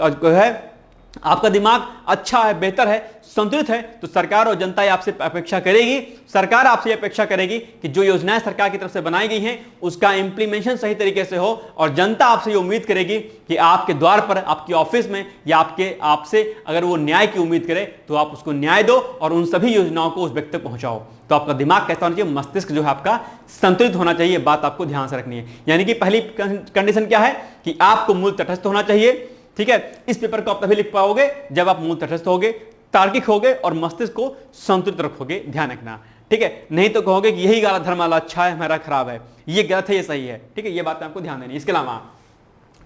S1: आपका दिमाग अच्छा है, बेहतर है, संतुलित है, तो सरकार और जनता आपसे अपेक्षा करेगी, सरकार आपसे अपेक्षा करेगी कि जो योजनाएं सरकार की तरफ से बनाई गई हैं उसका इंप्लीमेंटेशन सही तरीके से हो, और जनता आपसे ये उम्मीद करेगी कि आपके द्वार पर, आपके ऑफिस में या आपसे अगर वो न्याय की उम्मीद करे तो आप उसको न्याय दो और उन सभी योजनाओं को उस व्यक्ति तक पहुंचाओ। तो आपका दिमाग कैसा होना चाहिए, मस्तिष्क जो है आपका संतुलित होना चाहिए। बात आपको ध्यान से रखनी है। यानी कि पहली कंडीशन क्या है कि आपको मूल तटस्थ होना चाहिए, ठीक है। इस पेपर को आप तभी लिख पाओगे जब आप मूल तटस्थ होगे, तार्किक होगे और मस्तिष्क को संतुलित रखोगे। ध्यान रखना, ठीक है। नहीं तो कहोगे कि यही गाला धर्म वाला अच्छा है, हमारा खराब है, ये गलत है, ये सही है, ठीक है। ये बात आपको ध्यान देनी है। इसके अलावा,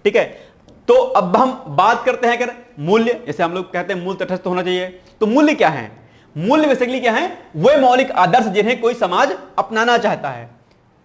S1: ठीक है, तो अब हम बात करते हैं अगर मूल्य, जैसे हम लोग कहते हैं मूल तटस्थ होना चाहिए, तो मूल्य क्या है, मूल्य बेसिकली क्या है, वे मौलिक आदर्श जिन्हें कोई समाज अपनाना चाहता है।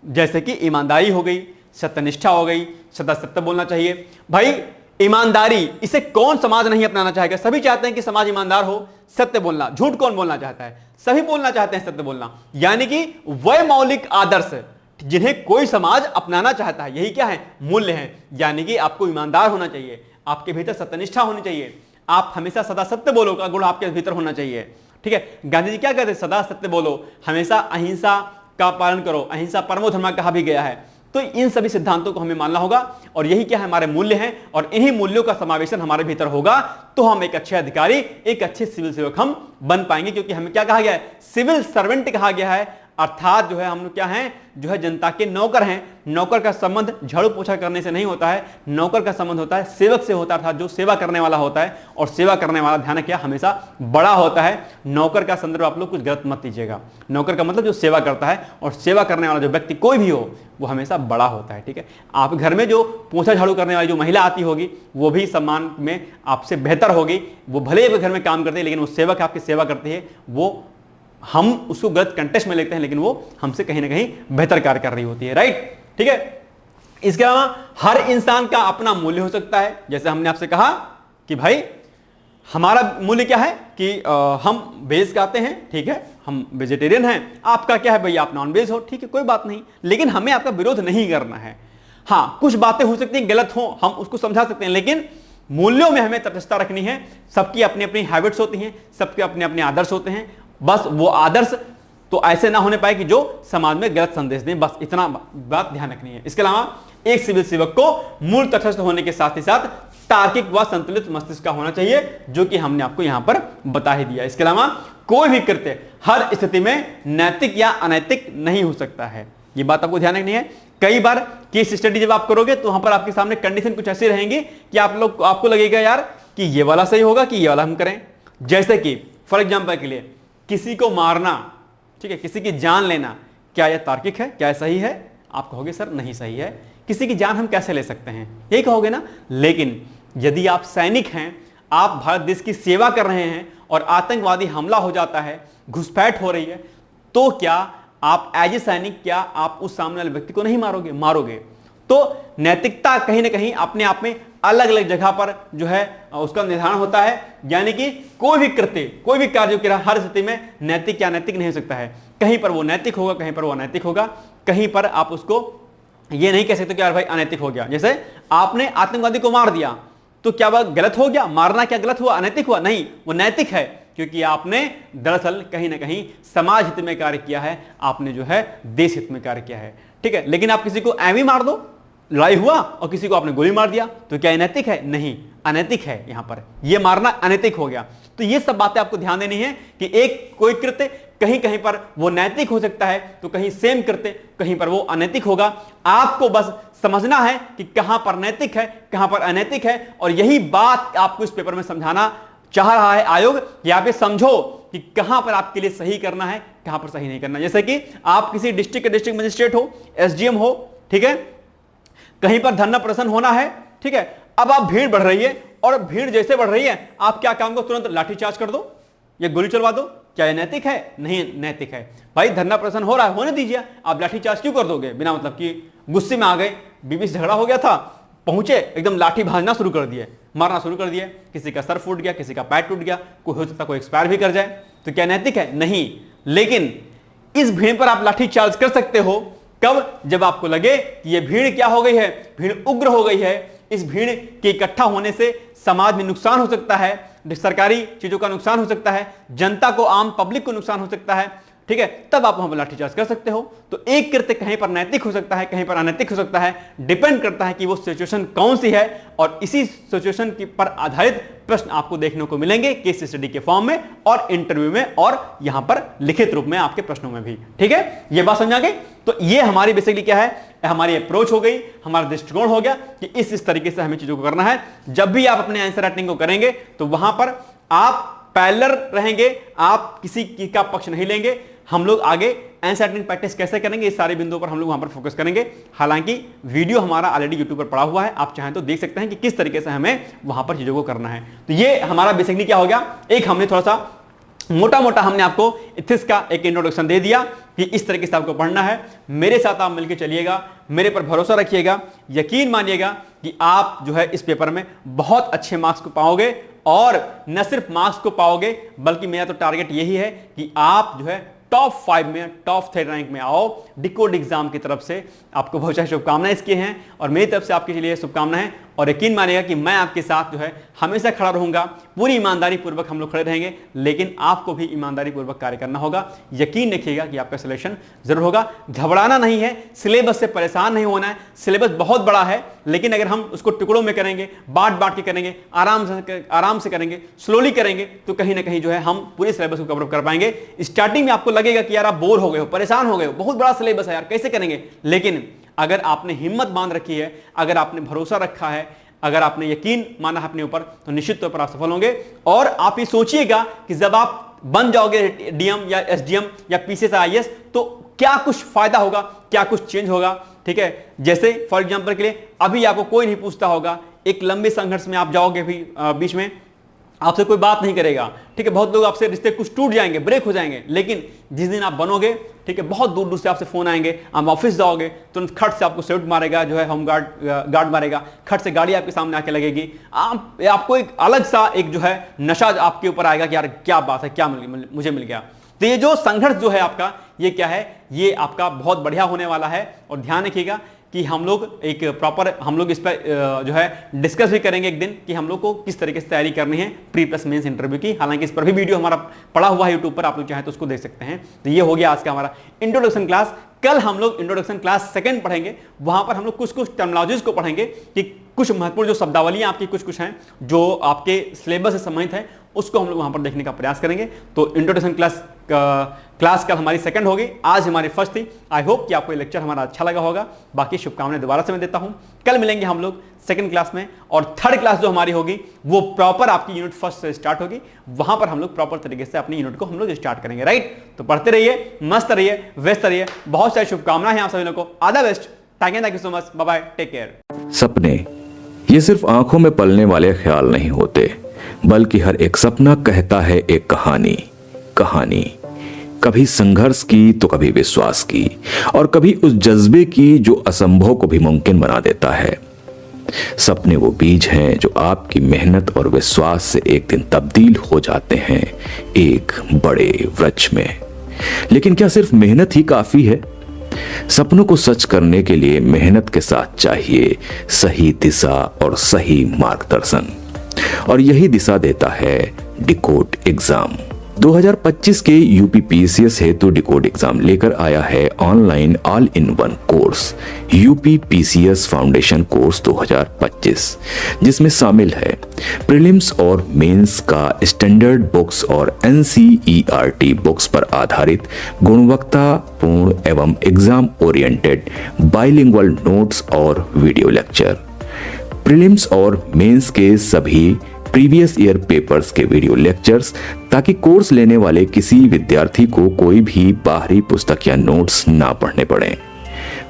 S1: जैसे कि ईमानदारी हो गई, सत्यनिष्ठा हो गई, सदा सत्य बोलना चाहिए। भाई ईमानदारी, इसे कौन समाज नहीं अपनाना चाहेगा, सभी चाहते हैं कि समाज ईमानदार हो। सत्य बोलना, झूठ कौन बोलना चाहता है, सभी बोलना चाहते हैं सत्य बोलना। यानी कि वह मौलिक आदर्श जिन्हें कोई समाज अपनाना चाहता है, यही क्या है, मूल्य है। यानी कि आपको ईमानदार होना चाहिए, आपके भीतर सत्यनिष्ठा होनी चाहिए, आप हमेशा सदा सत्य बोलो का गुण आपके भीतर होना चाहिए, ठीक है। गांधी जी क्या कहते हैं, सदा सत्य बोलो, हमेशा अहिंसा का पालन करो, अहिंसा परमो धर्म कहा भी गया है। तो इन सभी सिद्धांतों को हमें मानना होगा, और यही क्या है, हमारे मूल्य हैं, और इन्हीं मूल्यों का समावेशन हमारे भीतर होगा तो हम एक अच्छे अधिकारी, एक अच्छे सिविल सेवक हम बन पाएंगे। क्योंकि हमें क्या कहा गया है, सिविल सर्वेंट कहा गया है, अर्थात जो है हम क्या हैं, जो है जनता के नौकर हैं। नौकर का संबंध झाड़ू पोछा करने से नहीं होता है, नौकर का संबंध होता है सेवक से होता है, अर्थात जो सेवा करने वाला होता है। और सेवा करने वाला, ध्यान रखिए, हमेशा बड़ा होता है। नौकर का संदर्भ आप लोग कुछ गलत मत लीजिएगा। नौकर का मतलब जो सेवा करता है, और सेवा करने वाला जो व्यक्ति कोई भी हो वो हमेशा बड़ा होता है, ठीक है। आप घर में जो पोछा झाड़ू करने वाली जो महिला आती होगी वो भी सम्मान में आपसे बेहतर होगी। वो भले ही घर में काम करती है लेकिन वो सेवक आपकी सेवा करती है, वो हम उसको गलत कंटेक्स्ट में लेते हैं लेकिन वो हमसे कहीं ना कहीं बेहतर कार्य कर रही होती है, राइट, ठीक है। इसके अलावा हर इंसान का अपना मूल्य हो सकता है। जैसे हमने आपसे कहा कि भाई हमारा मूल्य क्या है कि हम बेस गाते हैं, ठीक है, हम वेजिटेरियन हैं, आपका क्या है भैया आप नॉन वेज हो, ठीक है कोई बात नहीं, लेकिन हमें आपका विरोध नहीं करना है। हाँ कुछ बातें हो सकती हैं गलत हो, हम उसको समझा सकते हैं, लेकिन मूल्यों में हमें तटस्थता रखनी है। सबकी अपनी अपनी हैबिट्स होती हैं, सबके अपने अपने आदर्श होते हैं, बस वो आदर्श तो ऐसे ना होने पाए कि जो समाज में गलत संदेश दें, बस इतना बात ध्यान रखनी है। इसके अलावा एक सिविल सेवक को मूल तटस्थ होने के साथ ही साथ तार्किक व संतुलित मस्तिष्क का होना चाहिए, जो कि हमने आपको यहां पर बता ही दिया। इसके अलावा कोई भी कृत्य हर स्थिति में नैतिक या अनैतिक नहीं हो सकता है, ये बात आपको ध्यान रखनी है। कई बार केस स्टडी जब आप करोगे तो वहां पर आपके सामने कंडीशन कुछ ऐसी रहेंगी कि आपको लगेगा यार कि ये वाला सही होगा कि ये वाला हम करें। जैसे कि फॉर एग्जांपल के लिए किसी को मारना, ठीक है, किसी की जान लेना, क्या यह तार्किक है, क्या यह सही है? आप कहोगे सर नहीं सही है, किसी की जान हम कैसे ले सकते हैं, यही कहोगे ना। लेकिन यदि आप सैनिक हैं, आप भारत देश की सेवा कर रहे हैं और आतंकवादी हमला हो जाता है, घुसपैठ हो रही है, तो क्या आप एज ए सैनिक क्या आप उस सामने वाले व्यक्ति को नहीं मारोगे? मारोगे। तो नैतिकता कहीं ना कहीं अपने आप में अलग अलग जगह पर जो है उसका निर्धारण होता है, यानी कि कोई भी कृत्य, कोई भी कार्य की हर स्थिति में नैतिक या अनैतिक नहीं हो सकता है। कहीं पर वो नैतिक होगा, कहीं पर वो अनैतिक होगा, कहीं पर आप उसको ये नहीं कह सकते कि यार भाई अनैतिक हो गया। जैसे आपने आतंकवादी को मार दिया तो क्या वह गलत हो गया? मारना क्या गलत हुआ, अनैतिक हुआ? नहीं, वो नैतिक है, क्योंकि आपने दरअसल कहीं ना कहीं समाज हित में कार्य किया है, आपने जो है देश हित में कार्य किया है, ठीक है। लेकिन आप किसी को एवं मार दो, लड़ाई हुआ और किसी को आपने गोली मार दिया, तो क्या नैतिक है? नहीं, अनैतिक है। यहां पर यह मारना अनैतिक हो गया। तो ये सब बातें आपको ध्यान देनी है कि एक कोई कृत्य कहीं कहीं पर वो नैतिक हो सकता है, तो कहीं सेम कृत्य कहीं पर वो अनैतिक होगा। आपको बस समझना है कि कहां पर नैतिक है, कहां पर अनैतिक है, और यही बात आपको इस पेपर में समझाना चाह रहा है आयोग। या पे समझो कि कहां पर आपके लिए सही करना है, कहां पर सही नहीं करना। जैसे कि आप किसी डिस्ट्रिक्ट के डिस्ट्रिक्ट मजिस्ट्रेट हो, एसडीएम हो, ठीक है, कहीं पर धरना प्रदर्शन होना है, ठीक है, अब आप भीड़ बढ़ रही है और भीड़ जैसे बढ़ रही है, आप क्या काम को तुरंत लाठीचार्ज कर दो या गोली चलवा दो, क्या यह नैतिक है? नहीं नैतिक है। भाई धरना प्रदर्शन हो रहा है, होने दीजिए, आप लाठीचार्ज क्यों कर दोगे बिना मतलब कि? गुस्से में आ गए, बीबी से झगड़ा हो गया था, पहुंचे एकदम लाठी भाजना शुरू कर दिए, मारना शुरू कर दिया, किसी का सर फूट गया, किसी का पैर टूट गया, कोई हो सकता कोई एक्सपायर भी कर जाए, तो क्या नैतिक है? नहीं। लेकिन इस भीड़ पर आप लाठीचार्ज कर सकते हो कब? जब आपको लगे कि यह भीड़ क्या हो गई है, भीड़ उग्र हो गई है, इस भीड़ के इकट्ठा होने से समाज में नुकसान हो सकता है, सरकारी चीजों का नुकसान हो सकता है, जनता को, आम पब्लिक को नुकसान हो सकता है, ठीक है, तब आप वहां पर लाठीचार्ज कर सकते हो। तो एक कृत्य कहीं पर नैतिक हो सकता है, कहीं पर अनैतिक हो सकता है, डिपेंड करता है कि वो सिचुएशन कौन सी है, और इसी सिचुएशन की पर आधारित प्रश्न आपको देखने को मिलेंगे केस स्टडी के फॉर्म में और इंटरव्यू में और यहां पर लिखित रूप में आपके प्रश्नों में भी, ठीक है। ये बात समझा गई? तो ये हमारी बेसिकली क्या है, हमारी अप्रोच हो गई, हमारा दृष्टिकोण हो गया कि इस तरीके से हमें चीजों को करना है। जब भी आप अपने आंसर राइटिंग को करेंगे तो वहां पर आप पैरेलल रहेंगे, आप किसी का पक्ष नहीं लेंगे। हम लोग आगे आंसर राइटिंग प्रैक्टिस कैसे करेंगे, इस सारे बिंदुओं पर हम लोग वहां पर फोकस करेंगे। हालांकि वीडियो हमारा ऑलरेडी यूट्यूब पर पड़ा हुआ है, आप चाहें तो देख सकते हैं कि किस तरीके से हमें वहां पर चीजों को करना है। तो ये हमारा बेसिकली क्या हो गया, एक हमने थोड़ा सा मोटा मोटा हमने आपको इथिक्स का एक इंट्रोडक्शन दे दिया कि इस तरीके से आपको पढ़ना है। मेरे साथ आप मिलकर चलिएगा, मेरे पर भरोसा रखिएगा, यकीन मानिएगा कि आप जो है इस पेपर में बहुत अच्छे मार्क्स को पाओगे, और न सिर्फ मार्क्स को पाओगे बल्कि मेरा तो टारगेट यही है कि आप जो है टॉप 5 में, टॉप 3 रैंक में आओ। डिकोड एग्जाम की तरफ से आपको बहुत सारी शुभकामनाएं इसकी हैं, और मेरी तरफ से आपके लिए शुभकामनाएं। और यकीन मानिएगा कि मैं आपके साथ जो है हमेशा खड़ा रहूंगा, पूरी ईमानदारी पूर्वक हम लोग खड़े रहेंगे, लेकिन आपको भी ईमानदारी पूर्वक कार्य करना होगा। यकीन रखिएगा कि आपका सिलेक्शन जरूर होगा। घबराना नहीं है, सिलेबस से परेशान नहीं होना है। सिलेबस बहुत बड़ा है, लेकिन अगर हम उसको टुकड़ों में करेंगे, बांट बांट के करेंगे, आराम से करेंगे, स्लोली करेंगे, तो कहीं ना कहीं जो है हम पूरे सिलेबस को कवर कर पाएंगे। स्टार्टिंग में आपको लगेगा कि यार आप बोर हो गए हो, परेशान हो गए हो, बहुत बड़ा सिलेबस है यार, कैसे करेंगे। लेकिन अगर आपने हिम्मत बांध रखी है, अगर आपने भरोसा रखा है, अगर आपने यकीन माना है अपने ऊपर, तो निश्चित तौर पर आप सफल होंगे। और आप ये सोचिएगा कि जब आप बन जाओगे डीएम या एसडीएम या पीसीएस आईएएस, तो क्या कुछ फायदा होगा, क्या कुछ चेंज होगा, ठीक है। जैसे फॉर एग्जांपल के लिए अभी आपको कोई नहीं पूछता होगा, एक लंबे संघर्ष में आप जाओगे भी, बीच में आपसे कोई बात नहीं करेगा, ठीक है, बहुत लोग आपसे रिश्ते कुछ टूट जाएंगे, ब्रेक हो जाएंगे। लेकिन जिस दिन आप बनोगे, ठीक है, बहुत दूर दूर से आपसे फोन आएंगे, आप ऑफिस जाओगे, तुरंत खट से आपको सैल्यूट मारेगा, जो है होम गार्ड मारेगा, खट से गाड़ी आपके सामने आके लगेगी, आपको एक अलग सा एक जो है नशा आपके ऊपर आएगा कि यार क्या बात है, क्या मुझे मिल गया। तो ये जो संघर्ष जो है आपका, ये क्या है, ये आपका बहुत बढ़िया होने वाला है। और ध्यान रखिएगा कि हम लोग एक प्रॉपर हम लोग इस पर जो है डिस्कस भी करेंगे एक दिन कि हम लोग को किस तरीके से तैयारी करनी है प्री प्लस मेंस इंटरव्यू की। हालांकि इस पर भी वीडियो हमारा पड़ा हुआ है यूट्यूब पर, आप लोग चाहें तो उसको देख सकते हैं। तो ये हो गया आज का हमारा इंट्रोडक्शन क्लास। कल हम लोग इंट्रोडक्शन क्लास सेकंड पढ़ेंगे, वहां पर हम लोग कुछ कुछ टर्मिनोलॉजीज को पढ़ेंगे कि कुछ महत्वपूर्ण जो शब्दावलियां आपकी कुछ हैं जो आपके सिलेबस से संबंधित है, उसको हम लोग वहां पर देखने का प्रयास करेंगे। तो इंट्रोडक्शन क्लास कल हमारी सेकंड होगी, आज हमारी फर्स्ट थी। आई होप कि आपको ये लेक्चर हमारा अच्छा लगा होगा। बाकी शुभकामनाएं दोबारा से मैं देता हूं। कल मिलेंगे हम लोग सेकंड क्लास में, और थर्ड क्लास जो हमारी होगी वो प्रॉपर आपकी यूनिट फर्स्ट से स्टार्ट होगी। वहां पर हम लोग प्रॉपर तरीके से अपनी यूनिट को हम लोग स्टार्ट करेंगे, राइट। तो पढ़ते रहिए, मस्त रहिए, व्यस्त रहिए। बहुत सारी शुभकामनाएं हैं आप सभी लोगों को। All the best, thank you so much, bye bye, take care.
S2: सपने ये सिर्फ आंखों में पलने वाले ख्याल नहीं होते, बल्कि हर एक सपना कहता है एक कहानी, कभी संघर्ष की तो कभी विश्वास की, और कभी उस जज्बे की जो असंभव को भी मुमकिन बना देता है। सपने वो बीज हैं जो आपकी मेहनत और विश्वास से एक दिन तब्दील हो जाते हैं एक बड़े वृक्ष में। लेकिन क्या सिर्फ मेहनत ही काफी है? सपनों को सच करने के लिए मेहनत के साथ चाहिए सही दिशा और सही मार्गदर्शन, और यही दिशा देता है डिकोड एग्जाम। 2025 के यूपीपीसीएस हेतु डिकोड एग्जाम लेकर आया है online all in one course UPPCS foundation course 2025, जिसमें शामिल है प्रीलिम्स और मेंस का स्टैंडर्ड बुक्स और एनसीईआरटी बुक्स पर आधारित गुणवत्तापूर्ण एवं एग्जाम ओरिएंटेड बाइलिंगुअल नोट्स और वीडियो लेक्चर, प्रीलिम्स और मेंस के सभी प्रीवियस ईयर पेपर्स के वीडियो लेक्चर्स, ताकि कोर्स लेने वाले किसी विद्यार्थी को कोई भी बाहरी पुस्तक या नोट्स ना पढ़ने पड़े,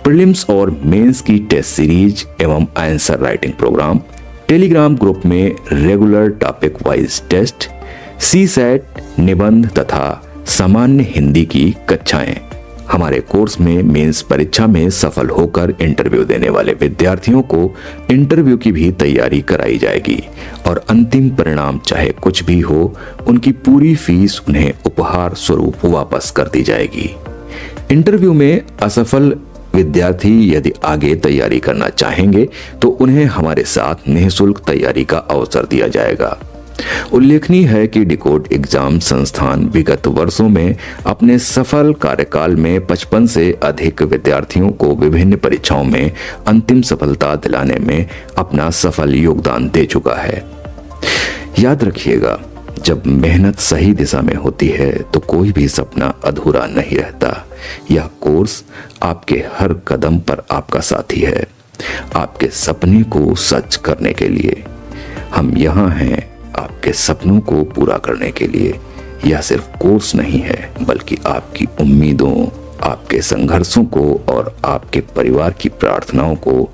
S2: प्रीलिम्स और मेंस की टेस्ट सीरीज एवं answer writing program, Telegram group में regular topic wise test, CSAT निबंध तथा सामान्य हिंदी की कक्षाएं। हमारे कोर्स में मेंस परीक्षा में सफल होकर इंटरव्यू देने वाले विद्यार्थियों को इंटरव्यू की भी तैयारी कराई जाएगी, और अंतिम परिणाम चाहे कुछ भी हो, उनकी पूरी फीस उन्हें उपहार स्वरूप वापस कर दी जाएगी। इंटरव्यू में असफल विद्यार्थी यदि आगे तैयारी करना चाहेंगे तो उन्हें हमारे साथ निःशुल्क तैयारी का अवसर दिया जाएगा। उल्लेखनीय है कि डिकोड एग्जाम संस्थान विगत वर्षों में अपने सफल कार्यकाल में 55 से अधिक विद्यार्थियों को विभिन्न परीक्षाओं में अंतिम सफलता दिलाने में अपना सफल योगदान दे चुका है। याद रखिएगा, जब मेहनत सही दिशा में होती है तो कोई भी सपना अधूरा नहीं रहता। यह कोर्स आपके हर कदम पर आपका साथी है, आपके सपने को सच करने के लिए। हम यहाँ हैं आपके सपनों को पूरा करने के लिए। यह सिर्फ कोर्स नहीं है, बल्कि आपकी उम्मीदों, आपके संघर्षों को और आपके परिवार की प्रार्थनाओं को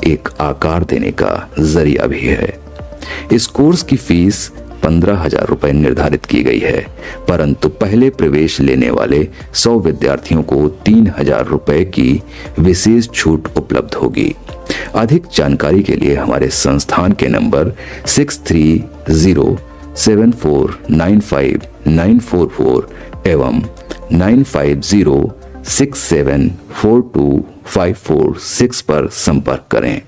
S2: एक आकार देने का जरिया भी है। इस कोर्स की फीस 15,000 रुपए निर्धारित की गई है, परंतु पहले प्रवेश लेने वाले 100 विद्यार्थियों को 3,000 रुपए की विशेष छूट उपलब्ध होगी। अधिक जानकारी के लिए हमारे संस्थान के नंबर 6307495944 एवं 9506742546 पर संपर्क करें।